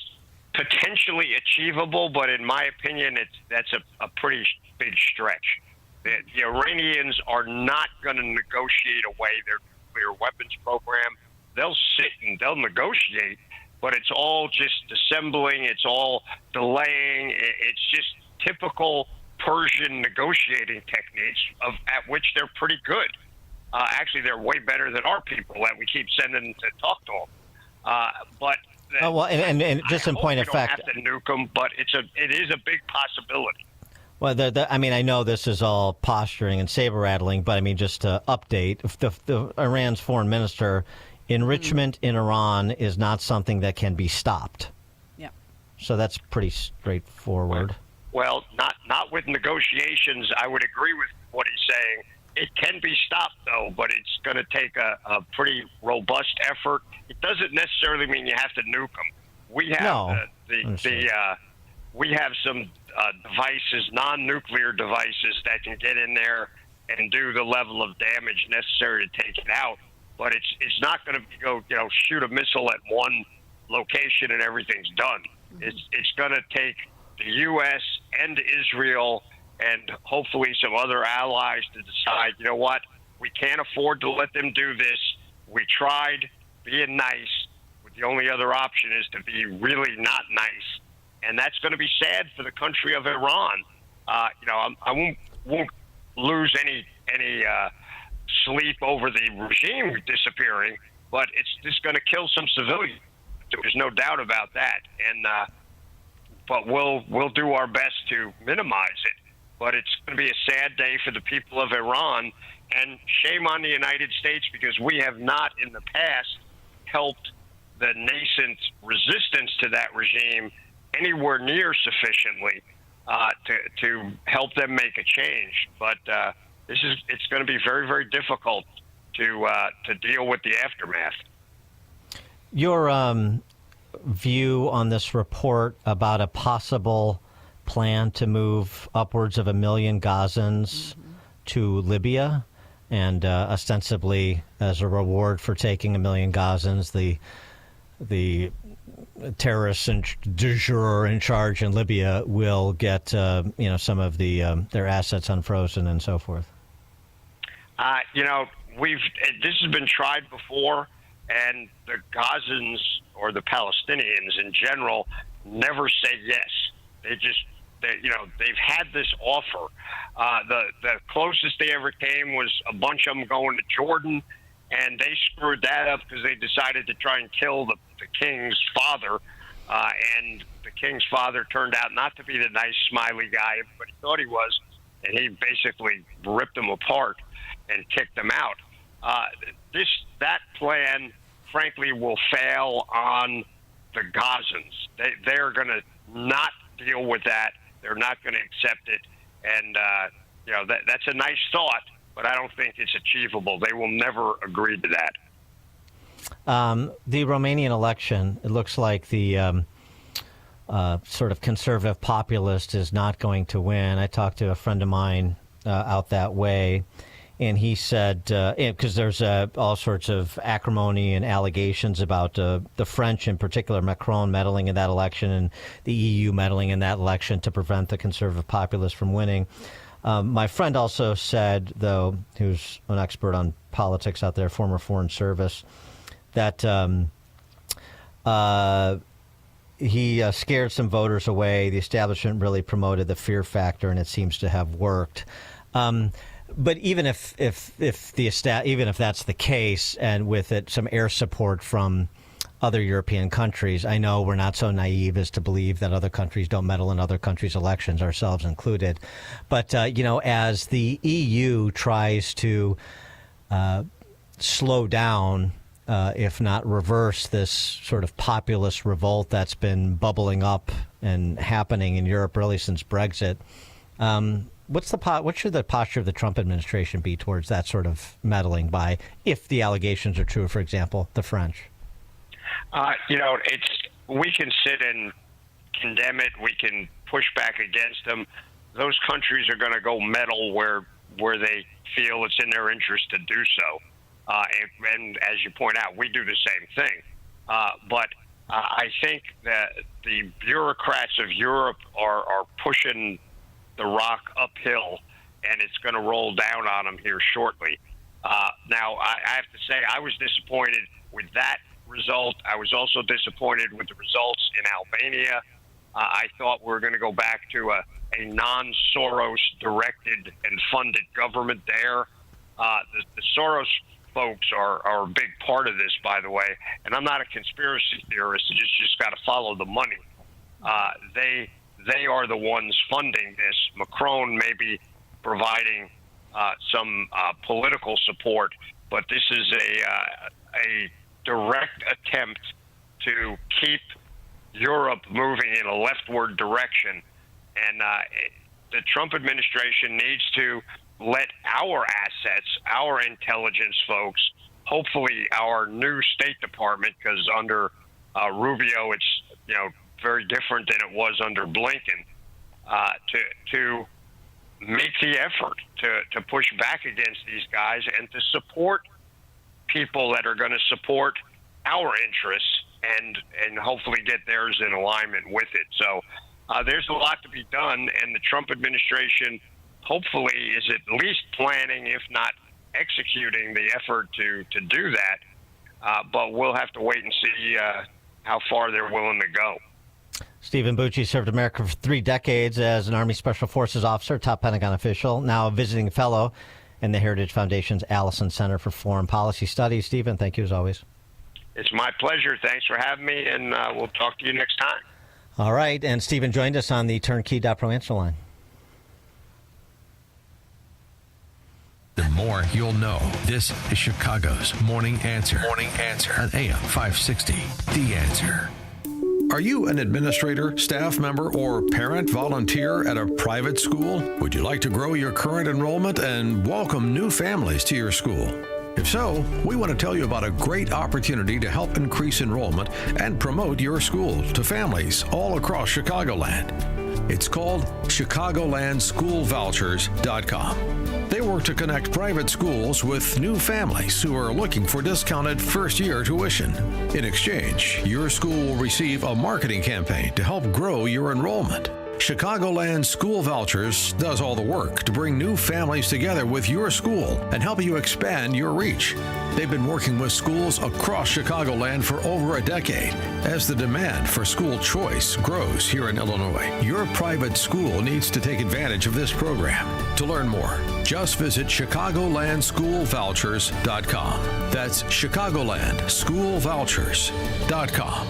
potentially achievable, but in my opinion, that's a pretty big stretch. The Iranians are not going to negotiate away their nuclear weapons program. They'll sit and they'll negotiate, but it's all just assembling. It's all delaying. It's just typical Persian negotiating techniques at which they're pretty good. Actually, they're way better than our people that we keep sending to talk to them. But Oh, well, and just in point of fact, we don't have to nuke them, but it is a big possibility. Well, I mean, I know this is all posturing and saber rattling, but I mean, just to update, the Iran's foreign minister, enrichment in Iran is not something that can be stopped. Yeah. So that's pretty straightforward. Well, not with negotiations. I would agree with what he's saying. It can be stopped, though, but it's going to take a pretty robust effort. It doesn't necessarily mean you have to nuke them. We have we have some devices, non-nuclear devices, that can get in there and do the level of damage necessary to take it out. But it's not going to go, shoot a missile at one location and everything's done. It's going to take the U.S. and Israel and hopefully some other allies to decide, you know what, we can't afford to let them do this. We tried being nice, but the only other option is to be really not nice. And that's going to be sad for the country of Iran. I won't lose any sleep over the regime disappearing, but it's just going to kill some civilians. There's no doubt about that. And but we'll do our best to minimize it. But it's going to be a sad day for the people of Iran, and shame on the United States, because we have not in the past helped the nascent resistance to that regime anywhere near sufficiently to help them make a change. But it's going to be very, very difficult to deal with the aftermath. Your view on this report about a possible plan to move upwards of 1 million Gazans to Libya, and ostensibly as a reward for taking 1 million Gazans, the terrorists du jour in charge in Libya will get some of their assets unfrozen and so forth. This has been tried before, and the Gazans or the Palestinians in general never say yes. They've had this offer. The closest they ever came was a bunch of them going to Jordan, and they screwed that up because they decided to try and kill the king's father. And the king's father turned out not to be the nice, smiley guy everybody thought he was, and he basically ripped them apart and kicked them out. That plan, frankly, will fail on the Gazans. They're going to not deal with that. They're not going to accept it. And, that's a nice thought, but I don't think it's achievable. They will never agree to that. The Romanian election, it looks like the sort of conservative populist is not going to win. I talked to a friend of mine out that way, and he said, because there's all sorts of acrimony and allegations about the French, in particular, Macron meddling in that election and the EU meddling in that election to prevent the conservative populists from winning. My friend also said, though, who's an expert on politics out there, former Foreign Service, that he scared some voters away. The establishment really promoted the fear factor, and it seems to have worked. But even if that's the case, and with it some air support from other European countries, I know we're not so naive as to believe that other countries don't meddle in other countries' elections, ourselves included. But as the EU tries to slow down, if not reverse, this sort of populist revolt that's been bubbling up and happening in Europe really since Brexit. What should the posture of the Trump administration be towards that sort of meddling by, if the allegations are true, for example, the French? We can sit and condemn it. We can push back against them. Those countries are going to go meddle where they feel it's in their interest to do so. And as you point out, we do the same thing. But I think that the bureaucrats of Europe are pushing the rock uphill, and it's going to roll down on them here shortly. Now, I have to say, I was disappointed with that result. I was also disappointed with the results in Albania. I thought we were going to go back to a non-Soros directed and funded government there. The Soros folks are a big part of this, by the way. And I'm not a conspiracy theorist. You just got to follow the money. They are the ones funding this. Macron may be providing some political support, but this is a direct attempt to keep Europe moving in a leftward direction. And the Trump administration needs to let our assets, our intelligence folks, hopefully our new State Department, because under Rubio it's very different than it was under Blinken, to make the effort to push back against these guys and to support people that are going to support our interests and hopefully get theirs in alignment with it. So there's a lot to be done, and the Trump administration hopefully is at least planning, if not executing, the effort to do that. But we'll have to wait and see how far they're willing to go. Stephen Bucci served America for 3 decades as an Army Special Forces officer, top Pentagon official, now a visiting fellow in the Heritage Foundation's Allison Center for Foreign Policy Studies. Stephen, thank you as always. It's my pleasure. Thanks for having me, and we'll talk to you next time. All right, and Stephen joined us on the Turnkey.pro answer line. The more you'll know. This is Chicago's Morning Answer. Morning Answer on AM 560. The Answer. Are you an administrator, staff member, or parent volunteer at a private school? Would you like to grow your current enrollment and welcome new families to your school? If so, we want to tell you about a great opportunity to help increase enrollment and promote your school to families all across Chicagoland. It's called ChicagolandSchoolVouchers.com. They work to connect private schools with new families who are looking for discounted first-year tuition. In exchange, your school will receive a marketing campaign to help grow your enrollment. Chicagoland School Vouchers does all the work to bring new families together with your school and help you expand your reach. They've been working with schools across Chicagoland for over a decade. As the demand for school choice grows here in Illinois, your private school needs to take advantage of this program. To learn more, just visit ChicagolandSchoolVouchers.com. That's ChicagolandSchoolVouchers.com.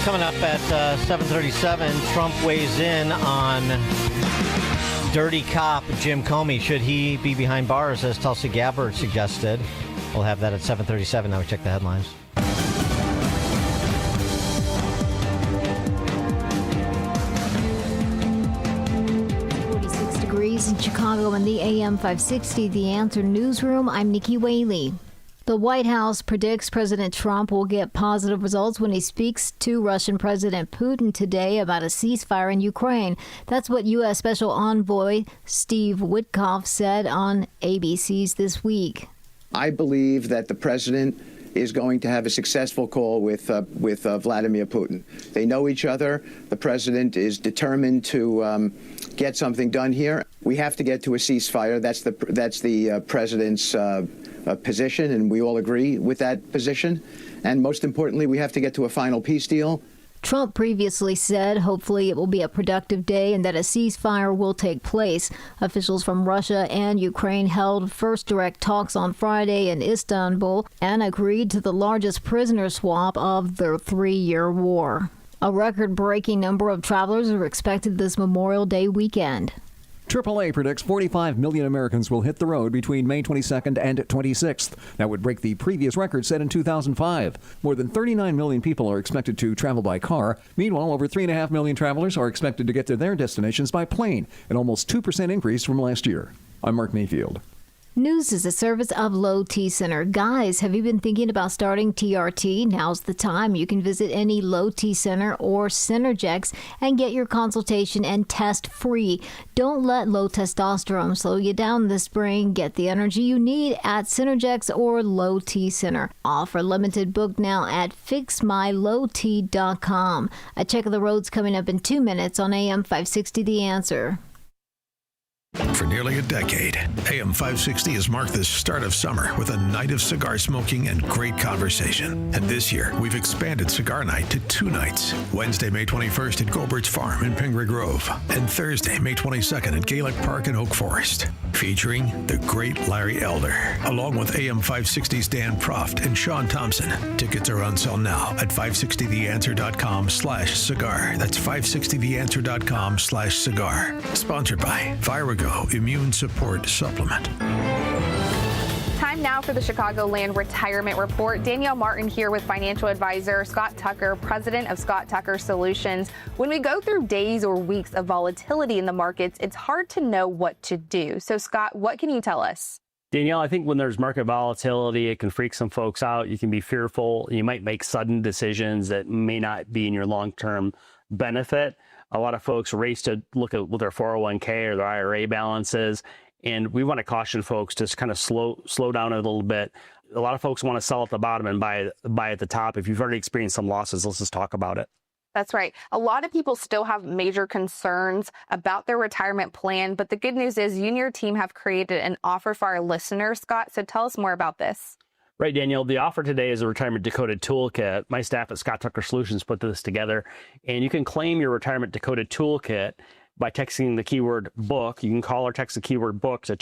Coming up at 7:37, Trump weighs in on dirty cop Jim Comey. Should he be behind bars, as Tulsi Gabbard suggested? We'll have that at 7:37. Now we check the headlines. Degrees in Chicago in the AM 560 The Answer Newsroom. I'm Nikki Whaley. The White House predicts President Trump will get positive results when he speaks to Russian President Putin today about a ceasefire in Ukraine. That's what U.S. Special Envoy Steve Witkoff said on ABC's This Week. I believe that the president is going to have a successful call with Vladimir Putin. They know each other. The president is determined to get something done here. We have to get to a ceasefire. That's the president's position, and we all agree with that position. And most importantly, we have to get to a final peace deal. Trump previously said hopefully it will be a productive day and that a ceasefire will take place. Officials from Russia and Ukraine held first direct talks on Friday in Istanbul and agreed to the largest prisoner swap of their 3-year war. A record-breaking number of travelers are expected this Memorial Day weekend. AAA predicts 45 million Americans will hit the road between May 22nd and 26th. That would break the previous record set in 2005. More than 39 million people are expected to travel by car. Meanwhile, over 3.5 million travelers are expected to get to their destinations by plane, an almost 2% increase from last year. I'm Mark Mayfield. News is a service of Low T Center. Guys, have you been thinking about starting TRT? Now's the time. You can visit any Low T Center or Synergex and get your consultation and test free. Don't let low testosterone slow you down this spring. Get the energy you need at Synergex or Low T Center. Offer limited. Book now at fixmylowt.com. A check of the roads coming up in 2 minutes on AM 560 The Answer. For nearly a decade, AM 560 has marked the start of summer with a night of cigar smoking and great conversation. And this year, we've expanded Cigar Night to 2 nights. Wednesday, May 21st at Goldbert's Farm in Pingree Grove, and Thursday, May 22nd at Gaelic Park in Oak Forest. Featuring the great Larry Elder, along with AM 560's Dan Proft and Sean Thompson. Tickets are on sale now at 560theanswer.com/cigar. That's 560theanswer.com/cigar. Sponsored by Virago Immune Support Supplement. Time now for the Chicagoland Retirement Report. Danielle Martin here with financial advisor Scott Tucker, president of Scott Tucker Solutions. When we go through days or weeks of volatility in the markets, it's hard to know what to do. So, Scott, what can you tell us? Danielle, I think when there's market volatility, it can freak some folks out. You can be fearful. You might make sudden decisions that may not be in your long-term benefit. A lot of folks race to look at what their 401k or their IRA balance is. And we want to caution folks to kind of slow down a little bit. A lot of folks want to sell at the bottom and buy at the top. If you've already experienced some losses, let's just talk about it. That's right. A lot of people still have major concerns about their retirement plan, but the good news is you and your team have created an offer for our listeners, Scott. So tell us more about this. Right, Danielle. The offer today is a Retirement Decoded Toolkit. My staff at Scott Tucker Solutions put this together, and you can claim your Retirement Decoded Toolkit by texting the keyword book. You can call or text the keyword book to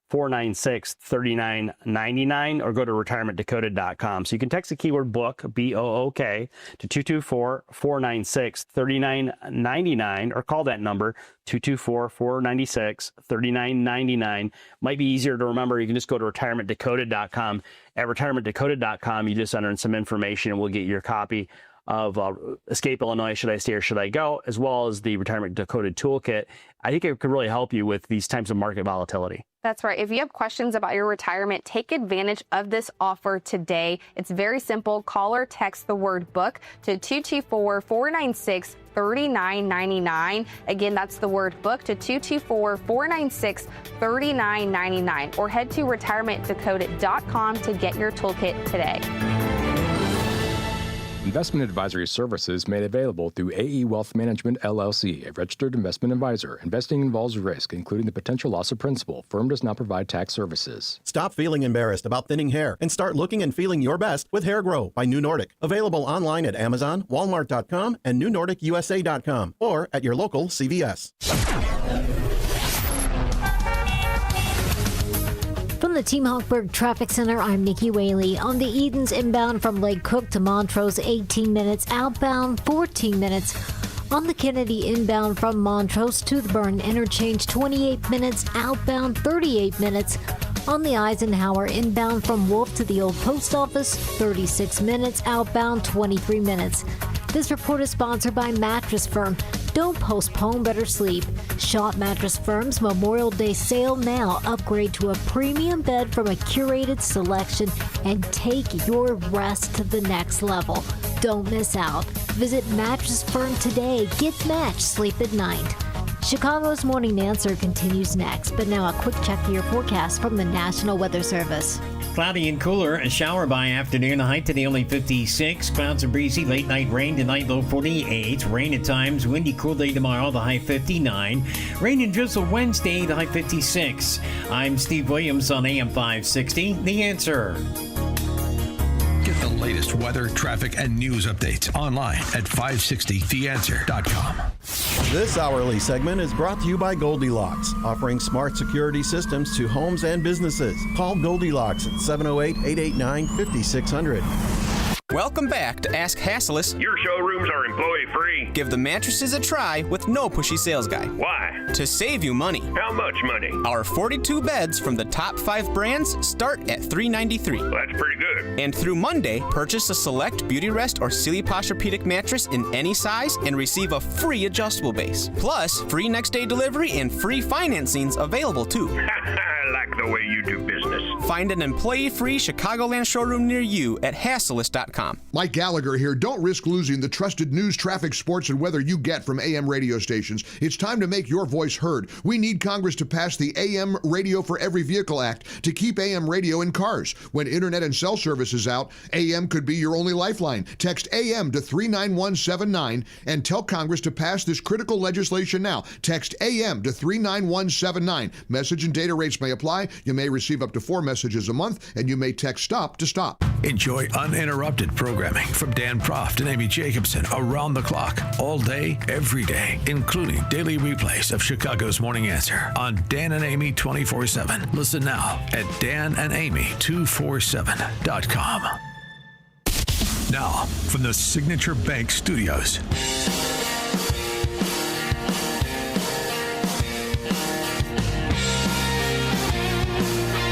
224-496-3999 or go to retirementdecoded.com. So you can text the keyword book, B-O-O-K, to 224-496-3999 or call that number, 224-496-3999. Might be easier to remember. You can just go to retirementdecoded.com. At retirementdecoded.com, you just enter in some information and we'll get your copy of Escape Illinois, Should I Stay or Should I Go, as well as the Retirement Decoded Toolkit. I think it could really help you with these times of market volatility. That's right. If you have questions about your retirement, take advantage of this offer today. It's very simple. Call or text the word book to 224-496-3999. Again, that's the word book to 224-496-3999 or head to retirementdecoded.com to get your toolkit today. Investment advisory services made available through AE Wealth Management, LLC, a registered investment advisor. Investing involves risk, including the potential loss of principal. Firm does not provide tax services. Stop feeling embarrassed about thinning hair and start looking and feeling your best with Hair Grow by New Nordic. Available online at Amazon, Walmart.com, and NewNordicUSA.com, or at your local CVS. From the Team Hawkburg Traffic Center, I'm Nikki Whaley. On the Edens inbound from Lake Cook to Montrose, 18 minutes. Outbound, 14 minutes. On the Kennedy inbound from Montrose to the Burn Interchange, 28 minutes. Outbound, 38 minutes. On the Eisenhower inbound from Wolf to the Old Post Office, 36 minutes. Outbound, 23 minutes. This report is sponsored by Mattress Firm. Don't postpone better sleep. Shop Mattress Firm's Memorial Day sale now. Upgrade to a premium bed from a curated selection and take your rest to the next level. Don't miss out. Visit Mattress Firm today. Get matched. Sleep at night. Chicago's Morning Answer continues next, but now a quick check of your forecast from the National Weather Service. Cloudy and cooler, a shower by afternoon, high today only 56. Clouds and breezy, late night rain tonight, low 48. Rain at times, windy, cool day tomorrow, the high 59. Rain and drizzle Wednesday, the high 56. I'm Steve Williams on AM 560, The Answer. Get the latest weather, traffic, and news updates online at 560theanswer.com. This hourly segment is brought to you by Goldilocks, offering smart security systems to homes and businesses. Call Goldilocks at 708-889-5600. Welcome back to Ask Hasselus. Your showrooms are employee-free. Give the mattresses a try with no pushy sales guy. Why? To save you money. How much money? Our 42 beds from the top 5 brands start at $393. Well, that's pretty good. And through Monday, purchase a select Beauty Rest or Silly Posturepedic mattress in any size and receive a free adjustable base. Plus, free next-day delivery and free financing's available too. I like the way you do business. Find an employee-free Chicagoland showroom near you at Hasselist.com. Mike Gallagher here. Don't risk losing the trusted news, traffic, sports, and weather you get from AM radio stations. It's time to make your voice heard. We need Congress to pass the AM Radio for Every Vehicle Act to keep AM radio in cars. When internet and cell service is out, AM could be your only lifeline. Text AM to 39179 and tell Congress to pass this critical legislation now. Text AM to 39179. Message and data rates may apply. You may receive up to 4 messages a month, and you may text STOP to stop. Enjoy uninterrupted programming from Dan Proft and Amy Jacobson around the clock, all day, every day, including daily replays of Chicago's Morning Answer on Dan and Amy 24/7. Listen now at danandamy247.com. Now, from the Signature Bank Studios.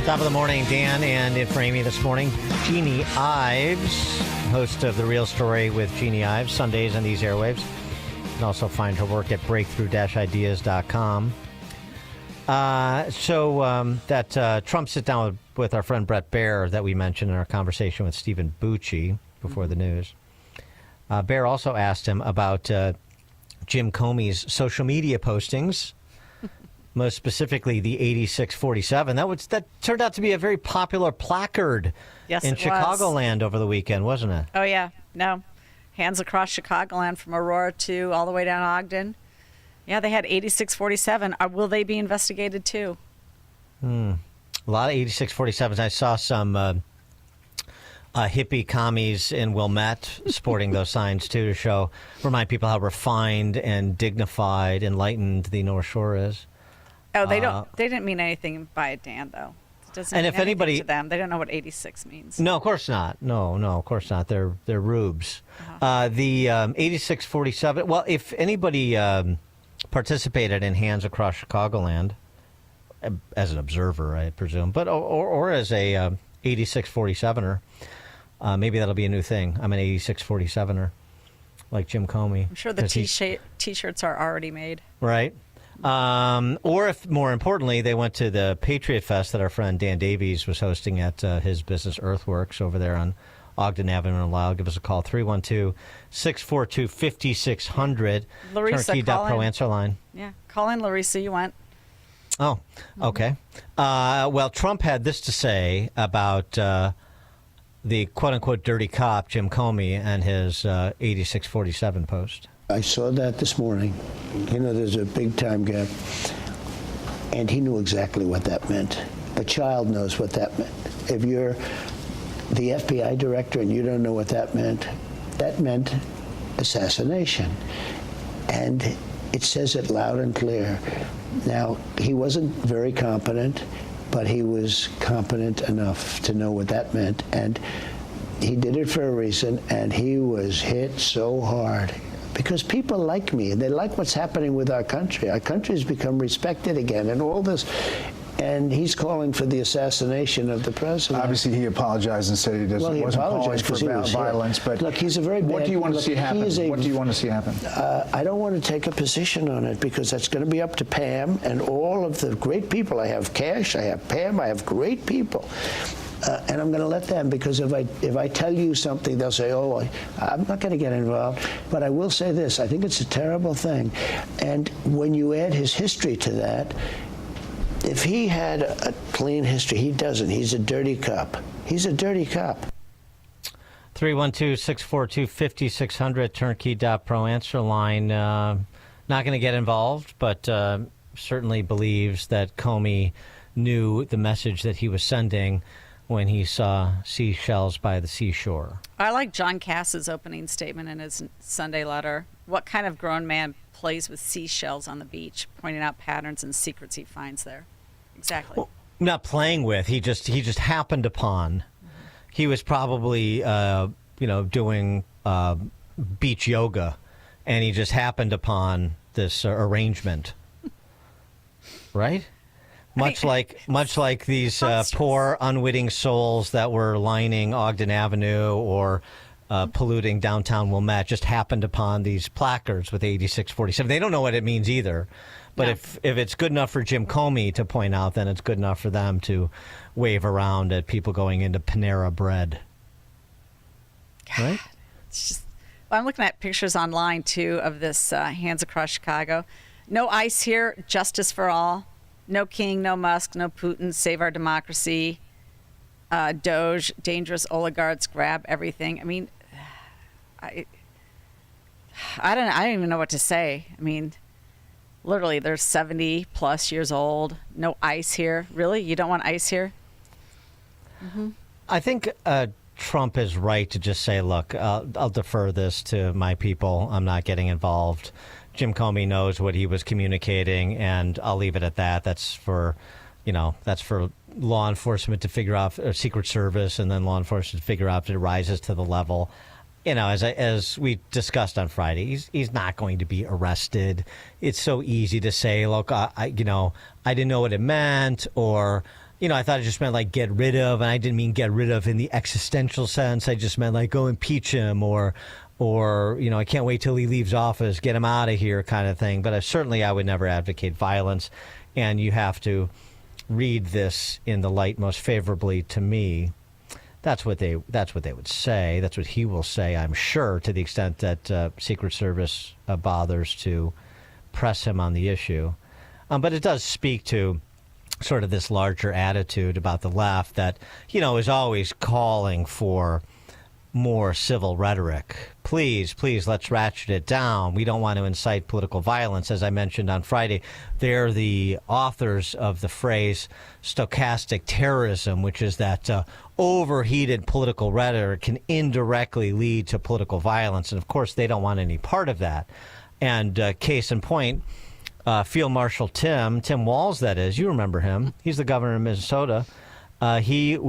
Top of the morning, Dan, and in for Amy this morning, Jeannie Ives, host of The Real Story with Jeannie Ives, Sundays on these airwaves. You can also find her work at breakthrough-ideas.com. That Trump sit down with our friend Brett Baer that we mentioned in our conversation with Stephen Bucci before the news. Baer also asked him about Jim Comey's social media postings. Most specifically, the 8647. That turned out to be a very popular placard in Chicagoland over the weekend, wasn't it? Oh, yeah. No. Hands across Chicagoland from Aurora to all the way down Ogden. Yeah, they had 8647. Will they be investigated, too? A lot of 8647s. I saw some hippie commies in Wilmette sporting those signs, too, to remind people how refined and dignified, enlightened the North Shore is. Oh, they didn't mean anything by it, Dan, though. It doesn't mean anything to them. They don't know what 86 means. No, of course not. No, of course not. They're rubes. The 8647. Well, if anybody participated in Hands Across Chicagoland as an observer, I presume, but or as a 8647er, maybe that'll be a new thing. I'm an 8647er, like Jim Comey. I'm sure the T-shirts are already made. Right. Or if, more importantly, they went to the Patriot Fest that our friend Dan Davies was hosting at his business Earthworks over there on Ogden Avenue in Lisle. Give us a call, 312-642-5600. Larissa, Turnkey.pro answer line. Yeah, call in, Larissa. You went. Oh, okay. Well, Trump had this to say about the quote-unquote dirty cop, Jim Comey, and his 8647 post. I saw that this morning. You know, there's a big time gap. And he knew exactly what that meant. A child knows what that meant. If you're the FBI director and you don't know what that meant assassination. And it says it loud and clear. Now, he wasn't very competent, but he was competent enough to know what that meant. And he did it for a reason, and he was hit so hard. Because people like me, and they like what's happening with our country. Our country has become respected again, and all this. And he's calling for the assassination of the president. Obviously, he apologized and said he wasn't calling for violence. But look, he's a very bad. What do you want to see happen? What do you want to see happen? I don't want to take a position on it because that's going to be up to Pam and all of the great people. I have Cash, I have Pam, I have great people. And I'm going to let them, because if I tell you something, they'll say, oh, I'm not going to get involved. But I will say this, I think it's a terrible thing. And when you add his history to that, if he had a clean history, he doesn't. He's a dirty cop. He's a dirty cop. 312-642-5600, turnkey.pro answer line. Not going to get involved, but certainly believes that Comey knew the message that he was sending when he saw seashells by the seashore. I like John Cass's opening statement in his Sunday letter. What kind of grown man plays with seashells on the beach, pointing out patterns and secrets he finds there? Exactly. Well, not playing with. He just happened upon. Mm-hmm. He was probably doing beach yoga, and he just happened upon this arrangement. Right? Much like these poor, unwitting souls that were lining Ogden Avenue or polluting downtown Wilmette just happened upon these placards with 8647. They don't know what it means either. But if it's good enough for Jim Comey to point out, then it's good enough for them to wave around at people going into Panera Bread. Right? It's just, well, I'm looking at pictures online, too, of this Hands Across Chicago. No ICE here, justice for all. No King, no Musk, no Putin, save our democracy. Doge, dangerous oligarchs, grab everything. I mean, I don't even know what to say. I mean, literally, they're 70 plus years old. No ICE here. Really? You don't want ICE here? Mm-hmm. I think Trump is right to just say, look, I'll defer this to my people. I'm not getting involved. Jim Comey knows what he was communicating, and I'll leave it at that. That's for law enforcement to figure out, or Secret Service, and then law enforcement to figure out if it rises to the level. As we discussed on Friday, he's not going to be arrested. It's so easy to say, look, I didn't know what it meant, or, I thought it just meant like get rid of, and I didn't mean get rid of in the existential sense. I just meant like go impeach him, or I can't wait till he leaves office, get him out of here kind of thing. But I would never advocate violence, and you have to read this in the light most favorably to me. That's what they would say. That's what he will say, I'm sure, to the extent that Secret Service bothers to press him on the issue. But it does speak to sort of this larger attitude about the left that, is always calling for more civil rhetoric. Please, let's ratchet it down. We don't want to incite political violence. As I mentioned on Friday, they're the authors of the phrase stochastic terrorism, which is that overheated political rhetoric can indirectly lead to political violence. And, of course, they don't want any part of that. And case in point, Field Marshal Tim Walz, that is, you remember him. He's the governor of Minnesota. He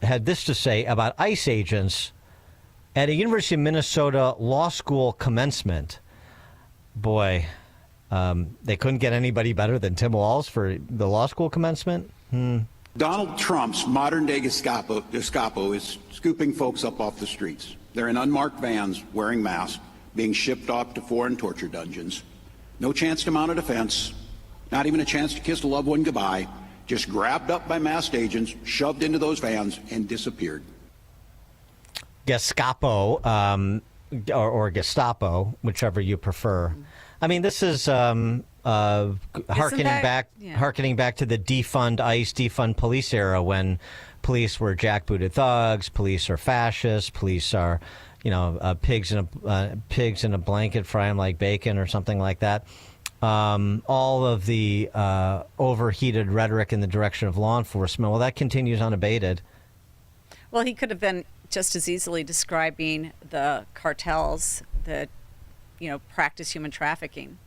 had this to say about ICE agents at a University of Minnesota law school commencement. Boy, they couldn't get anybody better than Tim Walz for the law school commencement. Donald Trump's modern-day Gestapo is scooping folks up off the streets. They're in unmarked vans, wearing masks, being shipped off to foreign torture dungeons. No chance to mount a defense, not even a chance to kiss a loved one goodbye. Just grabbed up by masked agents, shoved into those vans, and disappeared. Gestapo, or Gestapo, whichever you prefer. I mean, this is harkening back to the defund ICE, defund police era, when police were jackbooted thugs, police are fascists, police are, pigs in a blanket, fry them like bacon or something like that. All of the overheated rhetoric in the direction of law enforcement, well, that continues unabated. Well, he could have been just as easily describing the cartels that, practice human trafficking.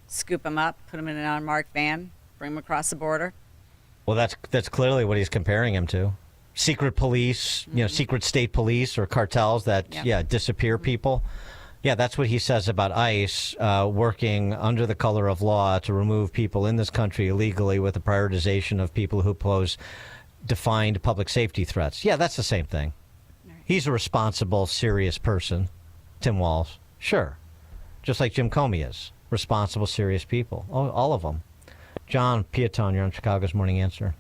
Scoop them up, put them in an unmarked van, bring them across the border. Well, that's clearly what he's comparing him to. Secret police, secret state police or cartels that, disappear people. Yeah, that's what he says about ICE working under the color of law to remove people in this country illegally with the prioritization of people who pose defined public safety threats. Yeah, that's the same thing. He's a responsible, serious person, Tim Walz. Sure. Just like Jim Comey is. Responsible, serious people. All of them. John Piaton, you're on Chicago's Morning Answer.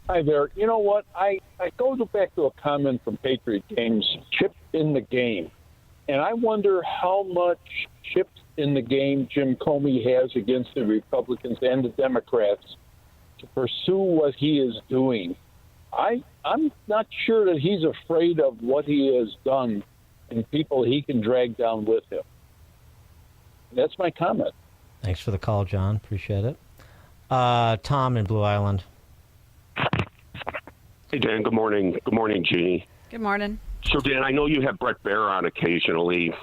Hi there. You know what? I go back to a comment from Patriot Games, chip in the game. And I wonder how much chips in the game Jim Comey has against the Republicans and the Democrats to pursue what he is doing. I'm not sure that he's afraid of what he has done and people he can drag down with him. That's my comment. Thanks for the call, John. Appreciate it. Tom in Blue Island. Hey, Dan. Good morning. Good morning, Jeannie. Good morning. So, Dan, I know you have Brett Baer on occasionally.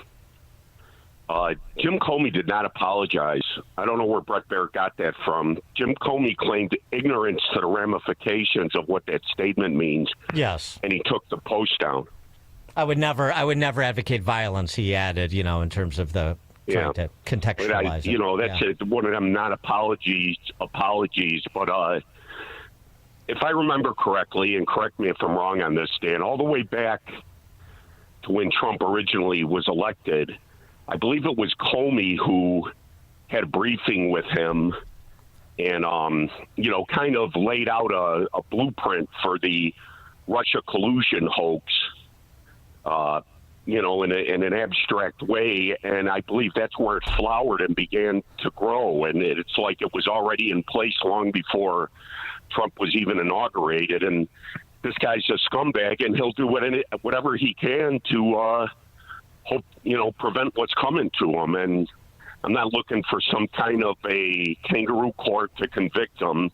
Jim Comey did not apologize. I don't know where Brett Baer got that from. Jim Comey claimed ignorance to the ramifications of what that statement means. Yes. And he took the post down. I would never advocate violence, he added, in terms of the trying to contextualize it. That's one of them non-apologies. But if I remember correctly, and correct me if I'm wrong on this, Dan, all the way back to when Trump originally was elected. I believe it was Comey who had a briefing with him and, kind of laid out a blueprint for the Russia collusion hoax, in an abstract way. And I believe that's where it flowered and began to grow. And it's like it was already in place long before Trump was even inaugurated. And this guy's a scumbag, and he'll do whatever he can to prevent what's coming to him. And I'm not looking for some kind of a kangaroo court to convict him.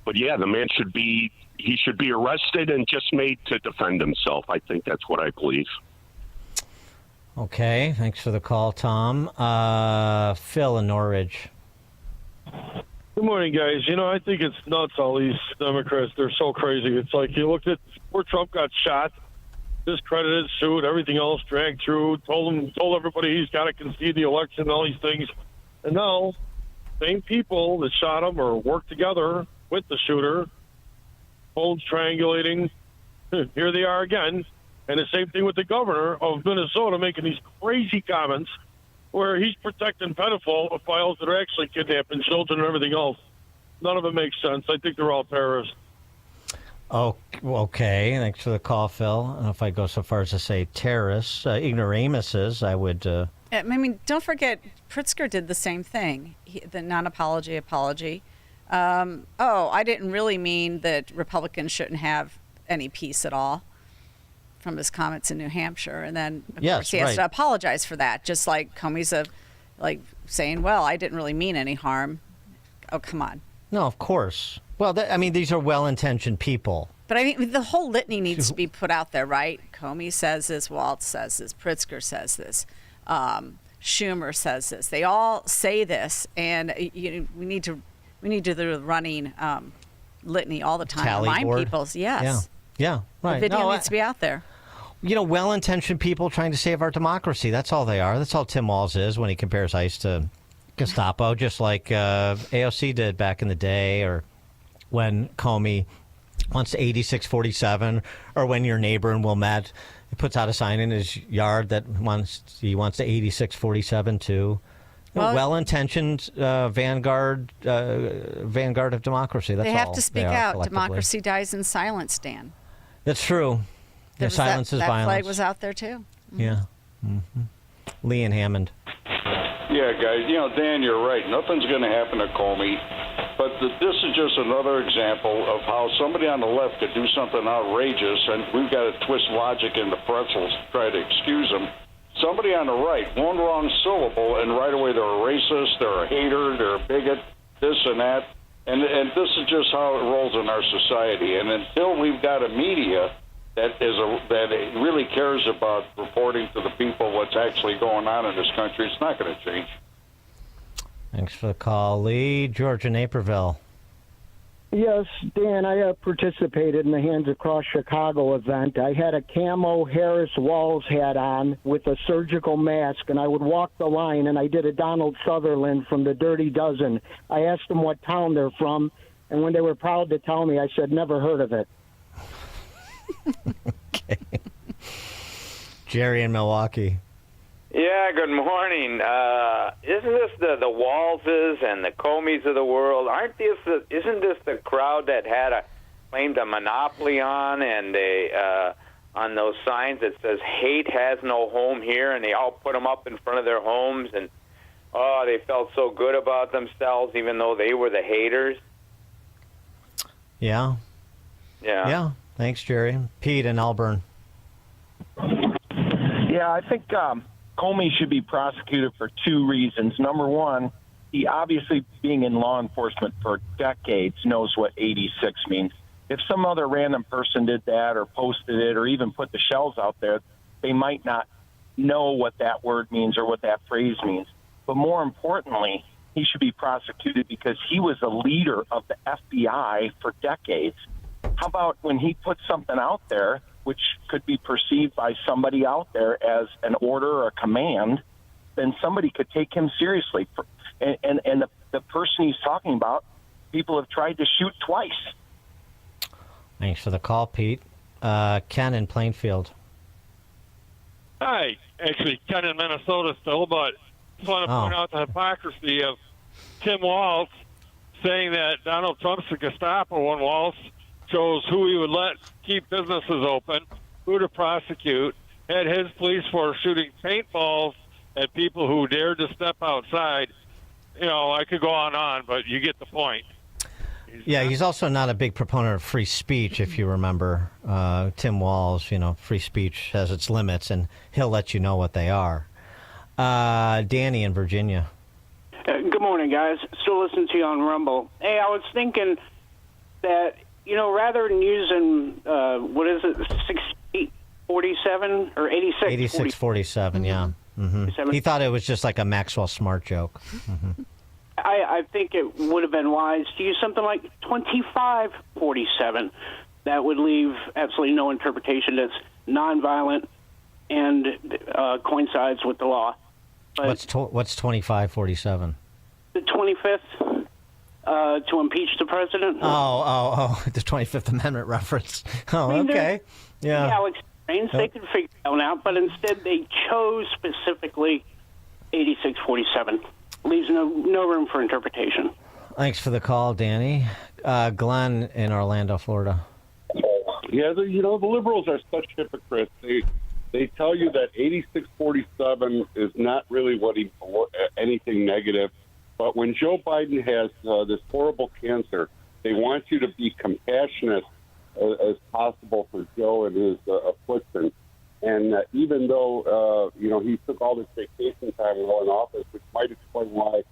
But yeah, the man should be arrested and just made to defend himself. I think that's what I believe. Okay, thanks for the call, Tom. Phil in Norridge. Good morning, guys. I think it's nuts, all these Democrats. They're so crazy. It's like you looked at where Trump got shot, discredited, sued, everything else dragged through, told everybody he's got to concede the election and all these things. And now, same people that shot him or worked together with the shooter, phones triangulating, here they are again. And the same thing with the governor of Minnesota making these crazy comments where he's protecting pedophiles that are actually kidnapping children and everything else. None of it makes sense. I think they're all terrorists. Oh, okay. Thanks for the call, Phil. I don't know if I go so far as to say terrorists, ignoramuses. I would. I mean, don't forget, Pritzker did the same thing. The non-apology apology. I didn't really mean that Republicans shouldn't have any peace at all, from his comments in New Hampshire. And then, of course, he has to apologize for that, just like Comey's saying, well, I didn't really mean any harm. Oh, come on. No, of course. Well, these are well-intentioned people. But I mean, the whole litany needs to be put out there, right? Comey says this, Waltz says this, Pritzker says this, Schumer says this. They all say this, and we need to do the running litany all the time. Tally Remind board. people, yes. Yeah, right. The video needs to be out there. Well-intentioned people trying to save our democracy. That's all they are. That's all Tim Walz is when he compares ICE to Gestapo, just like AOC did back in the day, or when Comey wants to 8647, or when your neighbor in Wilmette puts out a sign in his yard that he wants to 8647 too. Well-intentioned vanguard of democracy. That's all they have to speak out. Collectively. Democracy dies in silence, Dan. That's true. Silence is violence. That flag was out there too. Mm-hmm. Yeah. Mm-hmm. Lee and Hammond. Yeah, guys. Dan, you're right. Nothing's going to happen to Comey. But this is just another example of how somebody on the left could do something outrageous, and we've got to twist logic into pretzels to try to excuse them. Somebody on the right, one wrong syllable, and right away they're a racist, they're a hater, they're a bigot, this and that. And this is just how it rolls in our society. And until we've got a media that really cares about reporting to the people what's actually going on in this country, it's not going to change. Thanks for the call, Lee. George in Naperville. Yes, Dan, I participated in the Hands Across Chicago event. I had a camo Harris Walls hat on with a surgical mask, and I would walk the line, and I did a Donald Sutherland from the Dirty Dozen. I asked them what town they're from, and when they were proud to tell me, I said, never heard of it. Okay. Jerry in Milwaukee. Yeah, good morning. Isn't this the Walzes and the Comeys of the world? Isn't this the crowd that claimed a monopoly on those signs that says hate has no home here, and they all put them up in front of their homes, and they felt so good about themselves even though they were the haters? Yeah. Thanks, Jerry. Pete in Auburn. Yeah, I think Comey should be prosecuted for two reasons. Number one, he obviously, being in law enforcement for decades, knows what 86 means. If some other random person did that or posted it or even put the shells out there, they might not know what that word means or what that phrase means. But more importantly, he should be prosecuted because he was a leader of the FBI for decades. How about when he put something out there which could be perceived by somebody out there as an order or a command, then somebody could take him seriously. And the person he's talking about, people have tried to shoot twice. Thanks for the call, Pete. Ken in Plainfield. Hi, actually, Ken in Minnesota still, but just want to point out the hypocrisy of Tim Walz saying that Donald Trump's the Gestapo, when Walz chose who he would let keep businesses open, who to prosecute, had his police force shooting paintballs at people who dared to step outside. You know, I could go on, but you get the point. He's also not a big proponent of free speech, if you remember. Tim Walz, free speech has its limits, and he'll let you know what they are. Danny in Virginia. Good morning, guys. Still listening to you on Rumble. Hey, I was thinking that, rather than using, 6847 or 86? 8647, yeah. Mm-hmm. He thought it was just like a Maxwell Smart joke. Mm-hmm. I think it would have been wise to use something like 2547. That would leave absolutely no interpretation. That's nonviolent and coincides with the law. But what's 2547? The 25th to impeach the president. Oh, the 25th Amendment reference. Oh, okay. Yeah. Alex Jones, they could figure that one out, but instead they chose specifically 8647. Leaves no room for interpretation. Thanks for the call, Danny. Glenn in Orlando, Florida. Yeah, the liberals are such hypocrites. They tell you that 8647 is not really anything negative, but when Joe Biden has this horrible cancer, they want you to be compassionate as possible for Joe and his affliction. And even though, he took all this vacation time while in office, which might explain why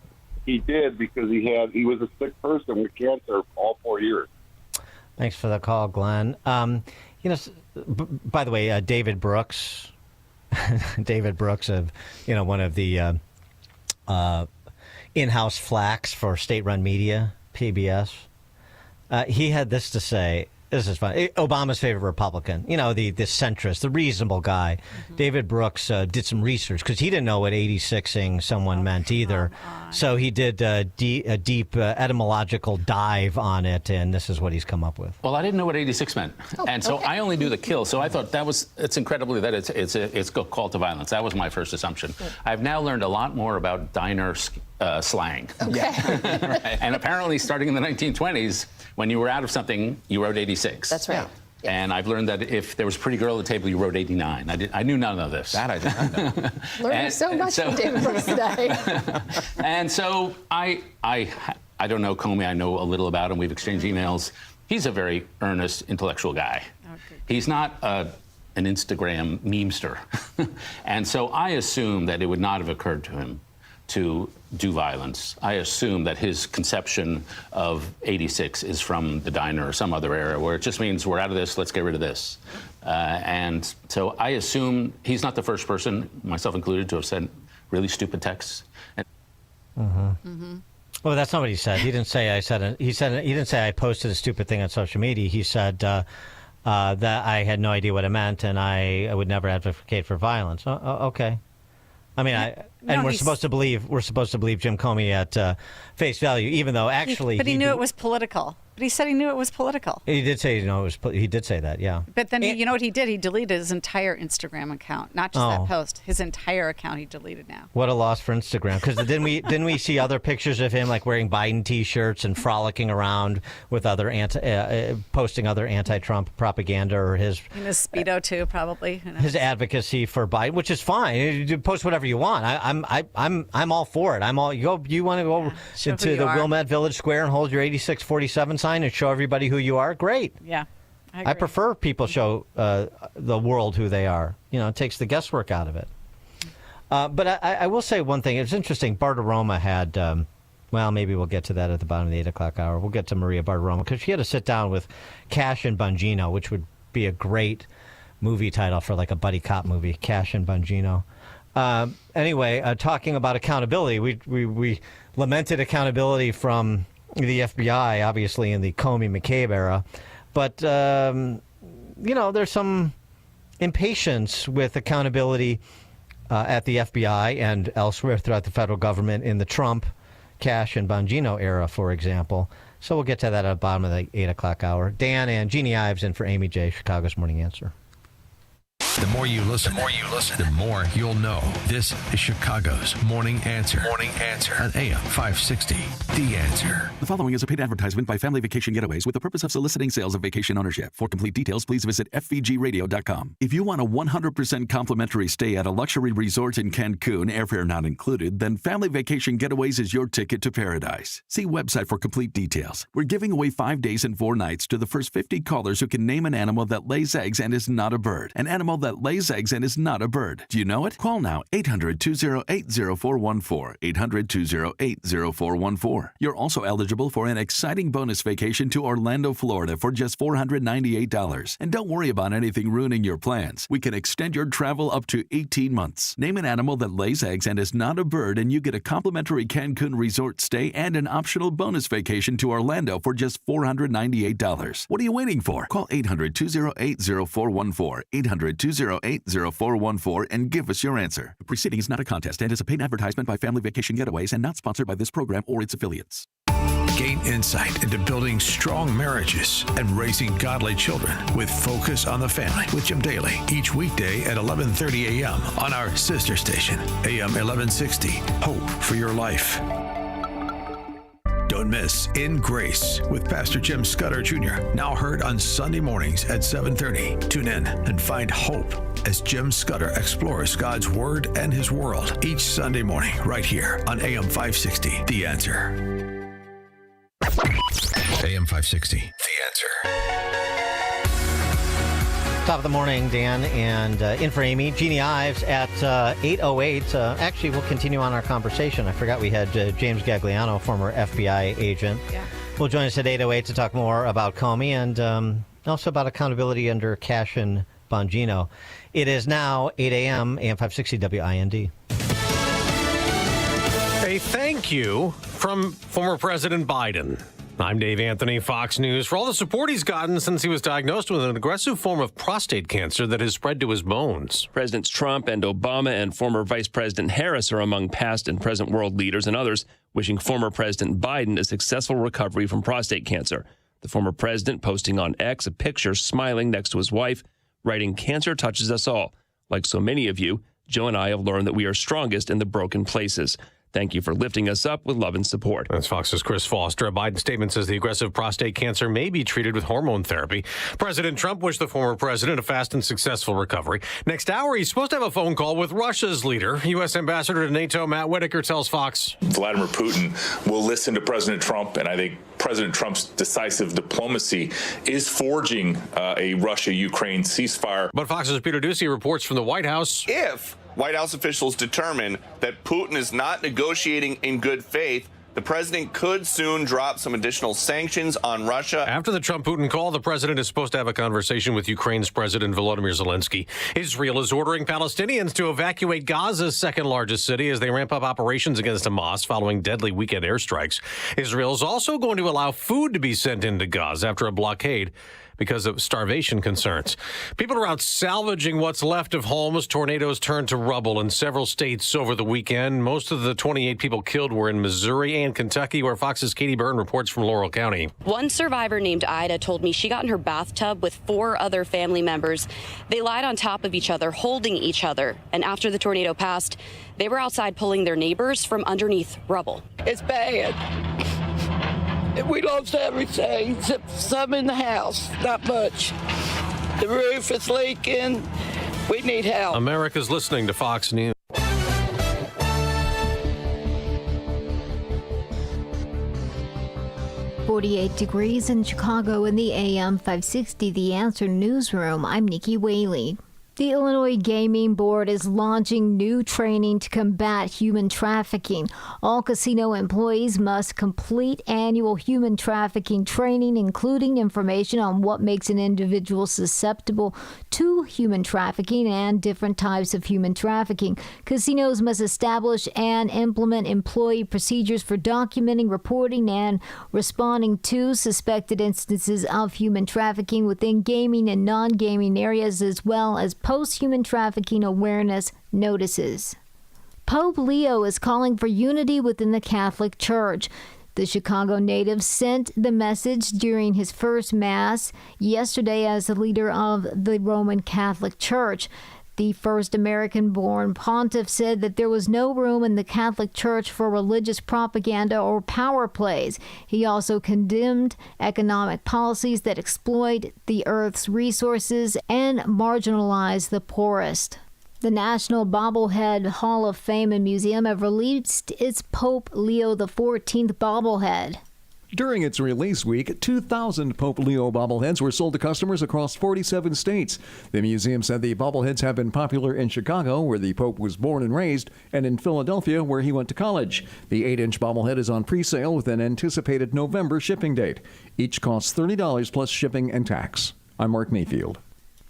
he did, because he was a sick person with cancer all 4 years. Thanks for the call, Glenn. By the way, David Brooks, one of the in-house flacks for state-run media, PBS, he had this to say. This is fun. Obama's favorite Republican, the centrist, the reasonable guy. Mm-hmm. David Brooks did some research because he didn't know what 86ing someone meant either. So he did a deep etymological dive on it, and this is what he's come up with. Well, I didn't know what 86 meant, so I only knew the kill. So I thought it's incredibly that it's a call to violence. That was my first assumption. I've now learned a lot more about diner slang. Okay. Right. And apparently, starting in the 1920s, when you were out of something, you wrote 86. That's right. Yeah. And I've learned that if there was a pretty girl at the table, you wrote 89. I knew none of this. That I did not know. Learning so much from David Brooks today. And so I don't know Comey. I know a little about him. We've exchanged emails. He's a very earnest, intellectual guy. Okay. He's not an Instagram memester. And so I assume that it would not have occurred to him to do violence. I assume that his conception of 86 is from the diner or some other era where it just means we're out of this, let's get rid of this. And so I assume he's not the first person, myself included, to have sent really stupid texts. Well, that's not what he said. He didn't say he didn't say I posted a stupid thing on social media. He said that I had no idea what it meant and I would never advocate for violence. Okay. I mean, we're supposed to believe Jim Comey at face value, even though actually. But he knew it was political. But he said he knew it was political. He did say he did say that, yeah. But then you know what he did? He deleted his entire Instagram account, not just that post. His entire account he deleted now. What a loss for Instagram! Because didn't we see other pictures of him like wearing Biden T-shirts and frolicking around with other posting other anti-Trump propaganda or his in his Speedo too, probably his advocacy for Biden, which is fine. You post whatever you want. I'm all for it. You want to go into the Wilmette Village Square and hold your 8647 sign and show everybody who you are? Great. Yeah. I prefer people show the world who they are. It takes the guesswork out of it. But I will say one thing. It's interesting. Bartiromo had, maybe we'll get to that at the bottom of the 8 o'clock hour. We'll get to Maria Bartiromo because she had to sit down with Cash and Bongino, which would be a great movie title for like a buddy cop movie, Cash and Bongino. Anyway, talking about accountability, we lamented accountability from the FBI, obviously, in the Comey-McCabe era. But, there's some impatience with accountability at the FBI and elsewhere throughout the federal government in the Trump, Cash, and Bongino era, for example. So we'll get to that at the bottom of the 8 o'clock hour. Dan and Jeannie Ives in for Amy J., Chicago's Morning Answer. The more you listen, the more you'll know. This is Chicago's Morning Answer. Morning Answer on AM 560. The Answer. The following is a paid advertisement by Family Vacation Getaways with the purpose of soliciting sales of vacation ownership. For complete details, please visit fvgradio.com. If you want a 100% complimentary stay at a luxury resort in Cancun, airfare not included, then Family Vacation Getaways is your ticket to paradise. See website for complete details. We're giving away 5 days and 4 nights to the first 50 callers who can name an animal that lays eggs and is not a bird. An animal that lays eggs and is not a bird. Do you know it? Call now, 800-208-0414, 800-208-0414. You're also eligible for an exciting bonus vacation to Orlando, Florida for just $498. And don't worry about anything ruining your plans. We can extend your travel up to 18 months. Name an animal that lays eggs and is not a bird, and you get a complimentary Cancun resort stay and an optional bonus vacation to Orlando for just $498. What are you waiting for? Call 800-208-0414, 800-208-0414, and give us your answer. The preceding is not a contest and is a paid advertisement by Family Vacation Getaways and not sponsored by this program or its affiliates. Gain insight into building strong marriages and raising godly children with Focus on the Family with Jim Daly each weekday at 11:30 a.m. on our sister station, AM 1160. Hope for your life. Don't miss In Grace with Pastor Jim Scudder Jr., now heard on Sunday mornings at 7:30. Tune in and find hope as Jim Scudder explores God's Word and His world each Sunday morning right here on AM 560, The Answer. AM 560, The Answer. Top of the morning, Dan, and in for Amy. Jeannie Ives at 8:08. Actually, we'll continue on our conversation. I forgot we had James Gagliano, former FBI agent. Yeah. Will join us at 8:08 to talk more about Comey and also about accountability under Cash and Bongino. It is now 8 a.m., AM 560 WIND. A thank you from former President Biden. I'm Dave Anthony, Fox News. For all the support he's gotten since he was diagnosed with an aggressive form of prostate cancer that has spread to his bones. Presidents Trump and Obama and former Vice President Harris are among past and present world leaders and others wishing former President Biden a successful recovery from prostate cancer. The former president posting on X a picture smiling next to his wife, writing, "Cancer touches us all. Like so many of you, Joe and I have learned that we are strongest in the broken places. Thank you for lifting us up with love and support." That's Fox's Chris Foster. A Biden statement says the aggressive prostate cancer may be treated with hormone therapy. President Trump wished the former president a fast and successful recovery. Next hour, he's supposed to have a phone call with Russia's leader. U.S. Ambassador to NATO Matt Whitaker tells Fox Vladimir Putin will listen to President Trump, and I think President Trump's decisive diplomacy is forging a Russia-Ukraine ceasefire. But Fox's Peter Doocy reports from the White House. If White House officials determine that Putin is not negotiating in good faith, the president could soon drop some additional sanctions on Russia. After the Trump-Putin call, the president is supposed to have a conversation with Ukraine's President Volodymyr Zelensky. Israel is ordering Palestinians to evacuate Gaza's second largest city as they ramp up operations against Hamas following deadly weekend airstrikes. Israel is also going to allow food to be sent into Gaza after a blockade because of starvation concerns. People are out salvaging what's left of homes. Tornadoes turned to rubble in several states over the weekend. Most of the 28 people killed were in Missouri and Kentucky, where Fox's Katie Byrne reports from Laurel County. One survivor named Ida told me she got in her bathtub with 4 other family members. They lied on top of each other, holding each other. And after the tornado passed, they were outside pulling their neighbors from underneath rubble. It's bad. We lost everything except some in the house, not much. The roof is leaking. We need help. America's listening to Fox News. 48 degrees in Chicago in the AM 560 The Answer newsroom. I'm Nikki Whaley. The Illinois Gaming Board is launching new training to combat human trafficking. All casino employees must complete annual human trafficking training, including information on what makes an individual susceptible to human trafficking and different types of human trafficking. Casinos must establish and implement employee procedures for documenting, reporting, and responding to suspected instances of human trafficking within gaming and non-gaming areas, as well as post-human trafficking awareness notices. Pope Leo is calling for unity within the Catholic Church. The Chicago native sent the message during his first Mass yesterday as the leader of the Roman Catholic Church. The first American-born pontiff said that there was no room in the Catholic Church for religious propaganda or power plays. He also condemned economic policies that exploit the Earth's resources and marginalize the poorest. The National Bobblehead Hall of Fame and Museum have released its Pope Leo XIV bobblehead. During its release week, 2,000 Pope Leo bobbleheads were sold to customers across 47 states. The museum said the bobbleheads have been popular in Chicago, where the Pope was born and raised, and in Philadelphia, where he went to college. The 8-inch bobblehead is on pre-sale with an anticipated November shipping date. Each costs $30 plus shipping and tax. I'm Mark Mayfield.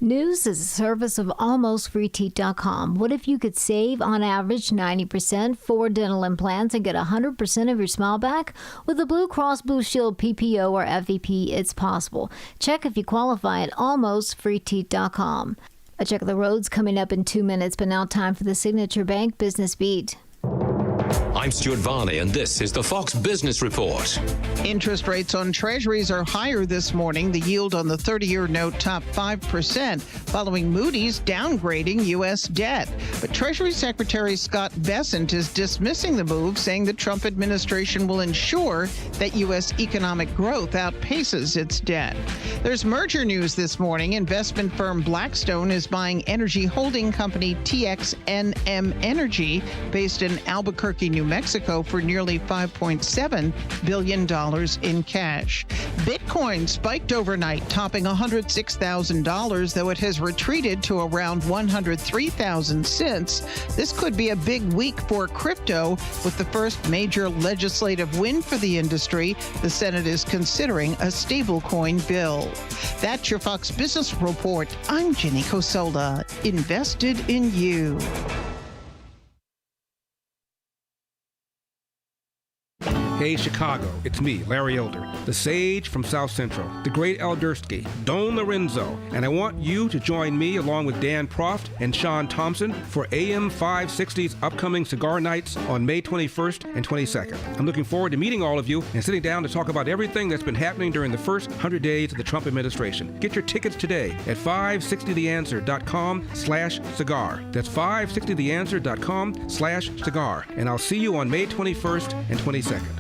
News is a service of almostfreeteeth.com. What if you could save on average 90% for dental implants and get 100% of your smile back? With the Blue Cross Blue Shield PPO or FEP, it's possible. Check if you qualify at almostfreeteeth.com. A check of the roads coming up in 2 minutes, but now time for the Signature Bank Business Beat. I'm Stuart Varney, and this is the Fox Business Report. Interest rates on treasuries are higher this morning. The yield on the 30-year note topped 5%, following Moody's downgrading U.S. debt. But Treasury Secretary Scott Bessent is dismissing the move, saying the Trump administration will ensure that U.S. economic growth outpaces its debt. There's merger news this morning. Investment firm Blackstone is buying energy holding company TXNM Energy, based in Albuquerque, New Mexico, for nearly $5.7 billion in cash. Bitcoin spiked overnight, topping $106,000, though it has retreated to around $103,000 since. This could be a big week for crypto, with the first major legislative win for the industry. The Senate is considering a stablecoin bill. That's your Fox Business Report. I'm Jenny Cosola, invested in you. Hey Chicago, it's me, Larry Elder, the sage from South Central, the great Al Dursky, Don Lorenzo, and I want you to join me along with Dan Proft and Sean Thompson for AM 560's upcoming cigar nights on May 21st and 22nd. I'm looking forward to meeting all of you and sitting down to talk about everything that's been happening during the first 100 days of the Trump administration. Get your tickets today at 560theanswer.com/cigar. That's 560theanswer.com/cigar. And I'll see you on May 21st and 22nd.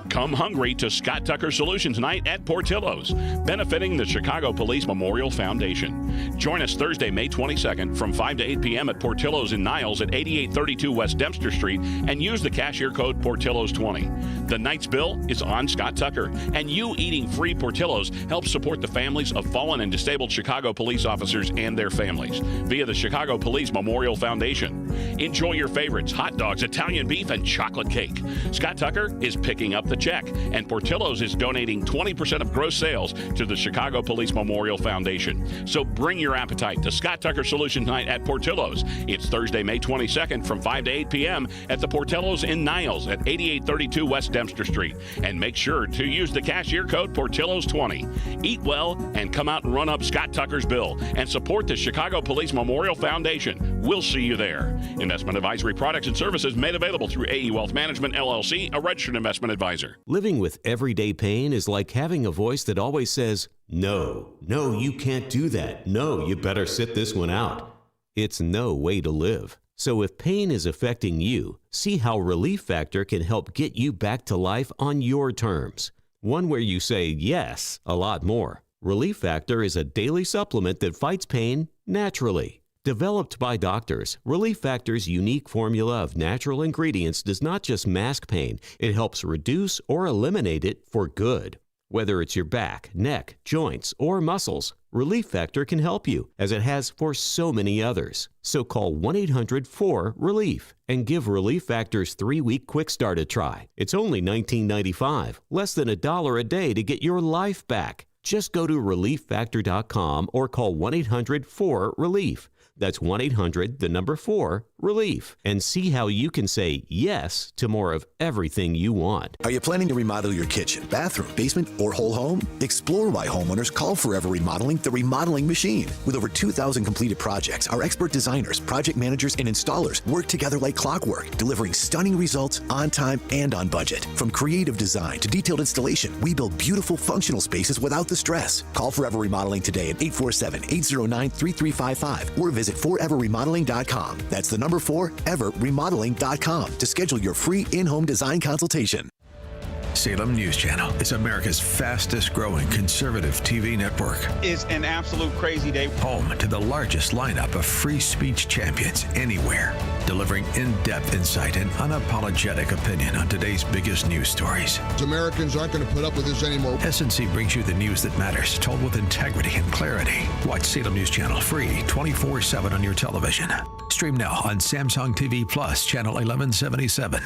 Come hungry to Scott Tucker Solutions Night at Portillo's, benefiting the Chicago Police Memorial Foundation. Join us Thursday, May 22nd from 5 to 8 p.m. at Portillo's in Niles at 8832 West Dempster Street and use the cashier code Portillo's20. The night's bill is on Scott Tucker, and you eating free Portillo's helps support the families of fallen and disabled Chicago police officers and their families via the Chicago Police Memorial Foundation. Enjoy your favorites, hot dogs, Italian beef, and chocolate cake. Scott Tucker is picking up the check, and Portillo's is donating 20% of gross sales to the Chicago Police Memorial Foundation. So bring your appetite to Scott Tucker Solutions Night at Portillo's. It's Thursday, May 22nd from 5 to 8 p.m. at the Portillo's in Niles at 8832 West Dempster Street. And make sure to use the cashier code Portillo's20. Eat well and come out and run up Scott Tucker's bill and support the Chicago Police Memorial Foundation. We'll see you there. Investment advisory products and services made available through AE Wealth Management, LLC, a registered investment advisor. Living with everyday pain is like having a voice that always says, no, you can't do that. No, you better sit this one out. It's no way to live. So if pain is affecting you, see how Relief Factor can help get you back to life on your terms. One where you say yes a lot more. Relief Factor is a daily supplement that fights pain naturally. Developed by doctors, Relief Factor's unique formula of natural ingredients does not just mask pain, it helps reduce or eliminate it for good. Whether it's your back, neck, joints, or muscles, Relief Factor can help you, as it has for so many others. So call 1-800-4RELIEF and give Relief Factor's 3-week quick start a try. It's only $19.95, less than $1 a day to get your life back. Just go to ReliefFactor.com or call 1-800-4RELIEF. That's 1-800-4 relief, and see how you can say yes to more of everything you want. Are you planning to remodel your kitchen, bathroom, basement, or whole home? Explore why homeowners call Forever Remodeling the remodeling machine. With over 2,000 completed projects, our expert designers, project managers, and installers work together like clockwork, delivering stunning results on time and on budget. From creative design to detailed installation, we build beautiful, functional spaces without the stress. Call Forever Remodeling today at 847-809-3355 or visit foreverremodeling.com. That's the number 4, everremodeling.com to schedule your free in-home design consultation. Salem News Channel is America's fastest growing conservative TV network. It's an absolute crazy day. Home to the largest lineup of free speech champions anywhere, delivering in-depth insight and unapologetic opinion on today's biggest news stories. Americans aren't going to put up with this anymore. SNC brings you the news that matters, told with integrity and clarity. Watch Salem News Channel free 24/7 on your television. Stream now on Samsung TV Plus, channel 1177.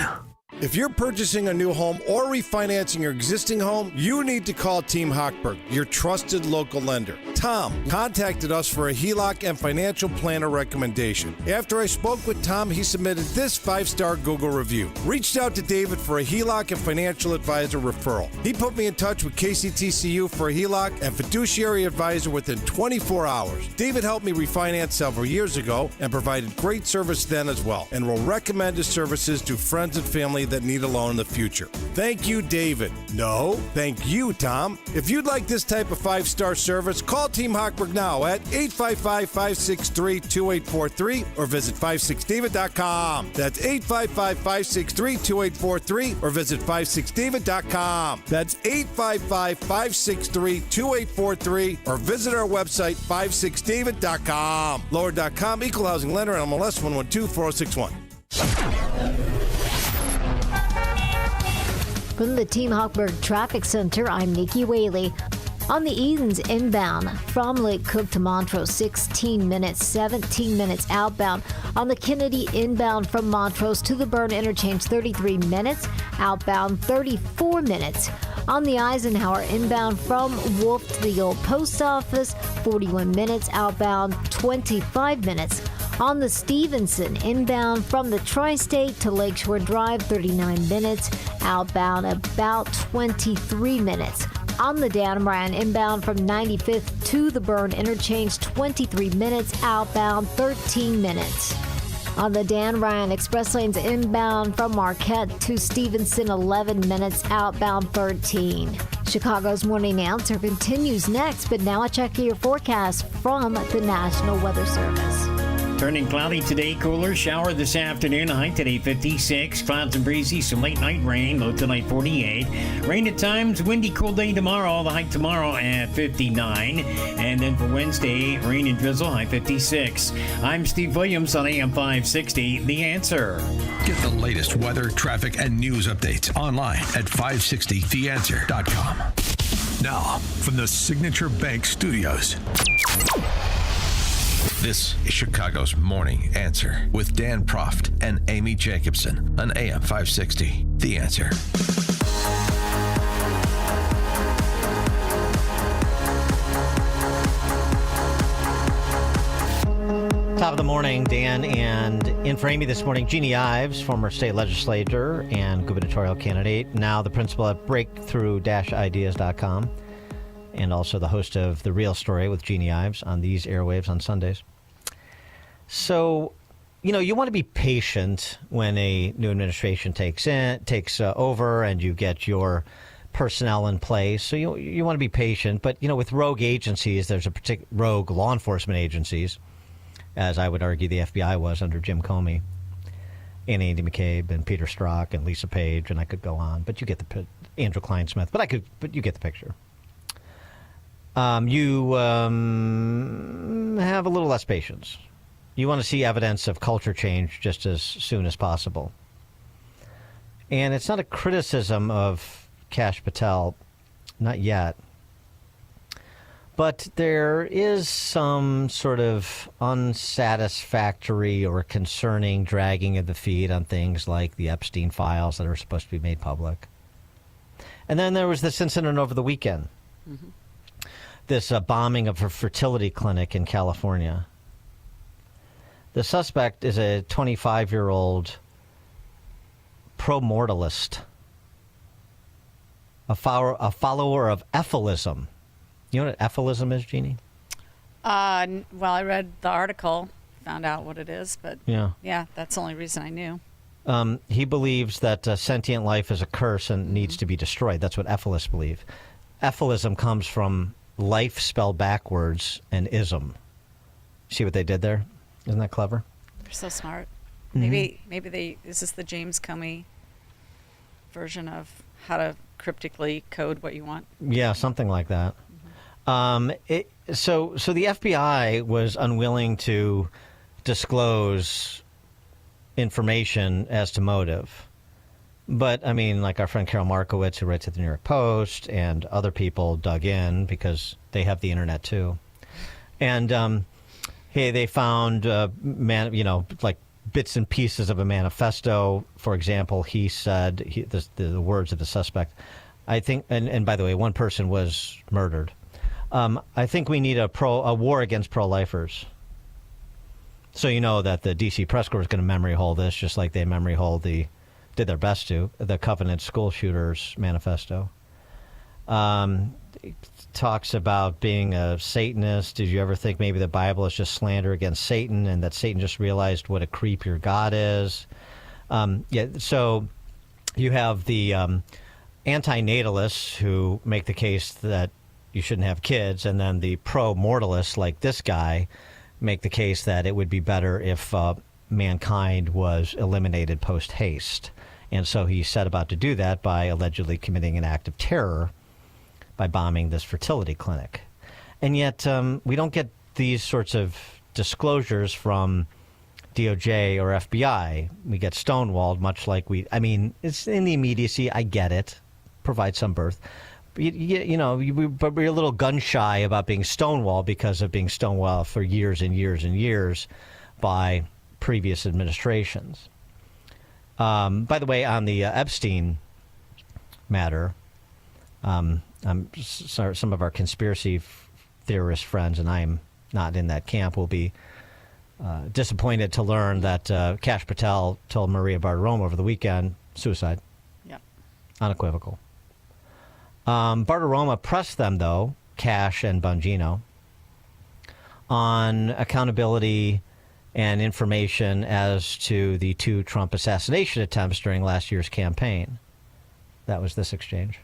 If you're purchasing a new home or refinancing your existing home, you need to call Team Hochberg, your trusted local lender. Tom contacted us for a HELOC and financial planner recommendation. After I spoke with Tom, he submitted this 5-star Google review. Reached out to David for a HELOC and financial advisor referral. He put me in touch with KCTCU for a HELOC and fiduciary advisor within 24 hours. David helped me refinance several years ago and provided great service then as well, and will recommend his services to friends and family that need a loan in the future. Thank you, David. No, thank you, Tom. If you'd like this type of 5-star service, call Team Hochberg now at 855-563-2843 or visit 56david.com. That's 855-563-2843 or visit 56david.com. That's 855-563-2843 or visit our website 56david.com. Lower.com, equal housing lender, MLS 1124061. From the Team Hochberg Traffic Center, I'm Nikki Whaley. On the Edens inbound from Lake Cook to Montrose, 16 minutes, 17 minutes outbound. On the Kennedy inbound from Montrose to the Byrne interchange, 33 minutes, outbound 34 minutes. On the Eisenhower inbound from Wolf to the old post office, 41 minutes, outbound 25 minutes. On the Stevenson inbound from the Tri-State to Lakeshore Drive, 39 minutes, outbound about 23 minutes. On the Dan Ryan inbound from 95th to the Byrne interchange, 23 minutes, outbound 13 minutes. On the Dan Ryan Express Lanes inbound from Marquette to Stevenson, 11 minutes, outbound 13. Chicago's Morning Answer continues next, but now a check of your forecast from the National Weather Service. Turning cloudy today, cooler shower this afternoon, high today 56, clouds and breezy, some late night rain, low tonight 48. Rain at times, windy, cool day tomorrow, the high tomorrow at 59. And then for Wednesday, rain and drizzle, high 56. I'm Steve Williams on AM 560, The Answer. Get the latest weather, traffic, and news updates online at 560theanswer.com. Now, from the Signature Bank Studios. This is Chicago's Morning Answer with Dan Proft and Amy Jacobson on AM 560. The Answer. Top of the morning, Dan, and in for Amy this morning, Jeannie Ives, former state legislator and gubernatorial candidate, now the principal at breakthrough-ideas.com, and also the host of The Real Story with Jeannie Ives on these airwaves on Sundays. So, you want to be patient when a new administration takes over and you get your personnel in place. So you want to be patient. But, with rogue agencies, there's a particular rogue law enforcement agencies, as I would argue the FBI was under Jim Comey, and Andy McCabe and Peter Strzok and Lisa Page, and I could go on. But you get the Andrew Kleinsmith. But you get the picture. You have a little less patience. You want to see evidence of culture change just as soon as possible. And it's not a criticism of Kash Patel, not yet. But there is some sort of unsatisfactory or concerning dragging of the feet on things like the Epstein files that are supposed to be made public. And then there was this incident over the weekend. Mm-hmm. This bombing of a fertility clinic in California. The suspect is a 25-year-old pro-mortalist, a follower of Effelism. You know what Effelism is, Jeannie? Well, I read the article, found out what it is, but yeah, that's the only reason I knew. He believes that sentient life is a curse and needs to be destroyed. That's what Effelists believe. Effelism comes from life spelled backwards and ism. See what they did there? Isn't that clever? They're so smart. Mm-hmm. Maybe is this the James Comey version of how to cryptically code what you want? Yeah, something like that. So the FBI was unwilling to disclose information as to motive. But, I mean, like our friend Carol Markowitz, who writes at the New York Post, and other people dug in because they have the internet too. And they found, like bits and pieces of a manifesto. For example, he said, the words of the suspect, I think, and by the way, one person was murdered. I think we need a war against pro-lifers. So you know that the D.C. press corps is going to memory hole this, just like they memory hold did their best to, the Covenant school shooters manifesto. It talks about being a Satanist. Did you ever think maybe the Bible is just slander against Satan and that Satan just realized what a creep your God is? So you have the anti-natalists who make the case that you shouldn't have kids, and then the pro-mortalists like this guy make the case that it would be better if mankind was eliminated post-haste. And so he set about to do that by allegedly committing an act of terror by bombing this fertility clinic. And yet we don't get these sorts of disclosures from DOJ or FBI. We get stonewalled, much like it's in the immediacy. I get it. Provide some birth. But we're a little gun-shy about being stonewalled because of being stonewalled for years and years and years by previous administrations. By the way, on the Epstein matter, I'm sorry, some of our conspiracy theorist friends, and I am not in that camp, will be disappointed to learn that Kash Patel told Maria Bartiromo over the weekend, suicide. Yeah. Unequivocal. Bartiromo pressed them, though, Kash and Bongino, on accountability and information as to the 2 Trump assassination attempts during last year's campaign. That was this exchange.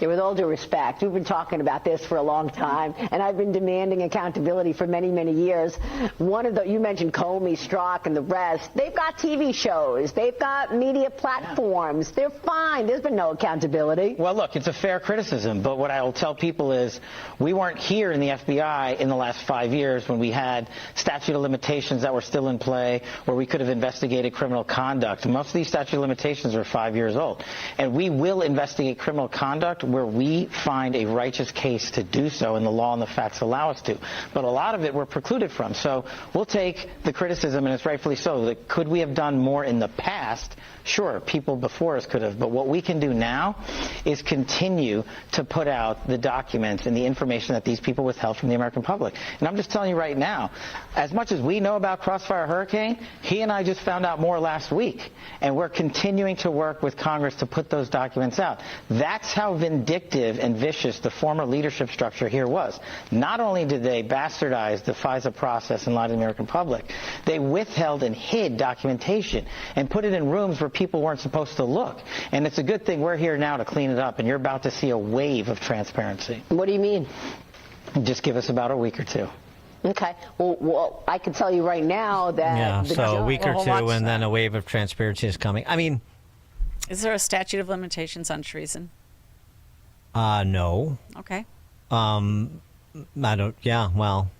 With all due respect, we've been talking about this for a long time, and I've been demanding accountability for many, many years. You mentioned Comey, Strzok, and the rest. They've got TV shows. They've got media platforms. They're fine. There's been no accountability. Well, look, it's a fair criticism, but what I will tell people is we weren't here in the FBI in the last 5 years when we had statute of limitations that were still in play, where we could have investigated criminal conduct. Most of these statute of limitations are 5 years old, and we will investigate criminal conduct where we find a righteous case to do so, and the law and the facts allow us to. But a lot of it we're precluded from. So we'll take the criticism, and it's rightfully so. That could we have done more in the past? Sure, people before us could have. But what we can do now is continue to put out the documents and the information that these people withheld from the American public. And I'm just telling you right now, as much as we know about Crossfire Hurricane, he and I just found out more last week. And we're continuing to work with Congress to put those documents out. That's how vindictive and vicious the former leadership structure here was. Not only did they bastardize the FISA process and lie to the American public, they withheld and hid documentation and put it in rooms where people weren't supposed to look. And it's a good thing we're here now to clean it up, and you're about to see a wave of transparency. What do you mean? Just give us about a week or two. Okay. Well, I can tell you right now that... so a week or two, and then a wave of transparency is coming. I mean... Is there a statute of limitations on treason? No. Okay. I don't... Yeah, well...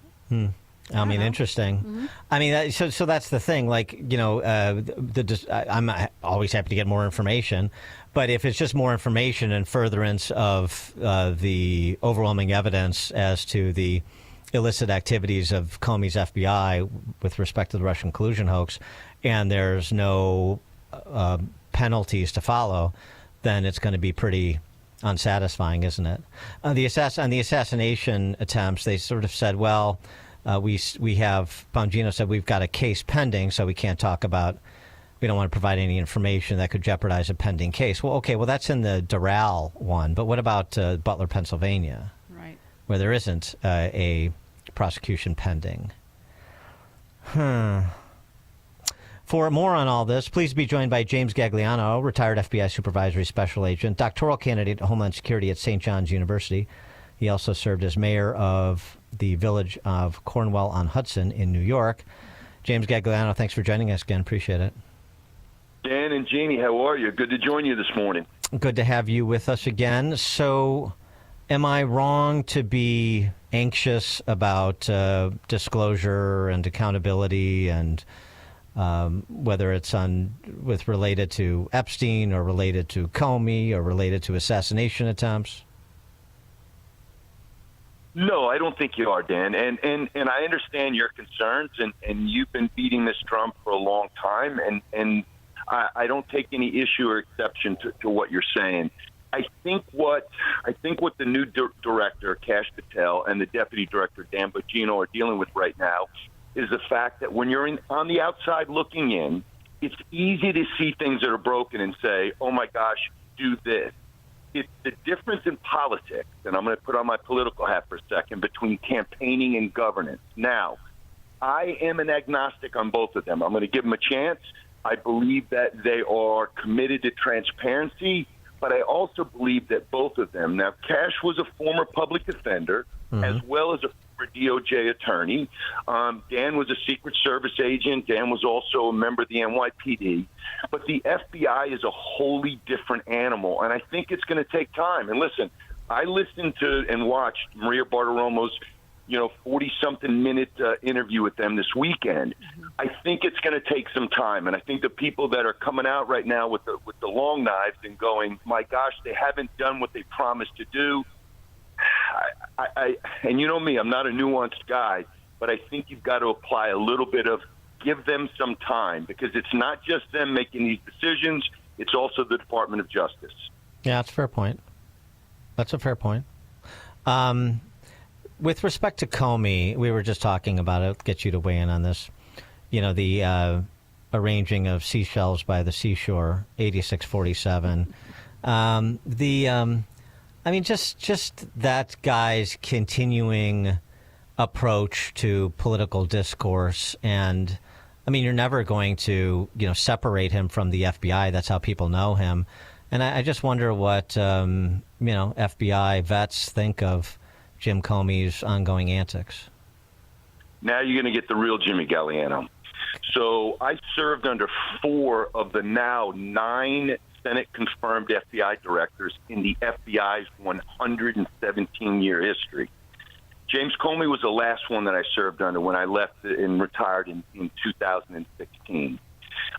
I mean, interesting. Mm-hmm. I mean, so that's the thing. Like, I'm always happy to get more information, but if it's just more information and furtherance of the overwhelming evidence as to the illicit activities of Comey's FBI with respect to the Russian collusion hoax, and there's no penalties to follow, then it's going to be pretty unsatisfying, isn't it? On the assassination attempts, they sort of said, well, we have, Bongino said, we've got a case pending, so we can't talk about, we don't want to provide any information that could jeopardize a pending case. Well, okay, well, that's in the Doral one, but what about Butler, Pennsylvania? Right. Where there isn't a prosecution pending. For more on all this, please be joined by James Gagliano, retired FBI supervisory special agent, doctoral candidate at Homeland Security at St. John's University. He also served as mayor of the village of Cornwall-on-Hudson in New York. James Gagliano, thanks for joining us again. Appreciate it. Dan and Jeannie, how are you? Good to join you this morning. Good to have you with us again. So, am I wrong to be anxious about disclosure and accountability and whether it's related to Epstein or related to Comey or related to assassination attempts? No, I don't think you are, Dan. And I understand your concerns, and you've been beating this drum for a long time, and I don't take any issue or exception to what you're saying. I think what the new director, Kash Patel, and the deputy director, Dan Bongino, are dealing with right now is the fact that when you're on the outside looking in, it's easy to see things that are broken and say, oh, my gosh, do this. It's the difference in politics, and I'm going to put on my political hat for a second, between campaigning and governance. Now, I am an agnostic on both of them. I'm going to give them a chance. I believe that they are committed to transparency, but I also believe that both of them. Now, Kash was a former public defender as well as a former DOJ attorney. Dan was a Secret Service agent. Dan was also a member of the NYPD. But the FBI is a wholly different animal, and I think it's going to take time. And listen, I listened to and watched Maria Bartiromo's 40-something minute interview with them this weekend. I think it's going to take some time, and I think the people that are coming out right now with the long knives and going, my gosh, they haven't done what they promised to do. And you know me, I'm not a nuanced guy, but I think you've got to apply a little bit of give them some time, because it's not just them making these decisions, it's also the Department of Justice. Yeah, that's a fair point. That's a fair point. With respect to Comey, we were just talking about it. Get you to weigh in on this. The arranging of seashells by the seashore, 8647. Just that guy's continuing approach to political discourse, and you're never going to separate him from the FBI. That's how people know him, and I just wonder what FBI vets think of Jim Comey's ongoing antics. Now you're going to get the real Jimmy Galliano. So I served under 4 of the now 9 Senate-confirmed FBI directors in the FBI's 117-year history. James Comey was the last one that I served under when I left and retired in 2016.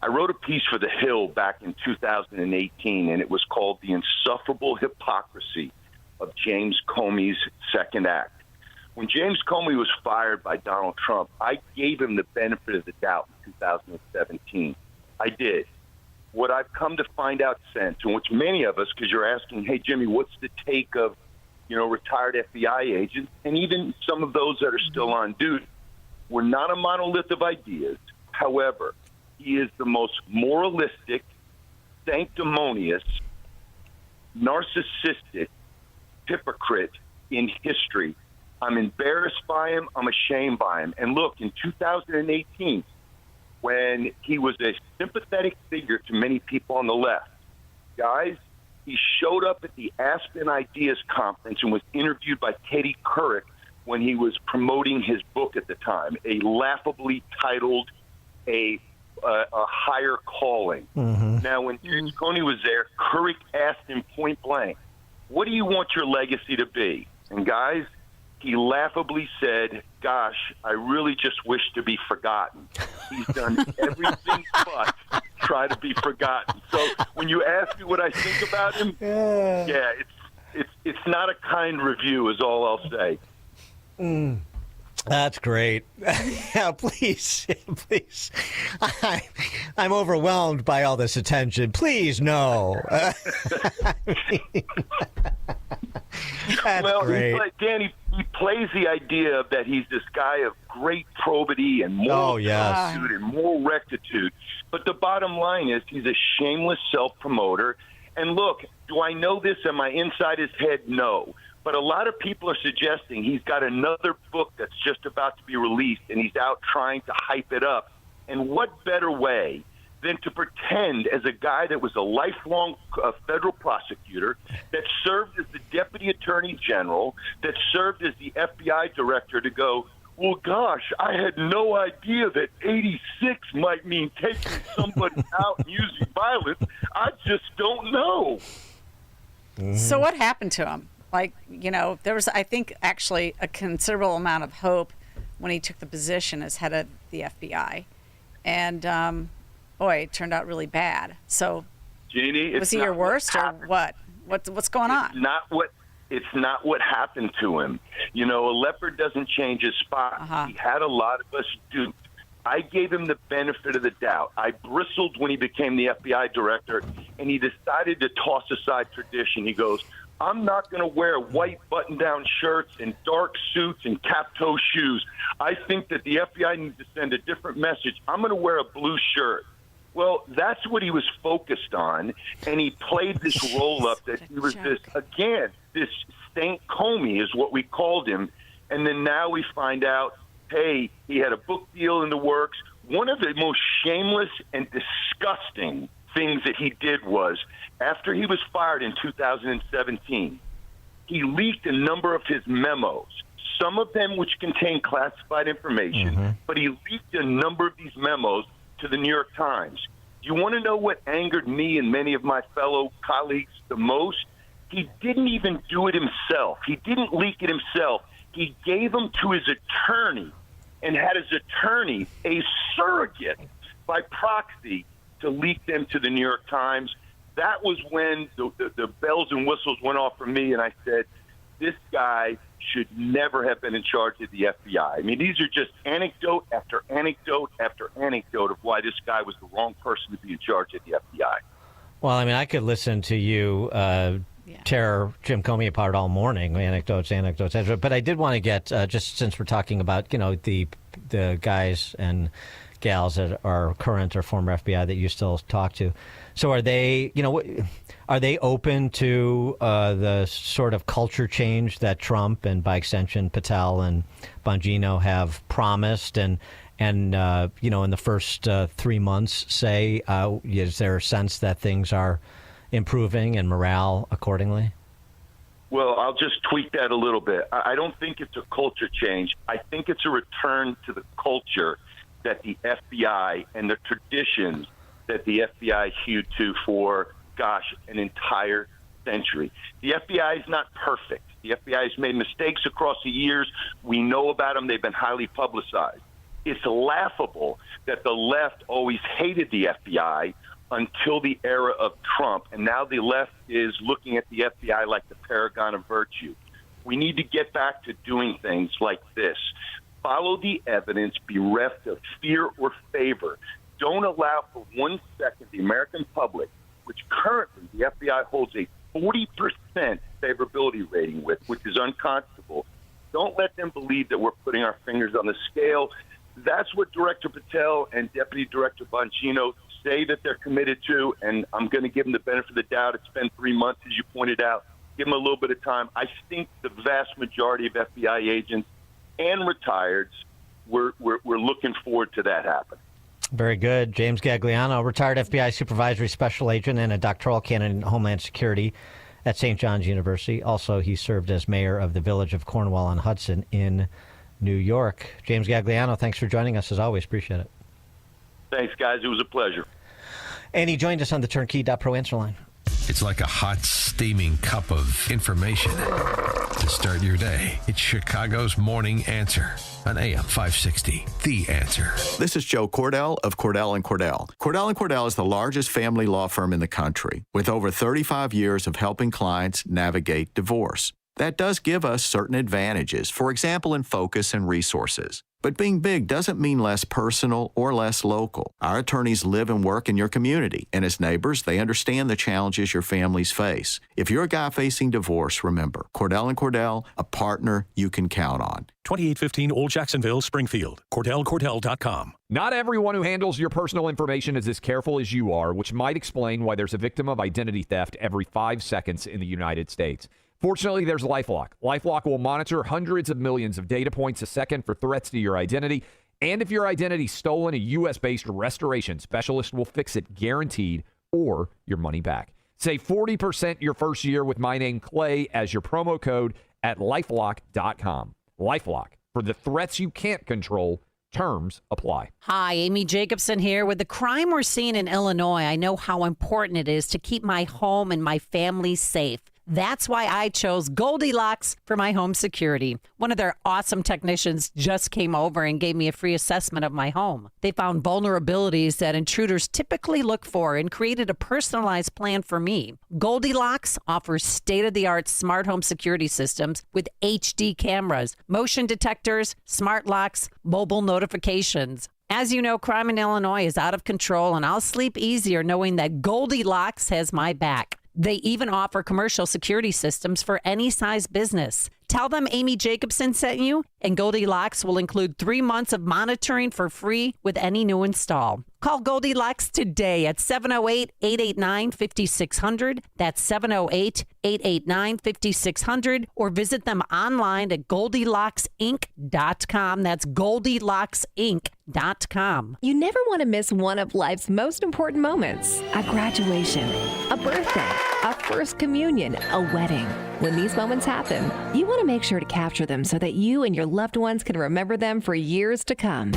I wrote a piece for The Hill back in 2018, and it was called The Insufferable Hypocrisy of James Comey's Second Act. When James Comey was fired by Donald Trump, I gave him the benefit of the doubt in 2017. I did. What I've come to find out since, and which many of us, because you're asking, hey, Jimmy, what's the take of, retired FBI agents, and even some of those that are still on duty, we're not a monolith of ideas. However, he is the most moralistic, sanctimonious, narcissistic hypocrite in history. I'm embarrassed by him. I'm ashamed by him. And look, in 2018, when he was a sympathetic figure to many people on the left, guys, he showed up at the Aspen Ideas Conference and was interviewed by Katie Couric when he was promoting his book at the time, a laughably titled A Higher Calling. Now, when James Comey was there, Couric asked him point blank, what do you want your legacy to be? And guys, he laughably said, gosh, I really just wish to be forgotten. He's done everything but try to be forgotten. So when you ask me what I think about him, it's not a kind review is all I'll say. That's great. Yeah, please. I'm overwhelmed by all this attention. Please, no. That's well, great. Dan, he plays the idea that he's this guy of great probity and moral rectitude and moral rectitude. But the bottom line is he's a shameless self-promoter. And look, do I know this? Am I inside his head? No. But a lot of people are suggesting he's got another book that's just about to be released, and he's out trying to hype it up. And what better way than to pretend as a guy that was a lifelong federal prosecutor, that served as the deputy attorney general, that served as the FBI director, to go, well, gosh, I had no idea that 86 might mean taking somebody out and using violence. I just don't know. So what happened to him? Like, there was, I think, actually a considerable amount of hope when he took the position as head of the FBI. And, boy, it turned out really bad. So, Jeannie, was he your worst or what? What's going on? It's not what happened to him. A leopard doesn't change his spot. He had a lot of us duped. I gave him the benefit of the doubt. I bristled when he became the FBI director, and he decided to toss aside tradition. He goes, I'm not going to wear white button-down shirts and dark suits and cap-toe shoes. I think that the FBI needs to send a different message. I'm going to wear a blue shirt. Well, that's what he was focused on, and he played this roll-up that he was this Saint Comey is what we called him. And then now we find out, hey, he had a book deal in the works. One of the most shameless and disgusting things that he did was, after he was fired in 2017, he leaked a number of his memos, some of them which contained classified information, but he leaked a number of these memos to the New York Times. Do you want to know what angered me and many of my fellow colleagues the most? He didn't even do it himself. He didn't leak it himself. He gave them to his attorney and had his attorney, a surrogate by proxy, to leak them to the New York Times. That was when the bells and whistles went off for me, and I said, this guy should never have been in charge of the FBI. I mean, these are just anecdote after anecdote after anecdote of why this guy was the wrong person to be in charge of the FBI. Well, I mean, I could listen to you tear Jim Comey apart all morning, anecdotes, but I did want to get, just since we're talking about, the guys and gals that are current or former FBI that you still talk to. So are they, are they open to the sort of culture change that Trump and, by extension, Patel and Bongino have promised? And in the first 3 months, say, is there a sense that things are improving and morale accordingly? Well, I'll just tweak that a little bit. I don't think it's a culture change. I think it's a return to the culture that the FBI and the traditions that the FBI hewed to for, an entire century. The FBI is not perfect. The FBI has made mistakes across the years. We know about them. They've been highly publicized. It's laughable that the left always hated the FBI until the era of Trump, and now the left is looking at the FBI like the paragon of virtue. We need to get back to doing things like this. Follow the evidence, bereft of fear or favor. Don't allow for 1 second the American public, which currently the FBI holds a 40% favorability rating with, which is unconscionable. Don't let them believe that we're putting our fingers on the scale. That's what Director Patel and Deputy Director Bongino say that they're committed to, and I'm going to give them the benefit of the doubt. It's been 3 months, as you pointed out. Give them a little bit of time. I think the vast majority of FBI agents and retireds, we're looking forward to that happening. Very good. James Gagliano, retired FBI supervisory special agent and a doctoral candidate in Homeland Security at St. John's University. Also, he served as mayor of the village of Cornwall-on-Hudson in New York. James Gagliano, thanks for joining us as always. Appreciate it. Thanks, guys. It was a pleasure. And he joined us on the Turnkey.Pro answer line. It's like a hot, steaming cup of information to start your day. It's Chicago's Morning Answer on AM 560, The Answer. This is Joe Cordell of Cordell & Cordell. Cordell & Cordell is the largest family law firm in the country, with over 35 years of helping clients navigate divorce. That does give us certain advantages, for example, in focus and resources. But being big doesn't mean less personal or less local. Our attorneys live and work in your community, and as neighbors, they understand the challenges your families face. If you're a guy facing divorce, remember, Cordell & Cordell, a partner you can count on. 2815 Old Jacksonville, Springfield. CordellCordell.com. Not everyone who handles your personal information is as careful as you are, which might explain why there's a victim of identity theft every 5 seconds in the United States. Fortunately, there's LifeLock. LifeLock will monitor hundreds of millions of data points a second for threats to your identity. And if your identity's stolen, a U.S.-based restoration specialist will fix it guaranteed or your money back. Save 40% your first year with my name, Clay, as your promo code at LifeLock.com. LifeLock. For the threats you can't control, terms apply. Hi, Amy Jacobson here. With the crime we're seeing in Illinois, I know how important it is to keep my home and my family safe. That's why I chose Goldilocks for my home security. One of their awesome technicians just came over and gave me a free assessment of my home. They found vulnerabilities that intruders typically look for and created a personalized plan for me. Goldilocks offers state-of-the-art smart home security systems with HD cameras, motion detectors, smart locks, mobile notifications. As you know, crime in Illinois is out of control, and I'll sleep easier knowing that Goldilocks has my back. They even offer commercial security systems for any size business. Tell them Amy Jacobson sent you, and Goldilocks will include 3 months of monitoring for free with any new install. Call Goldilocks today at 708-889-5600. That's 708-889-5600. Or visit them online at GoldilocksInc.com. That's GoldilocksInc.com. You never want to miss one of life's most important moments. A graduation, a birthday, a first communion, a wedding. When these moments happen, you want to make sure to capture them so that you and your loved ones can remember them for years to come.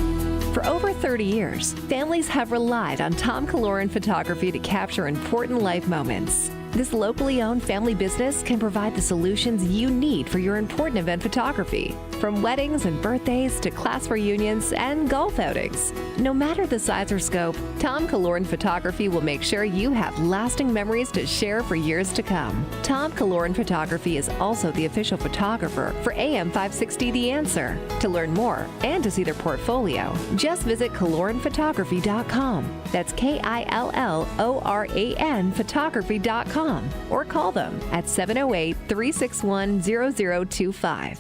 For over 30 years, families have relied on Tom Kaloran Photography to capture important life moments. This locally owned family business can provide the solutions you need for your important event photography, from weddings and birthdays to class reunions and golf outings. No matter the size or scope, Tom Kaloran Photography will make sure you have lasting memories to share for years to come. Tom Kaloran Photography is also the official photographer for AM 560 The Answer. To learn more and to see their portfolio, just visit KaloranPhotography.com. That's KILLORAN photography.com. Or call them at 708-361-0025.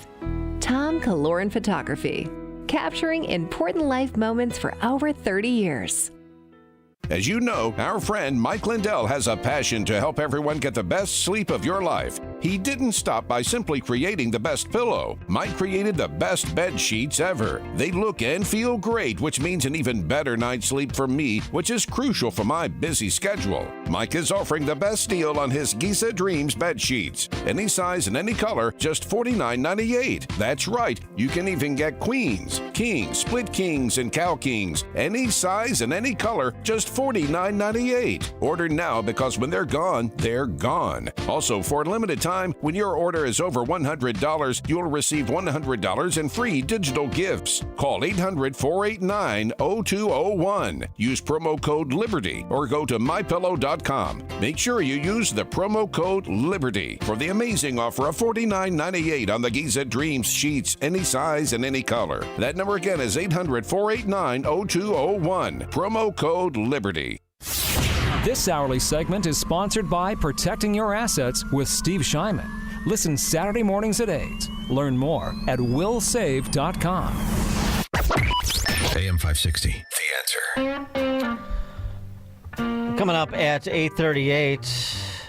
Tom Kaloran Photography, capturing important life moments for over 30 years. As you know, our friend Mike Lindell has a passion to help everyone get the best sleep of your life. He didn't stop by simply creating the best pillow. Mike created the best bed sheets ever. They look and feel great, which means an even better night's sleep for me, which is crucial for my busy schedule. Mike is offering the best deal on his Giza Dreams bed sheets. Any size and any color, just $49.98. That's right, you can even get queens, kings, split kings, and cow kings. Any size and any color, just $49.98. Order now because when they're gone, they're gone. Also, for a limited time, when your order is over $100, you'll receive $100 in free digital gifts. Call 800-489-0201. Use promo code LIBERTY or go to mypillow.com. Make sure you use the promo code LIBERTY for the amazing offer of $49.98 on the Giza Dreams sheets, any size and any color. That number again is 800-489-0201. Promo code LIBERTY. This hourly segment is sponsored by Protecting Your Assets with Steve Shyman. Listen Saturday mornings at 8. Learn more at willsave.com. AM 560, The Answer. Coming up at 8:38,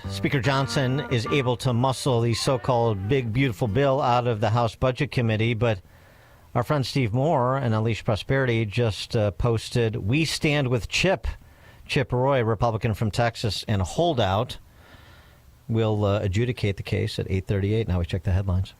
Speaker Johnson is able to muscle the so-called big, beautiful bill out of the House Budget Committee, but our friend Steve Moore and Unleash Prosperity just posted, "We stand with Chip." Chip Roy, Republican from Texas and a holdout, will adjudicate the case at 8:38. Now we check the headlines.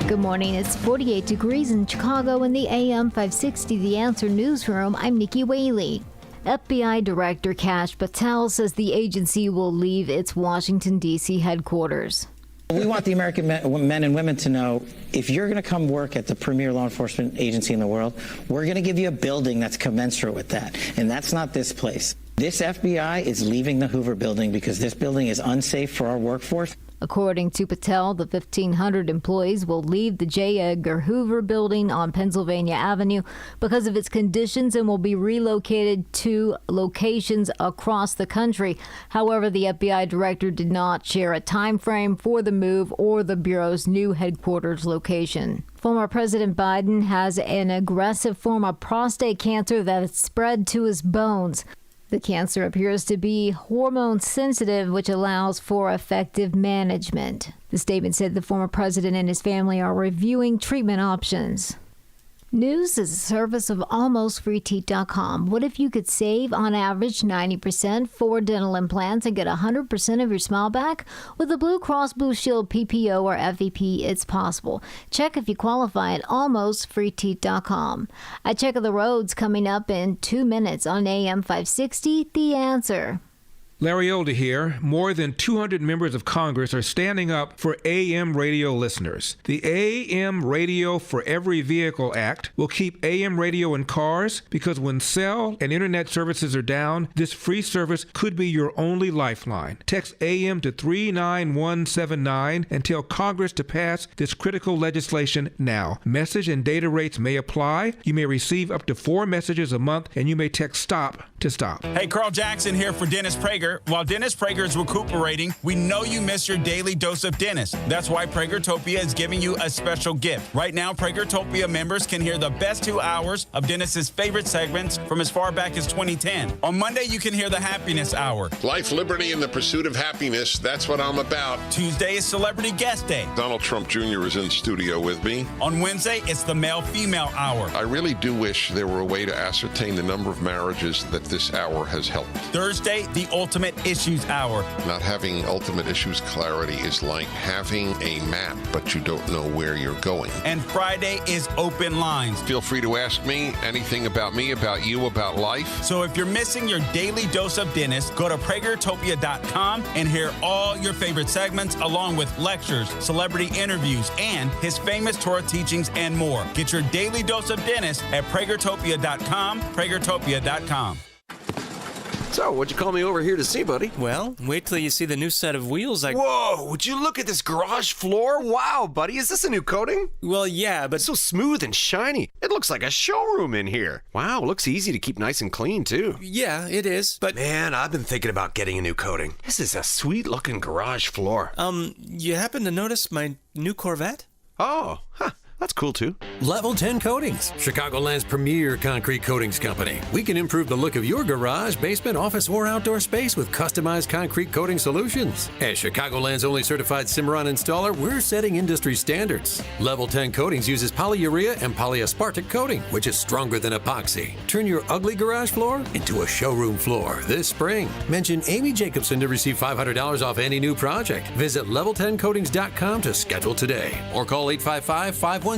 Good morning. It's 48 degrees in Chicago in the AM 560 The Answer newsroom. I'm Nikki Whaley. FBI Director Kash Patel says the agency will leave its Washington, D.C. headquarters. We want the American men and women to know, if you're going to come work at the premier law enforcement agency in the world, we're going to give you a building that's commensurate with that. And that's not this place. This FBI is leaving the Hoover building because this building is unsafe for our workforce. According to Patel, the 1,500 employees will leave the J. Edgar Hoover building on Pennsylvania Avenue because of its conditions and will be relocated to locations across the country. However, the FBI director did not share a time frame for the move or the Bureau's new headquarters location. Former President Biden has an aggressive form of prostate cancer that has spread to his bones. The cancer appears to be hormone sensitive, which allows for effective management. The statement said the former president and his family are reviewing treatment options. News is a service of almostfreeteeth.com. What if you could save on average 90% for dental implants and get 100% of your smile back? With the Blue Cross Blue Shield PPO or FEP, it's possible. Check if you qualify at almostfreeteeth.com. A check of the roads coming up in 2 minutes on AM 560, The Answer. Larry Older here. More than 200 members of Congress are standing up for AM radio listeners. The AM Radio for Every Vehicle Act will keep AM radio in cars because when cell and internet services are down, this free service could be your only lifeline. Text AM to 39179 and tell Congress to pass this critical legislation now. Message and data rates may apply. You may receive up to 4 messages a month, and you may text STOP to stop. Hey, Carl Jackson here for Dennis Prager. While Dennis Prager is recuperating, we know you miss your daily dose of Dennis. That's why Pragertopia is giving you a special gift. Right now, Pragertopia members can hear the best 2 hours of Dennis's favorite segments from as far back as 2010. On Monday, you can hear the Happiness Hour. Life, liberty, and the pursuit of happiness. That's what I'm about. Tuesday is Celebrity Guest Day. Donald Trump Jr. is in studio with me. On Wednesday, it's the Male-Female Hour. I really do wish there were a way to ascertain the number of marriages that this hour has helped. Thursday, the Ultimate Issues Hour. Not having ultimate issues clarity is like having a map, but you don't know where you're going. And Friday is Open Lines. Feel free to ask me anything about me, about you, about life. So if you're missing your daily dose of Dennis, go to Pragertopia.com and hear all your favorite segments along with lectures, celebrity interviews, and his famous Torah teachings and more. Get your daily dose of Dennis at Pragertopia.com, Pragertopia.com. So, what'd you call me over here to see, buddy? Well, wait till you see the new set of wheels Whoa, would you look at this garage floor? Wow, buddy, is this a new coating? Well, yeah, but... It's so smooth and shiny. It looks like a showroom in here. Wow, looks easy to keep nice and clean, too. Yeah, it is, but... Man, I've been thinking about getting a new coating. This is a sweet-looking garage floor. You happen to notice my new Corvette? Oh, huh. That's cool, too. Level 10 Coatings, Chicagoland's premier concrete coatings company. We can improve the look of your garage, basement, office, or outdoor space with customized concrete coating solutions. As Chicagoland's only certified Cimarron installer, we're setting industry standards. Level 10 Coatings uses polyurea and polyaspartic coating, which is stronger than epoxy. Turn your ugly garage floor into a showroom floor this spring. Mention Amy Jacobson to receive $500 off any new project. Visit level10coatings.com to schedule today or call 855-510-2628.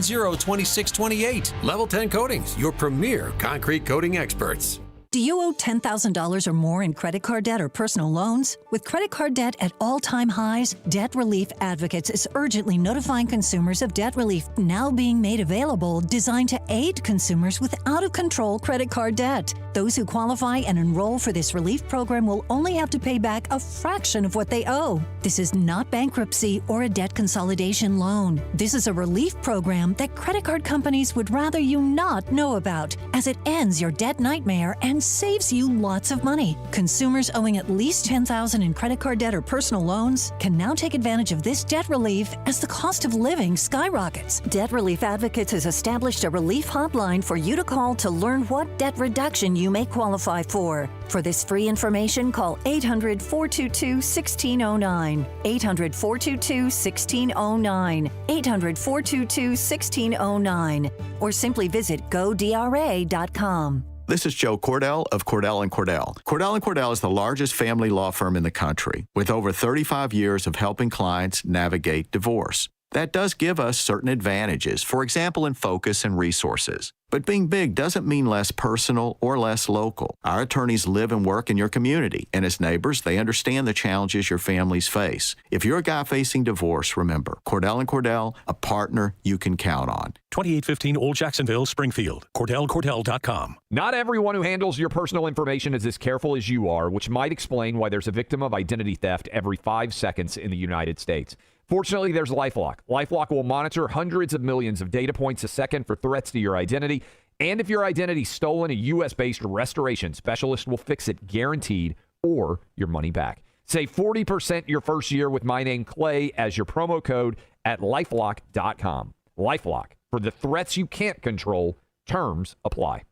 Level 10 Coatings, your premier concrete coating experts. Do you owe $10,000 or more in credit card debt or personal loans? With credit card debt at all-time highs, Debt Relief Advocates is urgently notifying consumers of debt relief now being made available, designed to aid consumers with out-of-control credit card debt. Those who qualify and enroll for this relief program will only have to pay back a fraction of what they owe. This is not bankruptcy or a debt consolidation loan. This is a relief program that credit card companies would rather you not know about, as it ends your debt nightmare and saves you lots of money. Consumers owing at least $10,000 in credit card debt or personal loans can now take advantage of this debt relief as the cost of living skyrockets. Debt Relief Advocates has established a relief hotline for you to call to learn what debt reduction you may qualify for. For this free information, call 800-422-1609. 800-422-1609. 800-422-1609. Or simply visit godra.com. This is Joe Cordell of Cordell & Cordell. Cordell & Cordell is the largest family law firm in the country with over 35 years of helping clients navigate divorce. That does give us certain advantages, for example, in focus and resources. But being big doesn't mean less personal or less local. Our attorneys live and work in your community, and as neighbors, they understand the challenges your families face. If you're a guy facing divorce, remember, Cordell & Cordell, a partner you can count on. 2815 Old Jacksonville, Springfield. CordellCordell.com. Not everyone who handles your personal information is as careful as you are, which might explain why there's a victim of identity theft every 5 seconds in the United States. Fortunately, there's LifeLock. LifeLock will monitor hundreds of millions of data points a second for threats to your identity. And if your identity's stolen, a U.S.-based restoration specialist will fix it guaranteed or your money back. Save 40% your first year with my name, Clay, as your promo code at LifeLock.com. LifeLock. For the threats you can't control, terms apply.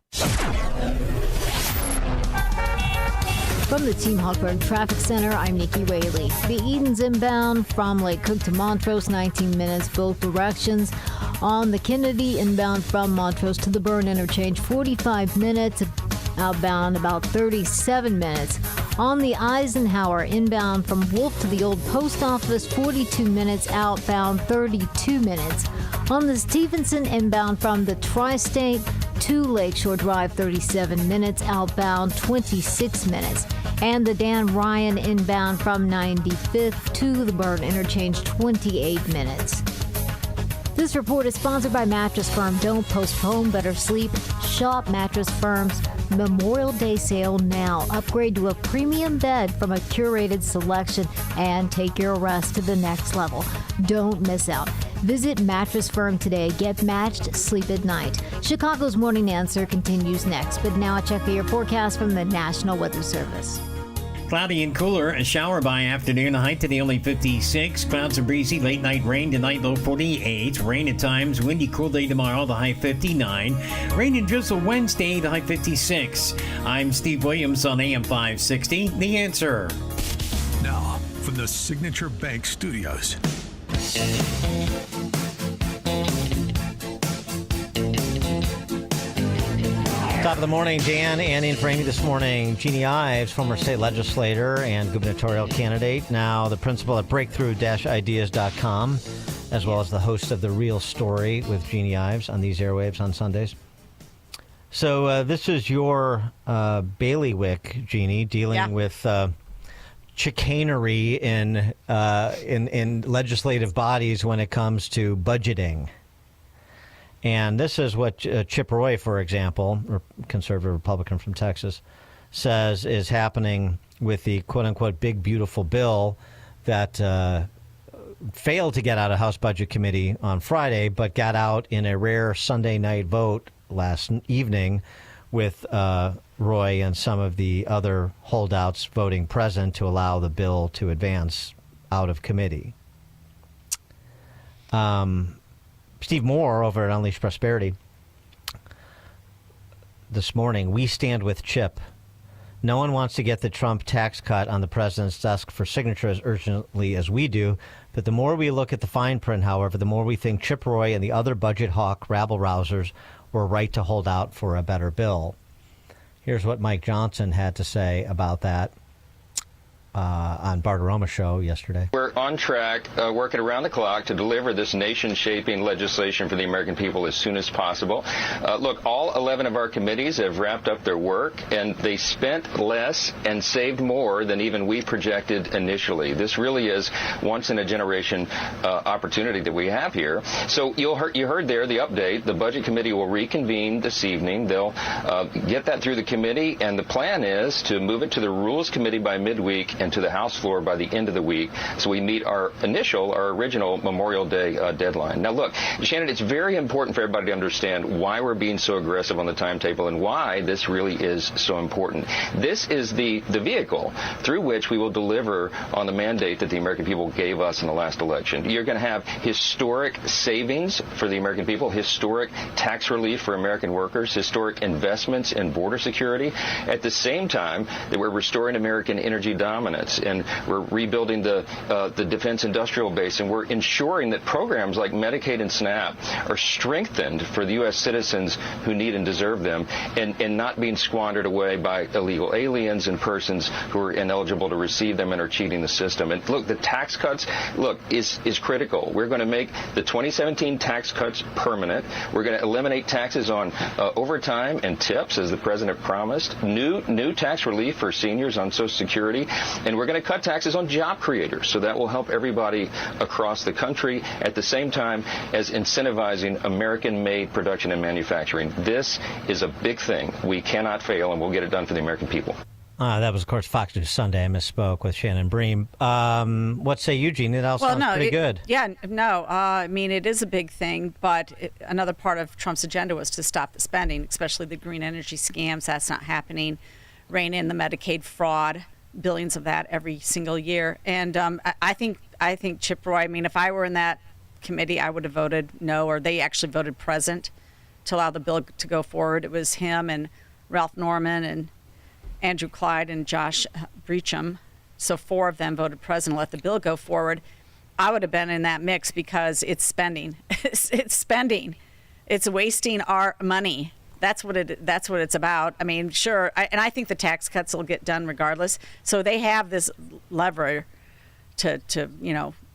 From the Team Hawkburg Traffic Center, I'm Nikki Whaley. The Edens inbound from Lake Cook to Montrose, 19 minutes both directions. On the Kennedy inbound from Montrose to the Burn interchange, 45 minutes. Outbound, about 37 minutes. On the Eisenhower inbound from Wolf to the Old Post Office, 42 minutes. Outbound, 32 minutes. On the Stevenson inbound from the Tri-State to Lakeshore Drive, 37 minutes. Outbound, 26 minutes. And the Dan Ryan inbound from 95th to the Burn interchange, 28 minutes. This report is sponsored by Mattress Firm. Don't postpone better sleep. Shop Mattress Firm's Memorial Day sale now. Upgrade to a premium bed from a curated selection and take your rest to the next level. Don't miss out. Visit Mattress Firm today. Get matched. Sleep at night. Chicago's Morning Answer continues next, but now check the air forecast from the National Weather Service. Cloudy and cooler, a shower by afternoon, high today only 56. Clouds and breezy, late night rain tonight, low 48. Rain at times, windy, cool day tomorrow, the high 59. Rain and drizzle Wednesday, the high 56. I'm Steve Williams on AM 560. The Answer. Now, from the Signature Bank Studios. Top of the morning, Dan. And in for Amy this morning, Jeannie Ives, former state legislator and gubernatorial candidate, now the principal at breakthrough-ideas.com, as well as the host of The Real Story with Jeannie Ives on these airwaves on Sundays. So this is your bailiwick, Jeannie, dealing with chicanery in legislative bodies when it comes to budgeting. And this is what Chip Roy, for example, conservative Republican from Texas, says is happening with the quote-unquote big, beautiful bill that failed to get out of House Budget Committee on Friday, but got out in a rare Sunday night vote last evening with Roy and some of the other holdouts voting present to allow the bill to advance out of committee. Steve Moore over at Unleash Prosperity this morning, we stand with Chip. No one wants to get the Trump tax cut on the president's desk for signature as urgently as we do. But the more we look at the fine print, however, the more we think Chip Roy and the other budget hawk rabble-rousers were right to hold out for a better bill. Here's what Mike Johnson had to say about that on Bartiromo show yesterday. We're on track, working around the clock to deliver this nation-shaping legislation for the American people as soon as possible. Look, all 11 of our committees have wrapped up their work, and they spent less and saved more than even we projected initially. This really is once-in-a-generation opportunity that we have here. So you heard there the update. The Budget Committee will reconvene this evening. They'll get that through the committee, and the plan is to move it to the Rules Committee by midweek and to the House floor by the end of the week, so we meet our original Memorial Day deadline. Now, look, Shannon, it's very important for everybody to understand why we're being so aggressive on the timetable and why this really is so important. This is the vehicle through which we will deliver on the mandate that the American people gave us in the last election. You're going to have historic savings for the American people, historic tax relief for American workers, historic investments in border security, at the same time that we're restoring American energy dominance permanent, and we're rebuilding the defense industrial base, and we're ensuring that programs like Medicaid and SNAP are strengthened for the U.S. citizens who need and deserve them, and not being squandered away by illegal aliens and persons who are ineligible to receive them and are cheating the system. And look, the tax cuts, is critical. We're going to make the 2017 tax cuts permanent. We're going to eliminate taxes on overtime and tips, as the president promised. New tax relief for seniors on Social Security, and we're going to cut taxes on job creators. So that will help everybody across the country at the same time as incentivizing American-made production and manufacturing. This is a big thing. We cannot fail, and we'll get it done for the American people. That was, of course, Fox News Sunday. I misspoke with Shannon Bream. What say you, Gene? It all sounds pretty good. Yeah, no. I mean, it is a big thing, but another part of Trump's agenda was to stop the spending, especially the green energy scams. That's not happening. Rein in the Medicaid fraud, billions of that every single year. And I think Chip Roy, I mean, if I were in that committee, I would have voted no, or they actually voted present to allow the bill to go forward. It was him and Ralph Norman and Andrew Clyde and Josh Breacham. So 4 of them voted present to let the bill go forward. I would have been in that mix because it's spending. It's spending. It's wasting our money. That's what it's about. I mean, sure, and I think the tax cuts will get done regardless. So they have this lever to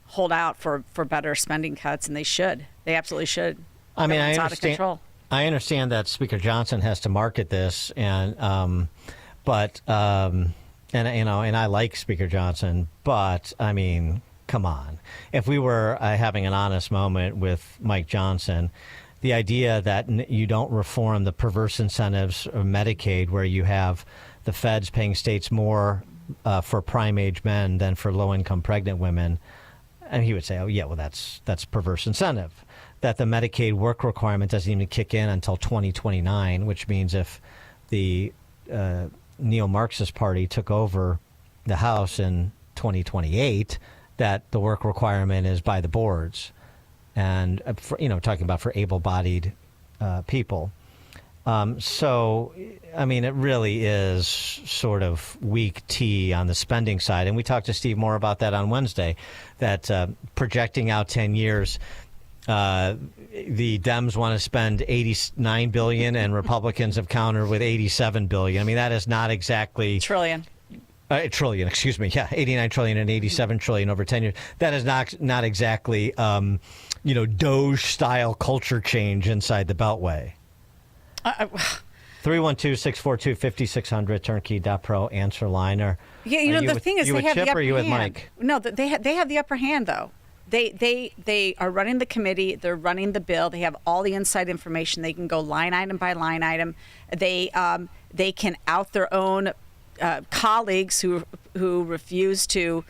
hold out for better spending cuts, and they should. They absolutely should. I mean, It's out of control. I understand that Speaker Johnson has to market this, and but I like Speaker Johnson, but I mean, come on. If we were having an honest moment with Mike Johnson, the idea that you don't reform the perverse incentives of Medicaid, where you have the feds paying states more for prime-age men than for low-income pregnant women, and he would say, oh, yeah, well, that's perverse incentive. That the Medicaid work requirement doesn't even kick in until 2029, which means if the neo-Marxist party took over the House in 2028, that the work requirement is by the boards. And, talking about for able-bodied people. So, I mean, it really is sort of weak tea on the spending side. And we talked to Steve Moore about that on Wednesday, that projecting out 10 years, the Dems want to spend $89 billion and Republicans have countered with $87 billion. I mean, that is not exactly... Trillion, excuse me. Yeah, 89 trillion and 87 trillion over 10 years. That is not exactly, Doge-style culture change inside the Beltway. 312-642-5600, turnkey.pro, answer line. Or the thing is, they have the upper hand. With Mike? No, they have the upper hand, though. They are running the committee. They're running the bill. They have all the inside information. They can go line item by line item. They can out their own colleagues who refuse to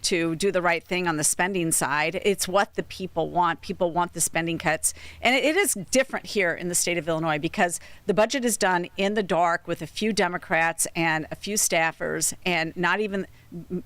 do the right thing on the spending side. It's what the people want. People want the spending cuts. And it is different here in the state of Illinois because the budget is done in the dark with a few Democrats and a few staffers, and not even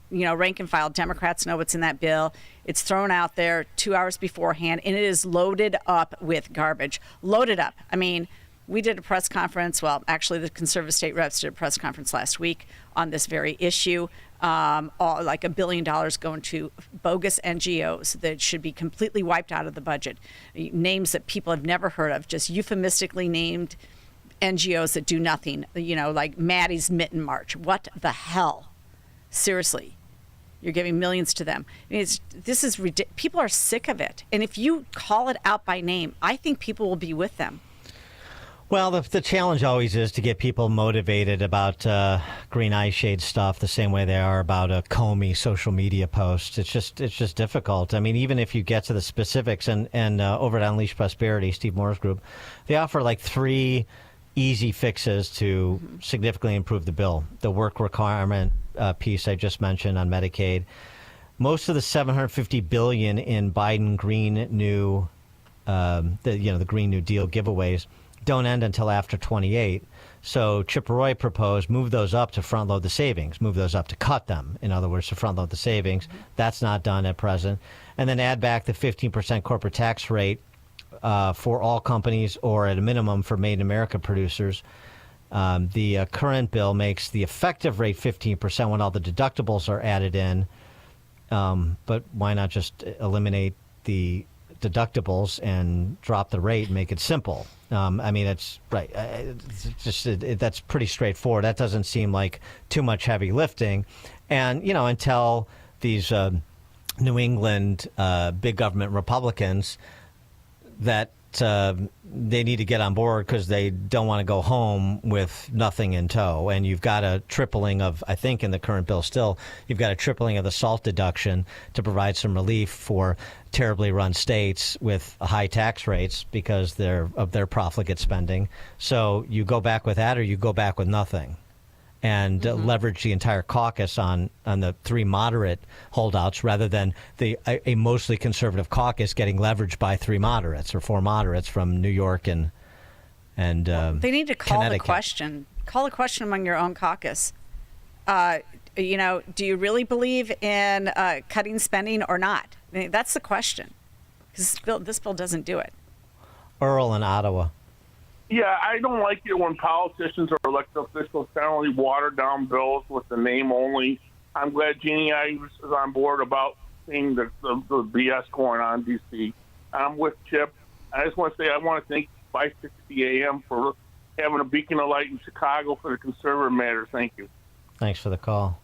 rank and file Democrats know what's in that bill. It's thrown out there 2 hours beforehand, and it is loaded up with garbage. Loaded up. I mean, we did a press conference. Well, actually, the conservative state reps did a press conference last week on this very issue. Like $1 billion going to bogus NGOs that should be completely wiped out of the budget. Names that people have never heard of, just euphemistically named NGOs that do nothing, like Maddie's Mitten March. What the hell? Seriously. You're giving millions to them. I mean, this is ridiculous. People are sick of it. And if you call it out by name, I think people will be with them. Well, the challenge always is to get people motivated about green eye shade stuff the same way they are about a Comey social media post. It's just difficult. I mean, even if you get to the specifics, and over at Unleash Prosperity, Steve Moore's group, they offer like 3 easy fixes to significantly improve the bill. The work requirement piece I just mentioned on Medicaid. Most of the $750 billion in Biden Green New, the Green New Deal giveaways don't end until after 28. So Chip Roy proposed move those up to front load the savings, move those up to cut them. In other words, to front load the savings. That's not done at present. And then add back the 15% corporate tax rate for all companies, or at a minimum for Made in America producers. The current bill makes the effective rate 15% when all the deductibles are added in. But why not just eliminate the deductibles and drop the rate and make it simple? I mean, it's right. That's pretty straightforward. That doesn't seem like too much heavy lifting. And, until these New England big government Republicans that they need to get on board because they don't want to go home with nothing in tow. And you've got a tripling of, I think in the current bill still, you've got a tripling of the SALT deduction to provide some relief for terribly run states with high tax rates because of their profligate spending. So you go back with that or you go back with nothing. And leverage the entire caucus on the three moderate holdouts rather than a mostly conservative caucus getting leveraged by three moderates or four moderates from New York and they need to call the question. Call the question among your own caucus. Do you really believe in cutting spending or not? I mean, that's the question. Because this bill doesn't do it. Earl in Ottawa. Yeah, I don't like it when politicians or elected officials generally water down bills with the name only. I'm glad Jeannie Ives is on board about seeing the BS going on in D.C. I'm with Chip. I just want to say I want to thank 560 AM for having a beacon of light in Chicago for the conservative matters. Thank you. Thanks for the call.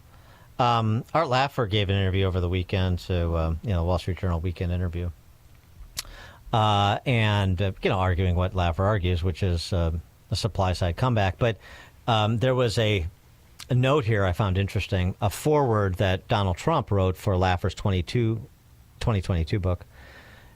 Art Laffer gave an interview over the weekend to Wall Street Journal weekend interview. Arguing what Laffer argues, which is a supply-side comeback. But there was a note here I found interesting, a foreword that Donald Trump wrote for Laffer's 2022 book,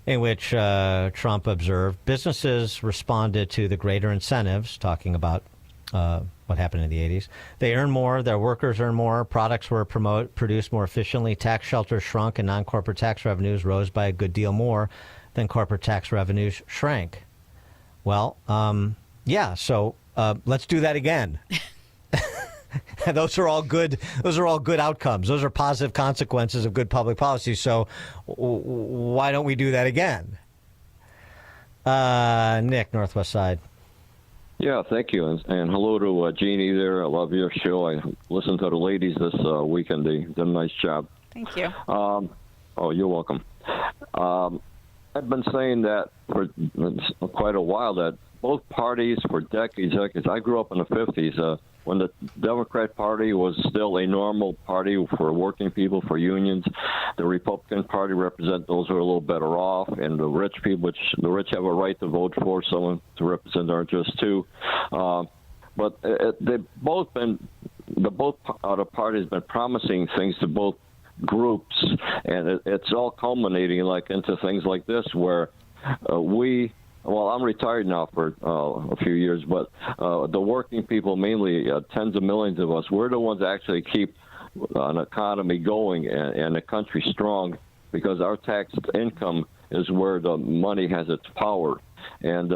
in which Trump observed businesses responded to the greater incentives, talking about what happened in the 80s. They earn more, their workers earn more, products were produced more efficiently, tax shelters shrunk, and non-corporate tax revenues rose by a good deal more than corporate tax revenues shrank. Well, so let's do that again. Those are all good outcomes. Those are positive consequences of good public policy. So why don't we do that again? Nick, Northwest Side. Yeah, thank you. And hello to Jeannie there. I love your show. I listened to the ladies this weekend. They did a nice job. Thank you. You're welcome. I've been saying that for quite a while, that both parties for decades, I grew up in the 50s, when the Democrat Party was still a normal party for working people, for unions. The Republican Party represent those who are a little better off, and the rich people, which the rich have a right to vote for, someone to represent our interests too. But they've both been, the parties been promising things to both groups, and it's all culminating into things like this, where I'm retired now for a few years, but the working people, mainly tens of millions of us, we're the ones that actually keep an economy going and a country strong, because our taxed income is where the money has its power. And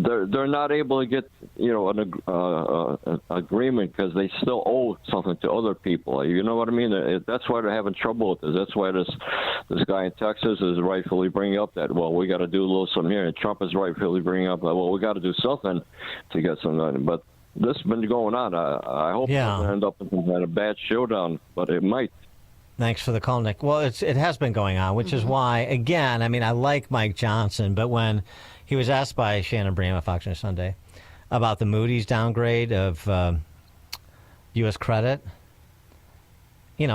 they're not able to get an agreement because they still owe something to other people. You know what I mean? That's why they're having trouble with this. That's why this guy in Texas is rightfully bringing up that, well, we got to do a little something here, and Trump is rightfully bringing up that, well, we got to do something to get something. But this has been going on. I hope it doesn't end up in a bad showdown, but it might. Thanks for the call, Nick. Well, it has been going on, which is why, again, I like Mike Johnson, but when he was asked by Shannon Bream at Fox News Sunday about the Moody's downgrade of U.S. credit, and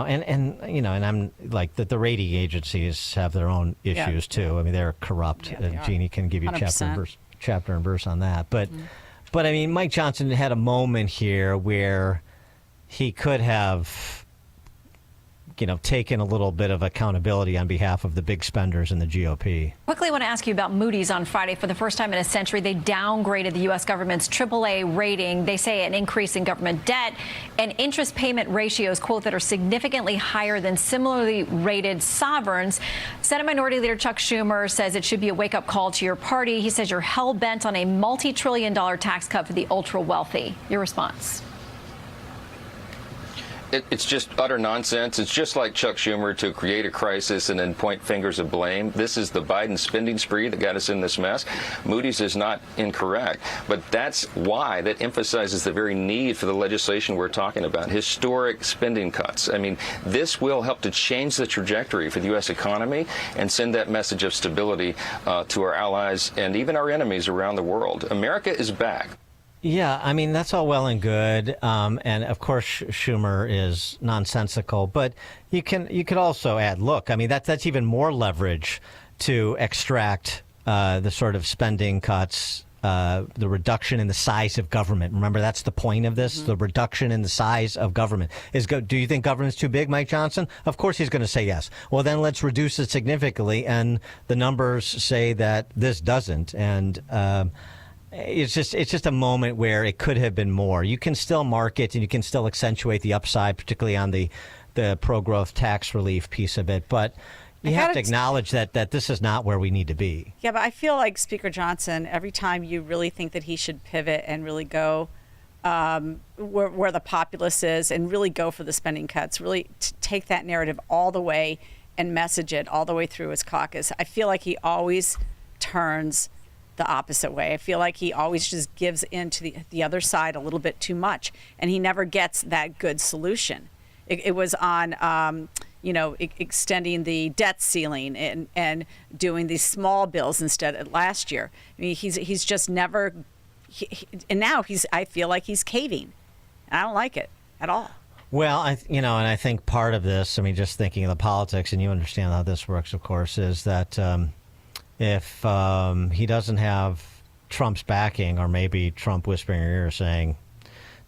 I'm like that the rating agencies have their own issues too. They're corrupt. Jeannie can give you 100%. chapter and verse on that. But Mike Johnson had a moment here where he could have taken a little bit of accountability on behalf of the big spenders in the GOP. Quickly, I want to ask you about Moody's on Friday. For the first time in a century, they downgraded the U.S. government's AAA rating. They say an increase in government debt and interest payment ratios, quote, that are significantly higher than similarly rated sovereigns. Senate Minority Leader Chuck Schumer says it should be a wake-up call to your party. He says you're hell-bent on a multi-trillion-dollar tax cut for the ultra-wealthy. Your response? It's just utter nonsense. It's just like Chuck Schumer to create a crisis and then point fingers of blame. This is the Biden spending spree that got us in this mess. Moody's is not incorrect, but that's why that emphasizes the very need for the legislation we're talking about, historic spending cuts. I mean, this will help to change the trajectory for the U.S. economy and send that message of stability to our allies and even our enemies around the world. America is back. Yeah, I mean, that's all well and good. And of course, Schumer is nonsensical. But you could also add, look, I mean, that's even more leverage to extract the sort of spending cuts, the reduction in the size of government. Remember, that's the point of this, the reduction in the size of government. Do you think government's too big, Mike Johnson? Of course he's going to say yes. Well, then let's reduce it significantly. And the numbers say that this doesn't. And it's just a moment where it could have been more. You can still market and you can still accentuate the upside, particularly on the pro-growth tax relief piece of it. But you have to acknowledge that this is not where we need to be. Yeah, but I feel like Speaker Johnson, every time you really think that he should pivot and really go where the populace is and really go for the spending cuts, really take that narrative all the way and message it all the way through his caucus, I feel like he always turns the opposite way. I feel like he always just gives in to the other side a little bit too much, and he never gets that good solution. It was on, extending the debt ceiling and doing these small bills instead of last year. I mean, he's just never, and now I feel like he's caving. And I don't like it at all. Well, and I think part of this, I mean, just thinking of the politics, and you understand how this works, of course, is that if he doesn't have Trump's backing, or maybe Trump whispering in your ear saying,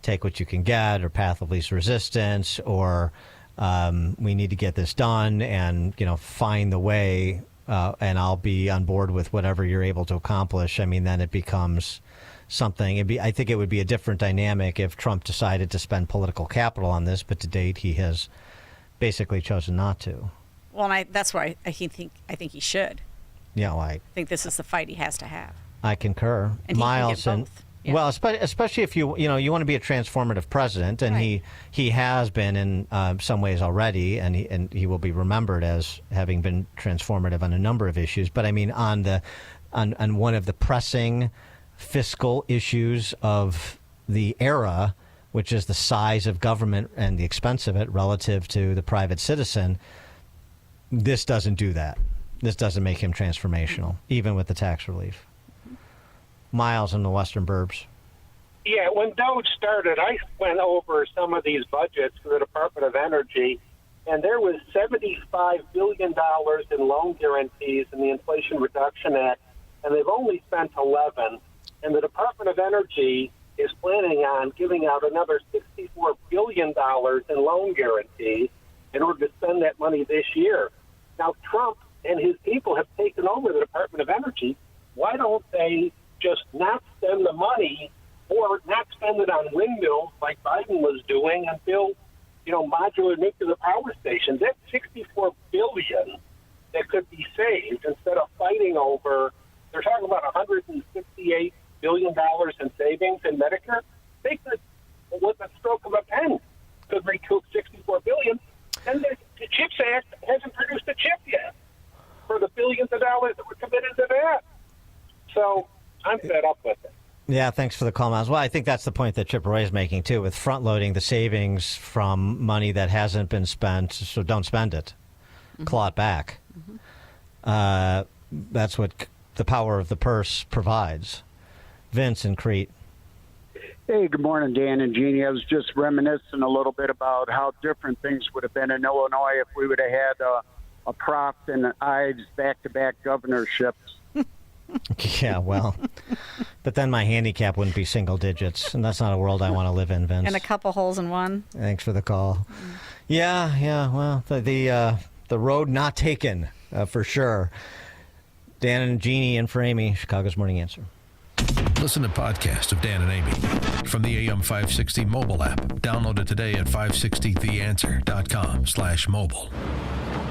take what you can get, or path of least resistance, or we need to get this done and, find the way, and I'll be on board with whatever you're able to accomplish. I mean, then it becomes something. I think it would be a different dynamic if Trump decided to spend political capital on this, but to date he has basically chosen not to. Well, and that's why I think he should. Yeah, I think this is the fight he has to have. I concur. And Miles, he can get both. Yeah. Well, especially if you want to be a transformative president, and right. he has been in some ways already, and he will be remembered as having been transformative on a number of issues. But I mean, on one of the pressing fiscal issues of the era, which is the size of government and the expense of it relative to the private citizen, this doesn't do that. This doesn't make him transformational, even with the tax relief. Miles in the Western Burbs. Yeah, when Doge started, I went over some of these budgets for the Department of Energy, and there was $75 billion in loan guarantees in the Inflation Reduction Act, and they've only spent 11. And the Department of Energy is planning on giving out another $64 billion in loan guarantees in order to spend that money this year. Now, Trump and his people have taken over the Department of Energy. Why don't they just not spend the money or not spend it on windmills like Biden was doing and build, modular nuclear power stations? That's $64 billion that could be saved instead of fighting over. They're talking about $168 billion in savings in Medicare. They could, with the stroke of a pen, could recoup $64 billion. And the CHIPS Act hasn't produced a chip yet for the billions of dollars that were committed to that. So I'm fed up with it. Yeah, thanks for the call, Miles. Well, I think that's the point that Chip Roy is making, too, with front-loading the savings from money that hasn't been spent, so don't spend it. Claw it back. That's what the power of the purse provides. Vince in Crete. Hey, good morning, Dan and Jeannie. I was just reminiscing a little bit about how different things would have been in Illinois if we would have had a Proft and Ives back-to-back governorships. Yeah, well, but then my handicap wouldn't be single digits, and that's not a world I want to live in, Vince. And a couple holes in one. Thanks for the call. Yeah, well, the road not taken, for sure. Dan and Jeannie in for Amy, Chicago's Morning Answer. Listen to podcasts of Dan and Amy from the AM 560 mobile app. Download it today at 560theanswer.com/mobile.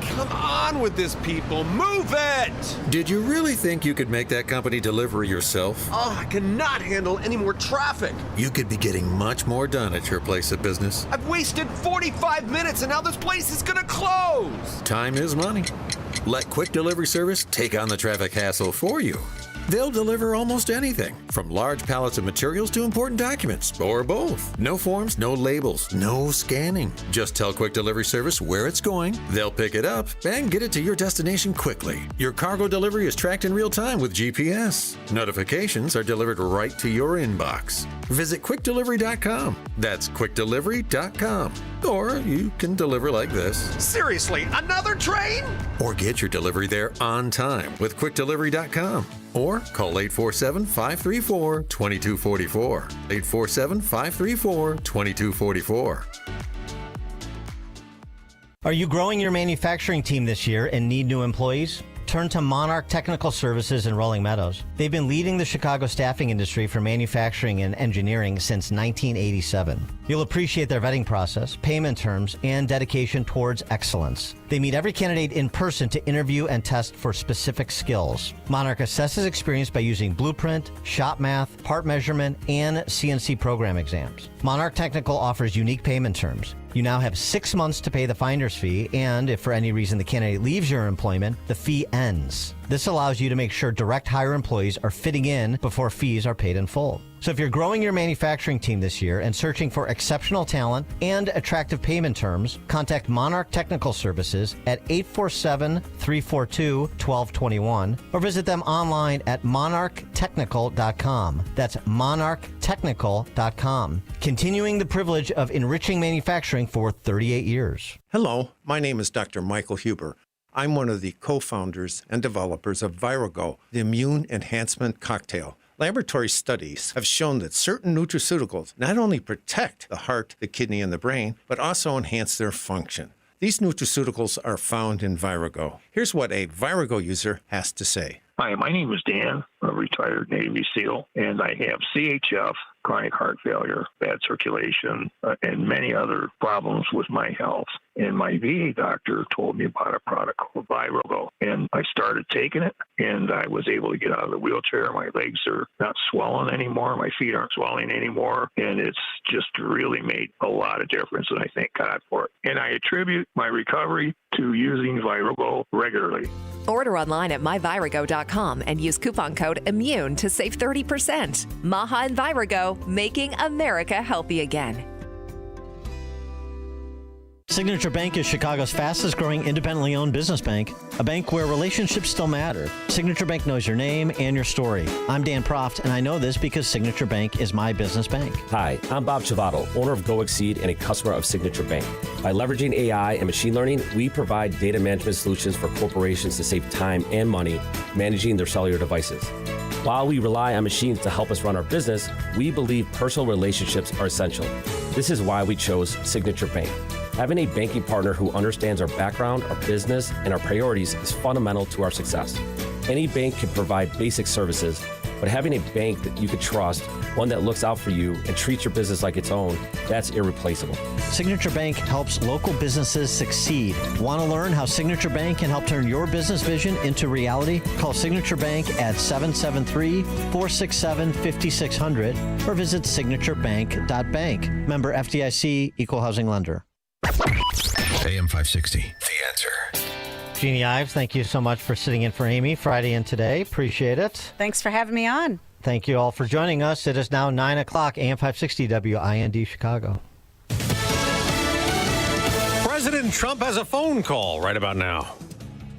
Come on with this, people. Move it! Did you really think you could make that company deliver yourself? Oh, I cannot handle any more traffic. You could be getting much more done at your place of business. I've wasted 45 minutes and now this place is gonna close. Time is money. Let Quick Delivery Service take on the traffic hassle for you. They'll deliver almost anything, from large pallets of materials to important documents, or both. No forms, no labels, no scanning. Just tell Quick Delivery Service where it's going, they'll pick it up, and get it to your destination quickly. Your cargo delivery is tracked in real time with GPS. Notifications are delivered right to your inbox. Visit quickdelivery.com. That's quickdelivery.com. Or you can deliver like this. Seriously, another train? Or get your delivery there on time with quickdelivery.com. Or call 847-534-2244. 847-534-2244. Are you growing your manufacturing team this year and need new employees? Turn to Monarch Technical Services in Rolling Meadows. They've been leading the Chicago staffing industry for manufacturing and engineering since 1987. You'll appreciate their vetting process, payment terms, and dedication towards excellence. They meet every candidate in person to interview and test for specific skills. Monarch assesses experience by using blueprint, shop math, part measurement, and CNC program exams. Monarch Technical offers unique payment terms. You now have 6 months to pay the finder's fee, and if for any reason the candidate leaves your employment, the fee ends. This allows you to make sure direct hire employees are fitting in before fees are paid in full. So if you're growing your manufacturing team this year and searching for exceptional talent and attractive payment terms, contact Monarch Technical Services at 847-342-1221 or visit them online at monarchtechnical.com. That's monarchtechnical.com. Continuing the privilege of enriching manufacturing for 38 years. Hello, my name is Dr. Michael Huber. I'm one of the co-founders and developers of Virago, the immune enhancement cocktail. Laboratory studies have shown that certain nutraceuticals not only protect the heart, the kidney, and the brain, but also enhance their function. These nutraceuticals are found in Virago. Here's what a Virago user has to say. Hi, my name is Dan, a retired Navy SEAL, and I have CHF, chronic heart failure, bad circulation, and many other problems with my health. And my VA doctor told me about a product called Virago, and I started taking it, and I was able to get out of the wheelchair. My legs are not swollen anymore. My feet aren't swelling anymore, and it's just really made a lot of difference, and I thank God for it. And I attribute my recovery to using Virago regularly. Order online at myvirago.com and use coupon code IMMUNE to save 30%. Maha and Virago, making America healthy again. Signature Bank is Chicago's fastest growing independently owned business bank, a bank where relationships still matter. Signature Bank knows your name and your story. I'm Dan Proft, and I know this because Signature Bank is my business bank. Hi, I'm Bob Chivato, owner of Go Exceed and a customer of Signature Bank. By leveraging AI and machine learning, we provide data management solutions for corporations to save time and money managing their cellular devices. While we rely on machines to help us run our business, we believe personal relationships are essential. This is why we chose Signature Bank. Having a banking partner who understands our background, our business, and our priorities is fundamental to our success. Any bank can provide basic services, but having a bank that you can trust, one that looks out for you and treats your business like its own, that's irreplaceable. Signature Bank helps local businesses succeed. Want to learn how Signature Bank can help turn your business vision into reality? Call Signature Bank at 773-467-5600 or visit signaturebank.bank. Member FDIC, Equal Housing Lender. AM 560. The Answer. Jeannie Ives, thank you so much for sitting in for Amy Friday and today. Appreciate it. Thanks for having me on. Thank you all for joining us. It is now 9 o'clock, AM 560 WIND Chicago. President Trump has a phone call right about now.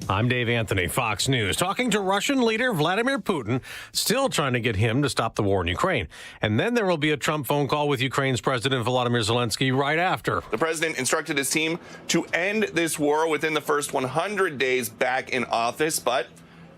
I'm Dave Anthony, Fox News, talking to Russian leader Vladimir Putin, still trying to get him to stop the war in Ukraine. And then there will be a Trump phone call with Ukraine's President Volodymyr Zelensky right after. The president instructed his team to end this war within the first 100 days back in office. But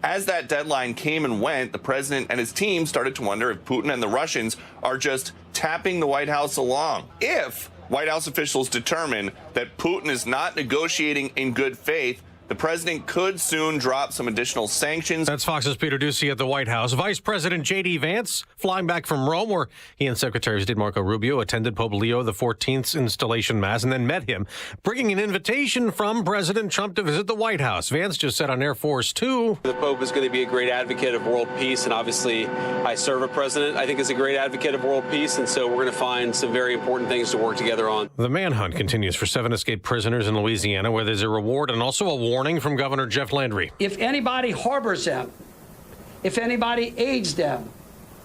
as that deadline came and went, the president and his team started to wonder if Putin and the Russians are just tapping the White House along. If White House officials determine that Putin is not negotiating in good faith, the president could soon drop some additional sanctions. That's Fox's Peter Doocy at the White House. Vice President J.D. Vance flying back from Rome, where he and Secretary of State Marco Rubio attended Pope Leo XIV's installation mass and then met him, bringing an invitation from President Trump to visit the White House. Vance just said on Air Force Two, the Pope is going to be a great advocate of world peace, and obviously I serve a president I think is a great advocate of world peace, and so we're going to find some very important things to work together on. The manhunt continues for 7 escaped prisoners in Louisiana, where there's a reward and also a warning from Governor Jeff Landry. If anybody harbors them, if anybody aids them,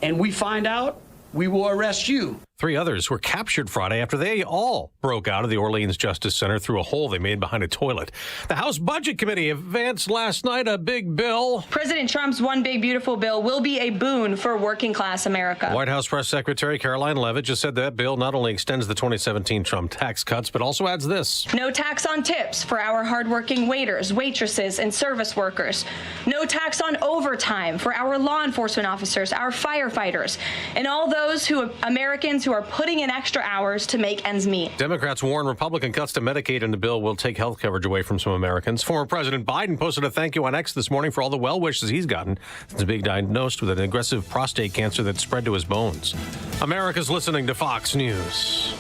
and we find out, we will arrest you. 3 others were captured Friday after they all broke out of the Orleans Justice Center through a hole they made behind a toilet. The House Budget Committee advanced last night a big bill. President Trump's One Big Beautiful Bill will be a boon for working class America. White House Press Secretary Caroline Leavitt just said that bill not only extends the 2017 Trump tax cuts, but also adds this. No tax on tips for our hardworking waiters, waitresses, and service workers. No tax on overtime for our law enforcement officers, our firefighters, and all those Americans who are putting in extra hours to make ends meet. Democrats warn Republican cuts to Medicaid in the bill will take health coverage away from some Americans. Former President Biden posted a thank you on X this morning for all the well wishes he's gotten since being diagnosed with an aggressive prostate cancer that spread to his bones. America's listening to Fox News.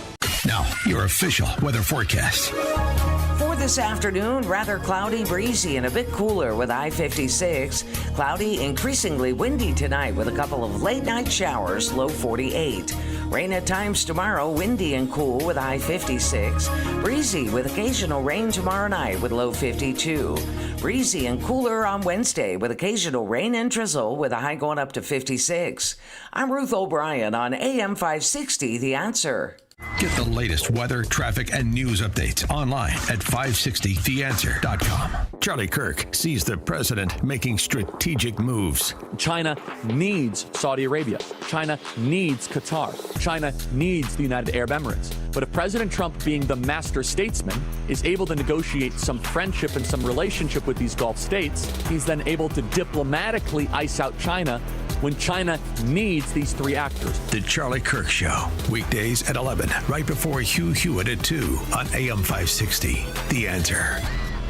Now, your official weather forecast. For this afternoon, rather cloudy, breezy, and a bit cooler with high 56. Cloudy, increasingly windy tonight with a couple of late-night showers, low 48. Rain at times tomorrow, windy and cool with high 56. Breezy with occasional rain tomorrow night with low 52. Breezy and cooler on Wednesday with occasional rain and drizzle with a high going up to 56. I'm Ruth O'Brien on AM 560, The Answer. Get the latest weather, traffic, and news updates online at 560theanswer.com. Charlie Kirk sees the president making strategic moves. China needs Saudi Arabia. China needs Qatar. China needs the United Arab Emirates. But if President Trump, being the master statesman, is able to negotiate some friendship and some relationship with these Gulf states, he's then able to diplomatically ice out China when China needs these 3 actors. The Charlie Kirk Show, weekdays at 11, right before Hugh Hewitt at 2 on AM 560. The Answer.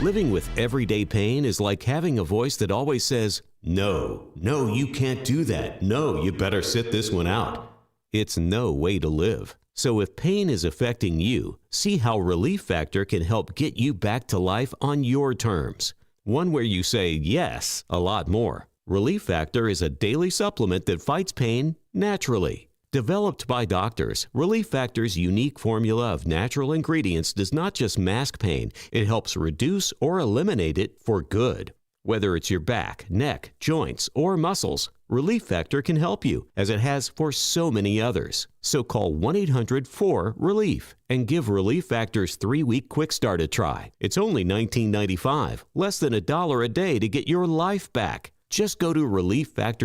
Living with everyday pain is like having a voice that always says, no, you can't do that. No, you better sit this one out. It's no way to live. So if pain is affecting you, see how Relief Factor can help get you back to life on your terms. One where you say yes a lot more. Relief Factor is a daily supplement that fights pain naturally. Developed by doctors, Relief Factor's unique formula of natural ingredients does not just mask pain, it helps reduce or eliminate it for good. Whether it's your back, neck, joints, or muscles, Relief Factor can help you, as it has for so many others. So call 1-800-4RELIEF and give Relief Factor's 3-week quick start a try. It's only $19.95, less than $1 a day to get your life back. Just go to relieffactor